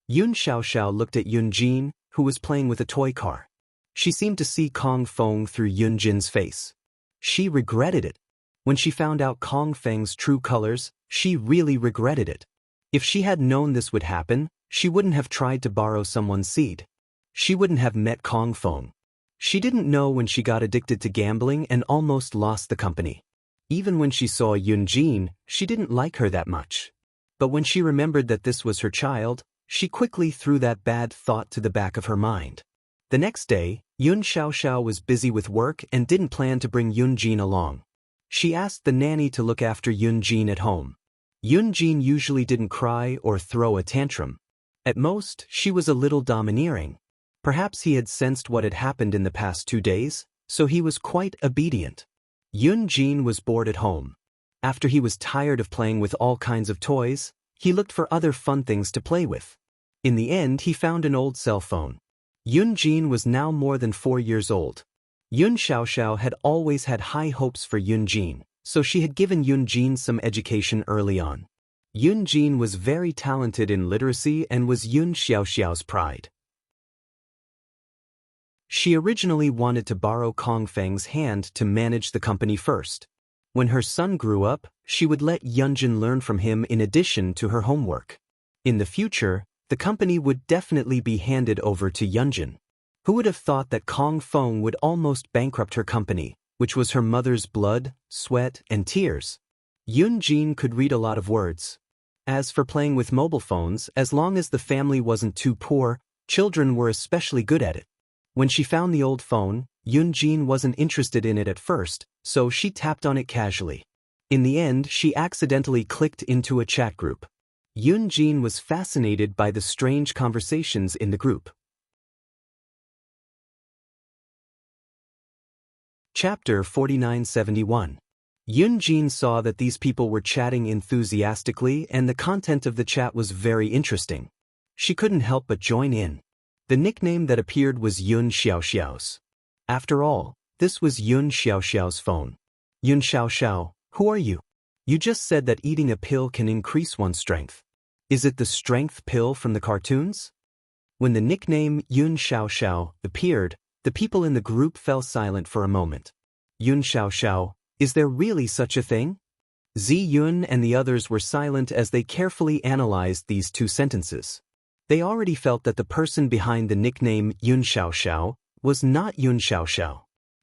Yun Xiaoxiao looked at Yun Jin, who was playing with a toy car. She seemed to see Kong Feng through Yun Jin's face. She regretted it. When she found out Kong Feng's true colors, she really regretted it. If she had known this would happen, she wouldn't have tried to borrow someone's seed. She wouldn't have met Kong Feng. She didn't know when she got addicted to gambling and almost lost the company. Even when she saw Yun Jin, she didn't like her that much. But when she remembered that this was her child, she quickly threw that bad thought to the back of her mind. The next day, Yun Xiaoxiao was busy with work and didn't plan to bring Yun Jin along. She asked the nanny to look after Yun Jin at home. Yun Jin usually didn't cry or throw a tantrum. At most, she was a little domineering. Perhaps he had sensed what had happened in the past 2 days, so he was quite obedient. Yun Jin was bored at home. After he was tired of playing with all kinds of toys, he looked for other fun things to play with. In the end, he found an old cell phone. Yun Jin was now more than 4 years old. Yun Xiaoxiao had always had high hopes for Yun Jin, so she had given Yun Jin some education early on. Yun Jin was very talented in literacy and was Yun Xiaoxiao's pride. She originally wanted to borrow Kong Feng's hand to manage the company first. When her son grew up, she would let Yunjin learn from him in addition to her homework. In the future, the company would definitely be handed over to Yunjin. Who would have thought that Kong Feng would almost bankrupt her company, which was her mother's blood, sweat, and tears? Yun Jin could read a lot of words. As for playing with mobile phones, as long as the family wasn't too poor, children were especially good at it. When she found the old phone, Yun Jin wasn't interested in it at first, so she tapped on it casually. In the end, she accidentally clicked into a chat group. Yun Jin was fascinated by the strange conversations in the group. Chapter 4971. Yun Jin saw that these people were chatting enthusiastically and the content of the chat was very interesting. She couldn't help but join in. The nickname that appeared was Yun Xiaoxiao's. After all, this was Yun Xiaoxiao's phone. Yun Xiaoxiao, who are you? You just said that eating a pill can increase one's strength. Is it the strength pill from the cartoons? When the nickname Yun Xiaoxiao appeared, the people in the group fell silent for a moment. Yun Xiaoxiao, is there really such a thing? Zi Yun and the others were silent as they carefully analyzed these 2 sentences. They already felt that the person behind the nickname Yun Xiaoxiao was not Yun Xiaoxiao.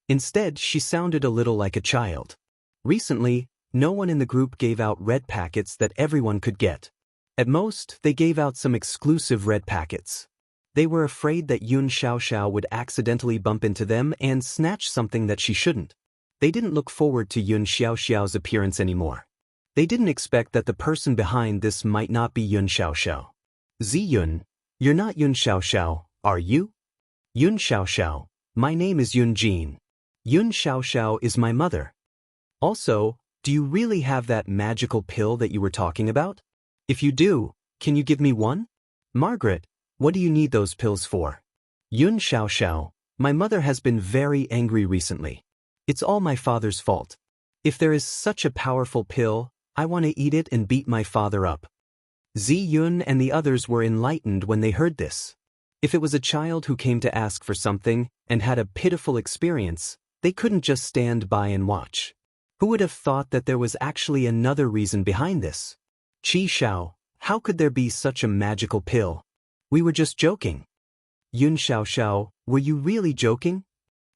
Instead, she sounded a little like a child. Recently, no one in the group gave out red packets that everyone could get. At most, they gave out some exclusive red packets. They were afraid that Yun Xiaoxiao would accidentally bump into them and snatch something that she shouldn't. They didn't look forward to Yun Xiaoxiao's appearance anymore. They didn't expect that the person behind this might not be Yun Xiaoxiao. Zi Yun, you're not Yun Xiaoxiao, are you? Yun Xiaoxiao, my name is Yun Jin. Yun Xiaoxiao is my mother. Also, do you really have that magical pill that you were talking about? If you do, can you give me one? Margaret, what do you need those pills for? Yun Xiaoxiao, my mother has been very angry recently. It's all my father's fault. If there is such a powerful pill, I want to eat it and beat my father up. Zi Yun and the others were enlightened when they heard this. If it was a child who came to ask for something and had a pitiful experience, they couldn't just stand by and watch. Who would have thought that there was actually another reason behind this? Qi Xiao, how could there be such a magical pill? We were just joking. Yun Xiaoxiao, were you really joking?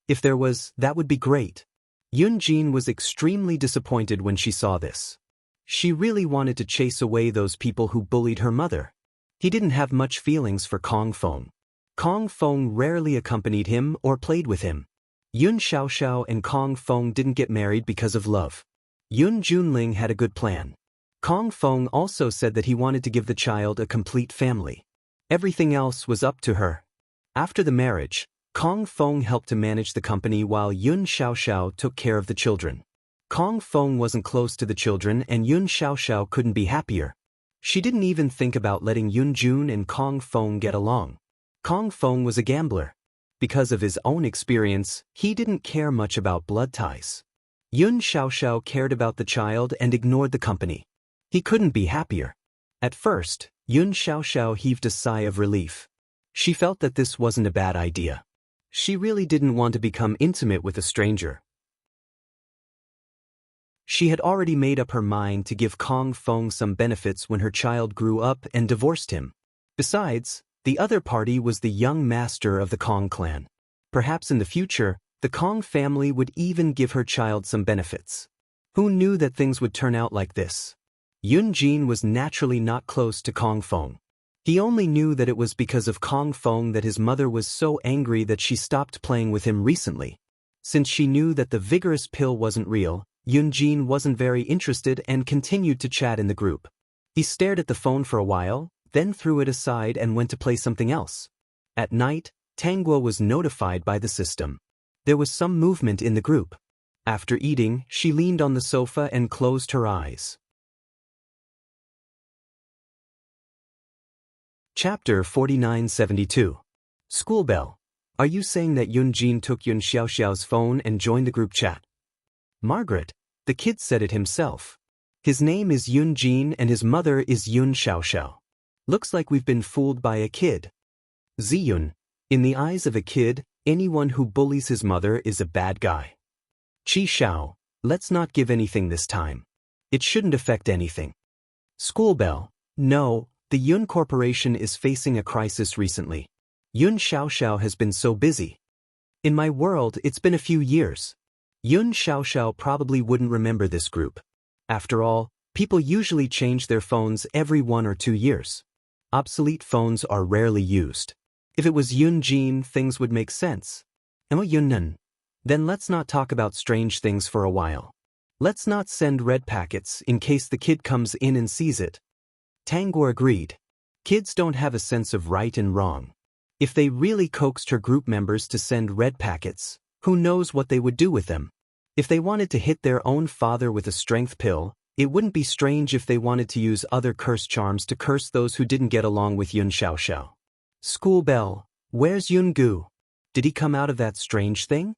If there was, that would be great. Yun Jin was extremely disappointed when she saw this. She really wanted to chase away those people who bullied her mother. He didn't have much feelings for Kong Feng. Kong Feng rarely accompanied him or played with him. Yun Xiaoxiao and Kong Feng didn't get married because of love. Yun Junling had a good plan. Kong Feng also said that he wanted to give the child a complete family. Everything else was up to her. After the marriage, Kong Feng helped to manage the company while Yun Xiaoxiao took care of the children. Kong Feng wasn't close to the children and Yun Xiaoxiao couldn't be happier. She didn't even think about letting Yun Jun and Kong Feng get along. Kong Feng was a gambler. Because of his own experience, he didn't care much about blood ties. Yun Xiaoxiao cared about the child and ignored the company. He couldn't be happier. At first, Yun Xiaoxiao heaved a sigh of relief. She felt that this wasn't a bad idea. She really didn't want to become intimate with a stranger. She had already made up her mind to give Kong Feng some benefits when her child grew up and divorced him. Besides, the other party was the young master of the Kong clan. Perhaps in the future, the Kong family would even give her child some benefits. Who knew that things would turn out like this? Yun Jin was naturally not close to Kong Feng. He only knew that it was because of Kong Feng that his mother was so angry that she stopped playing with him recently. Since she knew that the vigorous pill wasn't real, Yun Jin wasn't very interested and continued to chat in the group. He stared at the phone for a while, then threw it aside and went to play something else. At night, Tangguo was notified by the system. There was some movement in the group. After eating, she leaned on the sofa and closed her eyes. Chapter 4972. School Bell. Are you saying that Yun Jin took Yun Xiaoxiao's phone and joined the group chat? Margaret, the kid said it himself. His name is Yun Jin and his mother is Yun Xiaoxiao. Looks like we've been fooled by a kid. Ziyun, in the eyes of a kid, anyone who bullies his mother is a bad guy. Qi Xiao, let's not give anything this time. It shouldn't affect anything. School Bell, no, the Yun Corporation is facing a crisis recently. Yun Xiaoxiao has been so busy. In my world, it's been a few years. Yun Xiaoxiao probably wouldn't remember this group. After all, people usually change their phones every 1 or 2 years. Obsolete phones are rarely used. If it was Yun Jin, things would make sense. Emma Yunnan. Then let's not talk about strange things for a while. Let's not send red packets in case the kid comes in and sees it. Tangguo agreed. Kids don't have a sense of right and wrong. If they really coaxed her group members to send red packets, who knows what they would do with them? If they wanted to hit their own father with a strength pill, it wouldn't be strange if they wanted to use other curse charms to curse those who didn't get along with Yun Xiaoxiao. School Bell, where's Yun Gu? Did he come out of that strange thing?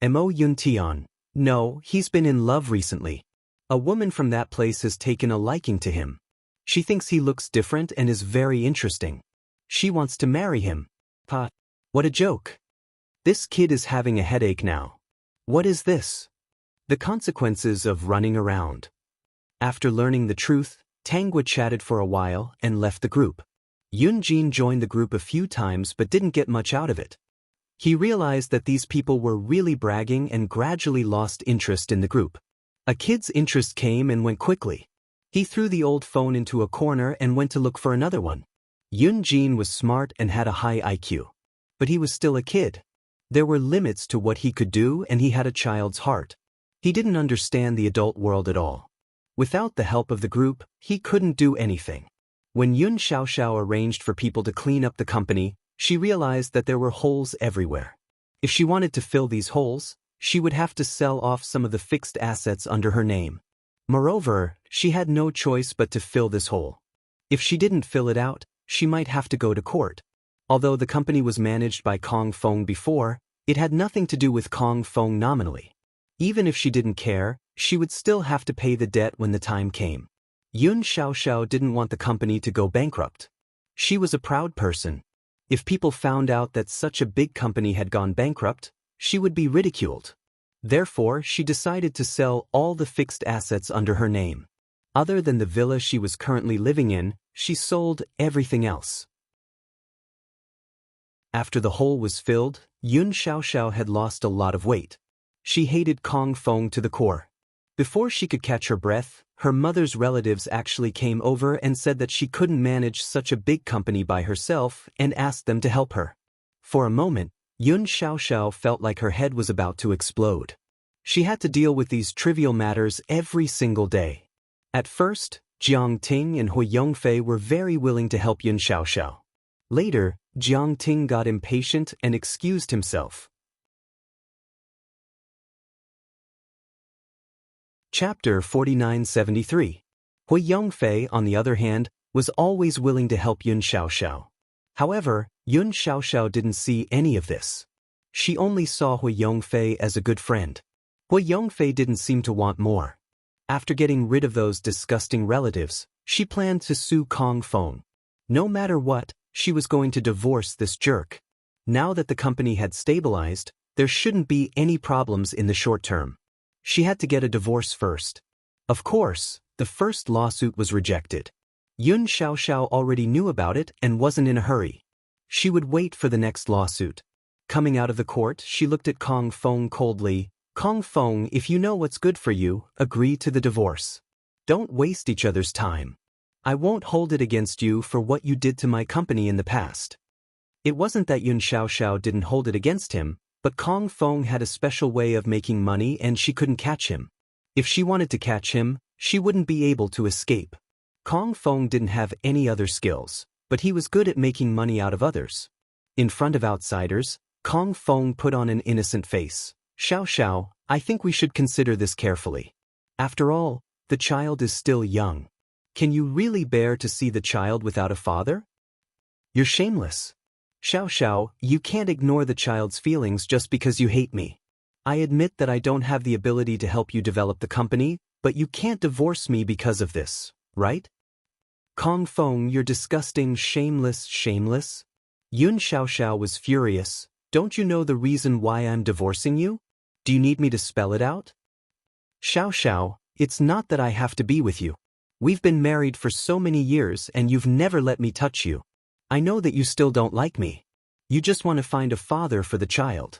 Mo Yun Tian, no, he's been in love recently. A woman from that place has taken a liking to him. She thinks he looks different and is very interesting. She wants to marry him. Pa, what a joke. This kid is having a headache now. What is this? The consequences of running around. After learning the truth, Tangguo chatted for a while and left the group. Yun Jin joined the group a few times but didn't get much out of it. He realized that these people were really bragging and gradually lost interest in the group. A kid's interest came and went quickly. He threw the old phone into a corner and went to look for another one. Yun Jin was smart and had a high IQ. But he was still a kid. There were limits to what he could do and he had a child's heart. He didn't understand the adult world at all. Without the help of the group, he couldn't do anything. When Yun Xiaoxiao arranged for people to clean up the company, she realized that there were holes everywhere. If she wanted to fill these holes, she would have to sell off some of the fixed assets under her name. Moreover, she had no choice but to fill this hole. If she didn't fill it out, she might have to go to court. Although the company was managed by Kong Feng before, it had nothing to do with Kong Feng nominally. Even if she didn't care, she would still have to pay the debt when the time came. Yun Xiaoxiao didn't want the company to go bankrupt. She was a proud person. If people found out that such a big company had gone bankrupt, she would be ridiculed. Therefore, she decided to sell all the fixed assets under her name. Other than the villa she was currently living in, she sold everything else. After the hole was filled, Yun Xiaoxiao had lost a lot of weight. She hated Kong Feng to the core. Before she could catch her breath, her mother's relatives actually came over and said that she couldn't manage such a big company by herself and asked them to help her. For a moment, Yun Xiaoxiao felt like her head was about to explode. She had to deal with these trivial matters every single day. At first, Jiang Ting and Hui Yongfei were very willing to help Yun Xiaoxiao. Later, Jiang Ting got impatient and excused himself. Chapter 4973. Hui Yongfei, on the other hand, was always willing to help Yun Xiaoxiao. However, Yun Xiaoxiao didn't see any of this. She only saw Hui Yongfei as a good friend. Hui Yongfei didn't seem to want more. After getting rid of those disgusting relatives, she planned to sue Kong Feng. No matter what, she was going to divorce this jerk. Now that the company had stabilized, there shouldn't be any problems in the short term. She had to get a divorce first. Of course, the first lawsuit was rejected. Yun Xiaoxiao already knew about it and wasn't in a hurry. She would wait for the next lawsuit. Coming out of the court, she looked at Kong Feng coldly. Kong Feng, if you know what's good for you, agree to the divorce. Don't waste each other's time. I won't hold it against you for what you did to my company in the past. It wasn't that Yun Xiaoxiao didn't hold it against him, but Kong Feng had a special way of making money and she couldn't catch him. If she wanted to catch him, she wouldn't be able to escape. Kong Feng didn't have any other skills, but he was good at making money out of others. In front of outsiders, Kong Feng put on an innocent face. Xiaoxiao, I think we should consider this carefully. After all, the child is still young. Can you really bear to see the child without a father? You're shameless. Xiaoxiao, you can't ignore the child's feelings just because you hate me. I admit that I don't have the ability to help you develop the company, but you can't divorce me because of this, right? Kong Feng, you're disgusting, shameless. Yun Xiaoxiao was furious. Don't you know the reason why I'm divorcing you? Do you need me to spell it out? Xiaoxiao, it's not that I have to be with you. We've been married for so many years and you've never let me touch you. I know that you still don't like me. You just want to find a father for the child.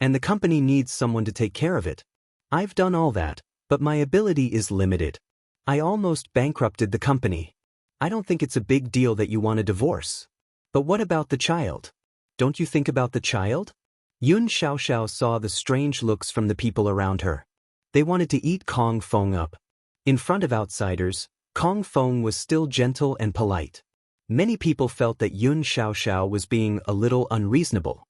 And the company needs someone to take care of it. I've done all that, but my ability is limited. I almost bankrupted the company. I don't think it's a big deal that you want a divorce. But what about the child? Don't you think about the child? Yun Xiaoxiao saw the strange looks from the people around her. They wanted to eat Kong Feng up. In front of outsiders, Kong Feng was still gentle and polite. Many people felt that Yun Xiaoxiao was being a little unreasonable.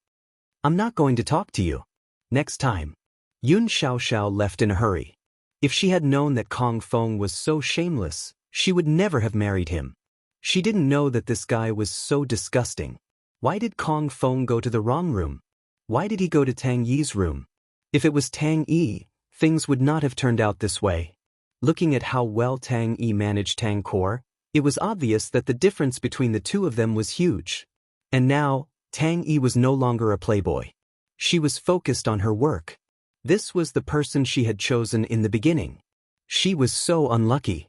I'm not going to talk to you. Next time. Yun Xiaoxiao left in a hurry. If she had known that Kong Feng was so shameless, she would never have married him. She didn't know that this guy was so disgusting. Why did Kong Feng go to the wrong room? Why did he go to Tang Yi's room? If it was Tang Yi, things would not have turned out this way. Looking at how well Tang Yi managed Tang Kor, it was obvious that the difference between the two of them was huge. And now, Tang Yi was no longer a playboy. She was focused on her work. This was the person she had chosen in the beginning. She was so unlucky.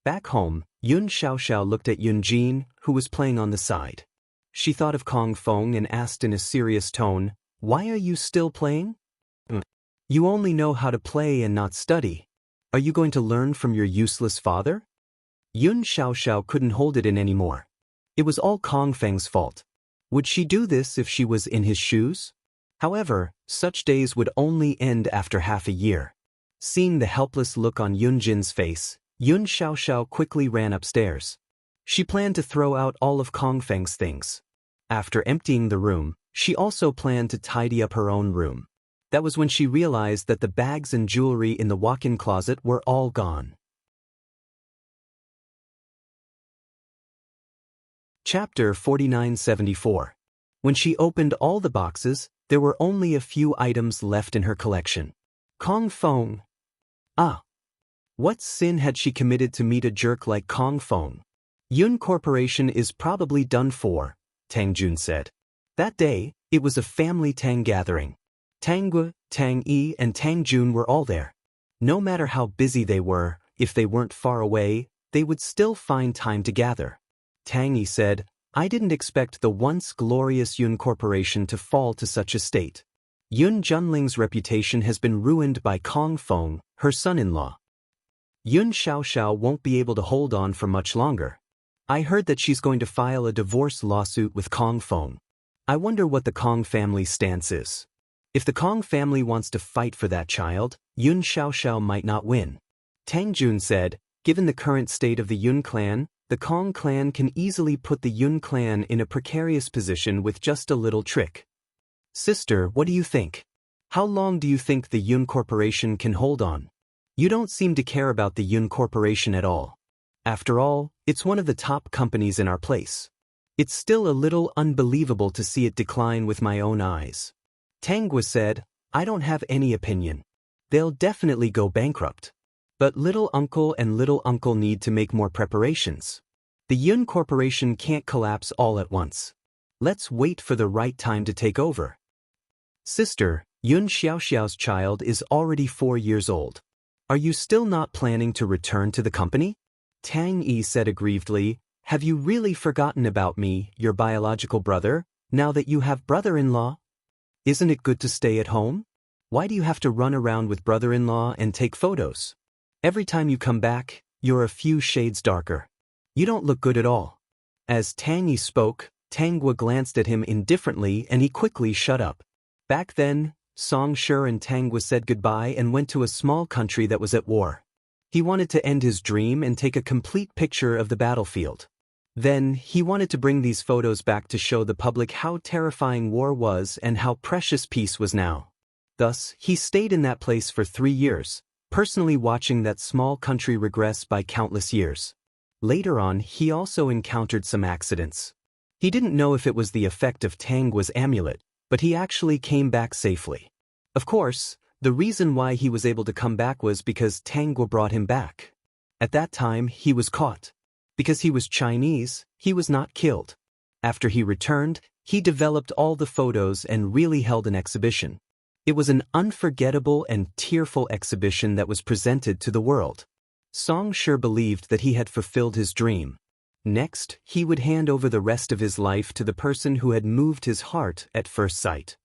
Back home, Yun Xiaoxiao looked at Yun Jin, who was playing on the side. She thought of Kong Feng and asked in a serious tone, "Why are you still playing?" You only know how to play and not study. Are you going to learn from your useless father? Yun Xiaoxiao couldn't hold it in anymore. It was all Kong Feng's fault. Would she do this if she was in his shoes? However, such days would only end after half a year. Seeing the helpless look on Yun Jin's face, Yun Xiaoxiao quickly ran upstairs. She planned to throw out all of Kong Feng's things. After emptying the room, she also planned to tidy up her own room. That was when she realized that the bags and jewelry in the walk-in closet were all gone. Chapter 4974. When she opened all the boxes, there were only a few items left in her collection. Kong Feng. What sin had she committed to meet a jerk like Kong Feng? Yun Corporation is probably done for, Tang Jun said. That day, it was a family Tang gathering. Tang Gu, Tang Yi, and Tang Jun were all there. No matter how busy they were, if they weren't far away, they would still find time to gather. Tang Yi said, I didn't expect the once glorious Yun Corporation to fall to such a state. Yun Junling's reputation has been ruined by Kong Feng, her son-in-law. Yun Xiaoxiao won't be able to hold on for much longer. I heard that she's going to file a divorce lawsuit with Kong Feng. I wonder what the Kong family stance is. If the Kong family wants to fight for that child, Yun Xiaoxiao might not win. Tang Jun said, given the current state of the Yun clan, the Kong clan can easily put the Yun clan in a precarious position with just a little trick. Sister, what do you think? How long do you think the Yun Corporation can hold on? You don't seem to care about the Yun Corporation at all. After all, it's one of the top companies in our place. It's still a little unbelievable to see it decline with my own eyes. Tangwa said, I don't have any opinion. They'll definitely go bankrupt. But little uncle and little uncle need to make more preparations. The Yun Corporation can't collapse all at once. Let's wait for the right time to take over. Sister, Yun Xiaoxiao's child is already 4 years old. Are you still not planning to return to the company? Tang Yi said aggrievedly, have you really forgotten about me, your biological brother, now that you have brother-in-law? Isn't it good to stay at home? Why do you have to run around with brother-in-law and take photos? Every time you come back, you're a few shades darker. You don't look good at all. As Tang Yi spoke, Tangwa glanced at him indifferently and he quickly shut up. Back then, Song Shi and Tangwa said goodbye and went to a small country that was at war. He wanted to end his dream and take a complete picture of the battlefield. Then, he wanted to bring these photos back to show the public how terrifying war was and how precious peace was now. Thus, he stayed in that place for 3 years, personally watching that small country regress by countless years. Later on, he also encountered some accidents. He didn't know if it was the effect of Tangwa's amulet, but he actually came back safely. Of course, the reason why he was able to come back was because Tangwa brought him back. At that time, he was caught. Because he was Chinese, he was not killed. After he returned, he developed all the photos and really held an exhibition. It was an unforgettable and tearful exhibition that was presented to the world. Song Shi believed that he had fulfilled his dream. Next, he would hand over the rest of his life to the person who had moved his heart at first sight.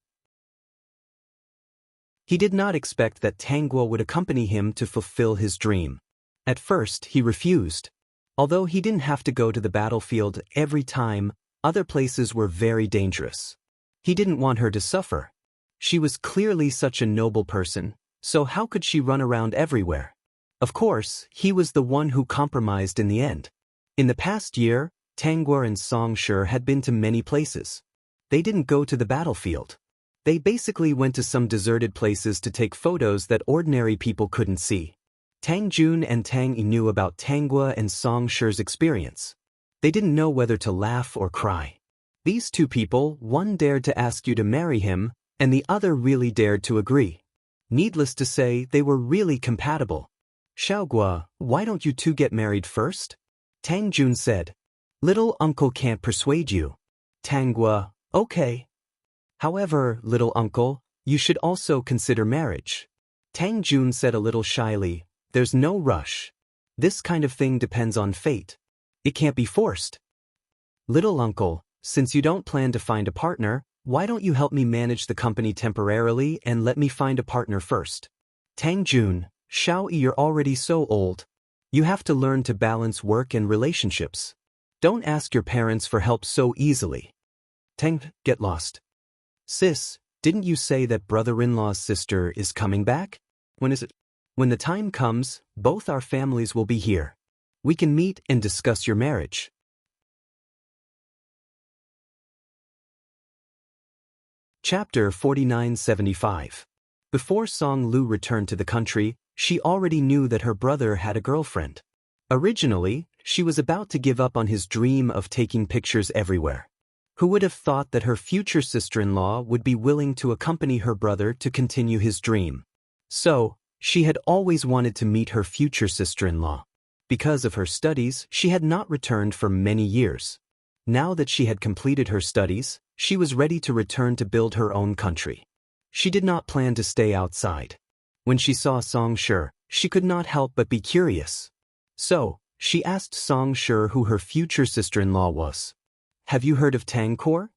He did not expect that Tangwa would accompany him to fulfill his dream. At first, he refused. Although he didn't have to go to the battlefield every time, other places were very dangerous. He didn't want her to suffer. She was clearly such a noble person, so how could she run around everywhere? Of course, he was the one who compromised in the end. In the past year, Tangwa and Song Shi had been to many places. They didn't go to the battlefield. They basically went to some deserted places to take photos that ordinary people couldn't see. Tang Jun and Tang Yi knew about Tangwa and Song Shi's experience. They didn't know whether to laugh or cry. These two people, one dared to ask you to marry him, and the other really dared to agree. Needless to say, they were really compatible. Xiaogua, why don't you two get married first? Tang Jun said. Little uncle can't persuade you. Tangwa, okay. However, little uncle, you should also consider marriage. Tang Jun said a little shyly, there's no rush. This kind of thing depends on fate. It can't be forced. Little uncle, since you don't plan to find a partner, why don't you help me manage the company temporarily and let me find a partner first? Tang Jun, Xiao Yi, you're already so old. You have to learn to balance work and relationships. Don't ask your parents for help so easily. Tang, get lost. Sis, didn't you say that brother-in-law's sister is coming back? When is it? When the time comes, both our families will be here. We can meet and discuss your marriage. Chapter 4975. Before Song Lu returned to the country, she already knew that her brother had a girlfriend. Originally, she was about to give up on his dream of taking pictures everywhere. Who would have thought that her future sister-in-law would be willing to accompany her brother to continue his dream? So, she had always wanted to meet her future sister-in-law. Because of her studies, she had not returned for many years. Now that she had completed her studies, she was ready to return to build her own country. She did not plan to stay outside. When she saw Song Shi, she could not help but be curious. So, she asked Song Shi who her future sister-in-law was. Have you heard of Tangkor?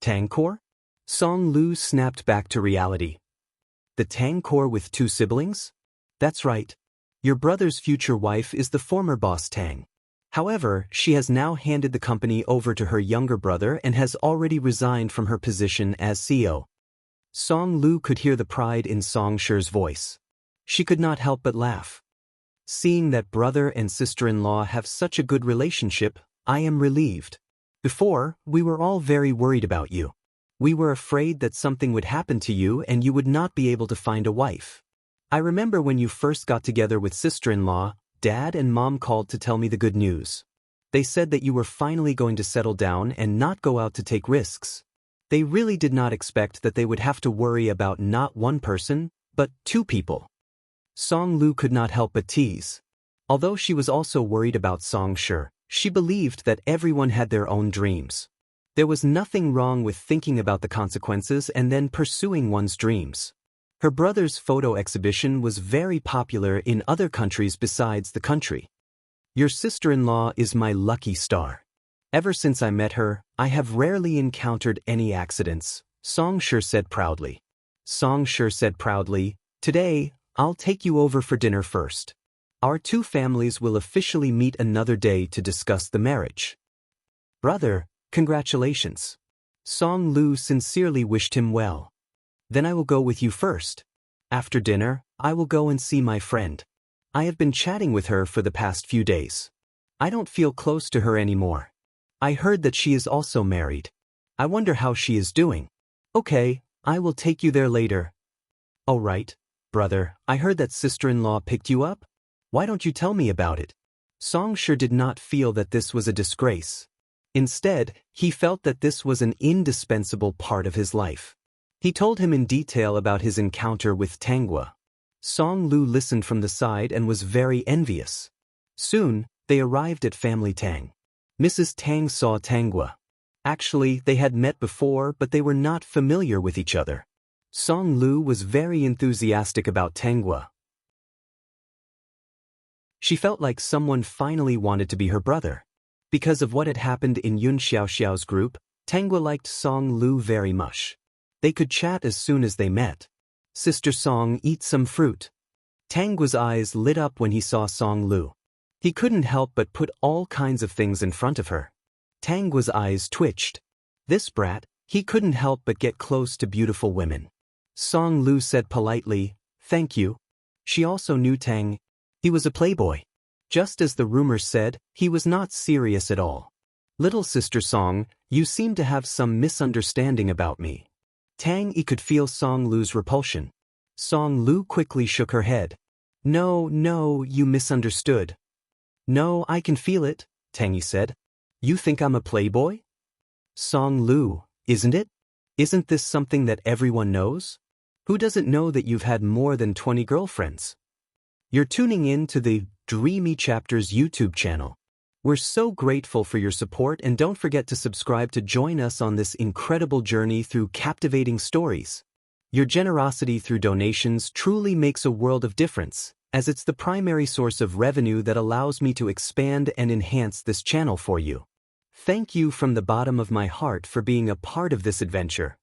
Tangkor? Song Lu snapped back to reality. The Tangkor with 2 siblings? That's right. Your brother's future wife is the former boss Tang. However, she has now handed the company over to her younger brother and has already resigned from her position as CEO. Song Lu could hear the pride in Song Shi's voice. She could not help but laugh. Seeing that brother and sister-in-law have such a good relationship, I am relieved. Before, we were all very worried about you. We were afraid that something would happen to you and you would not be able to find a wife. I remember when you first got together with sister-in-law, Dad and Mom called to tell me the good news. They said that you were finally going to settle down and not go out to take risks. They really did not expect that they would have to worry about not one person, but two people. Song Lu could not help but tease. Although she was also worried about Song Shi, she believed that everyone had their own dreams. There was nothing wrong with thinking about the consequences and then pursuing one's dreams. Her brother's photo exhibition was very popular in other countries besides the country. Your sister-in-law is my lucky star. Ever since I met her, I have rarely encountered any accidents, Song Shi said proudly. Song Shi said proudly, today, I'll take you over for dinner first. Our two families will officially meet another day to discuss the marriage. Brother, congratulations. Song Lu sincerely wished him well. Then I will go with you first. After dinner, I will go and see my friend. I have been chatting with her for the past few days. I don't feel close to her anymore. I heard that she is also married. I wonder how she is doing. Okay, I will take you there later. Oh right, brother, I heard that sister-in-law picked you up? Why don't you tell me about it? Song Shi did not feel that this was a disgrace. Instead, he felt that this was an indispensable part of his life. He told him in detail about his encounter with Tanggua. Song Lu listened from the side and was very envious. Soon, they arrived at Family Tang. Mrs. Tang saw Tanggua. Actually, they had met before, but they were not familiar with each other. Song Lu was very enthusiastic about Tanggua. She felt like someone finally wanted to be her brother. Because of what had happened in Yun Xiaoxiao's group, Tanggua liked Song Lu very much. They could chat as soon as they met. Sister Song, eat some fruit. Tanggua's eyes lit up when he saw Song Lu. He couldn't help but put all kinds of things in front of her. Tanggua's eyes twitched. This brat, he couldn't help but get close to beautiful women. Song Lu said politely, thank you. She also knew Tang. He was a playboy. Just as the rumors said, he was not serious at all. Little sister Song, you seem to have some misunderstanding about me. Tang Yi could feel Song Lu's repulsion. Song Lu quickly shook her head. No, you misunderstood. No, I can feel it, Tang Yi said. You think I'm a playboy? Song Lu, isn't it? Isn't this something that everyone knows? Who doesn't know that you've had more than 20 girlfriends? You're tuning in to the Dreamy Chapters YouTube channel. We're so grateful for your support and don't forget to subscribe to join us on this incredible journey through captivating stories. Your generosity through donations truly makes a world of difference, as it's the primary source of revenue that allows me to expand and enhance this channel for you. Thank you from the bottom of my heart for being a part of this adventure.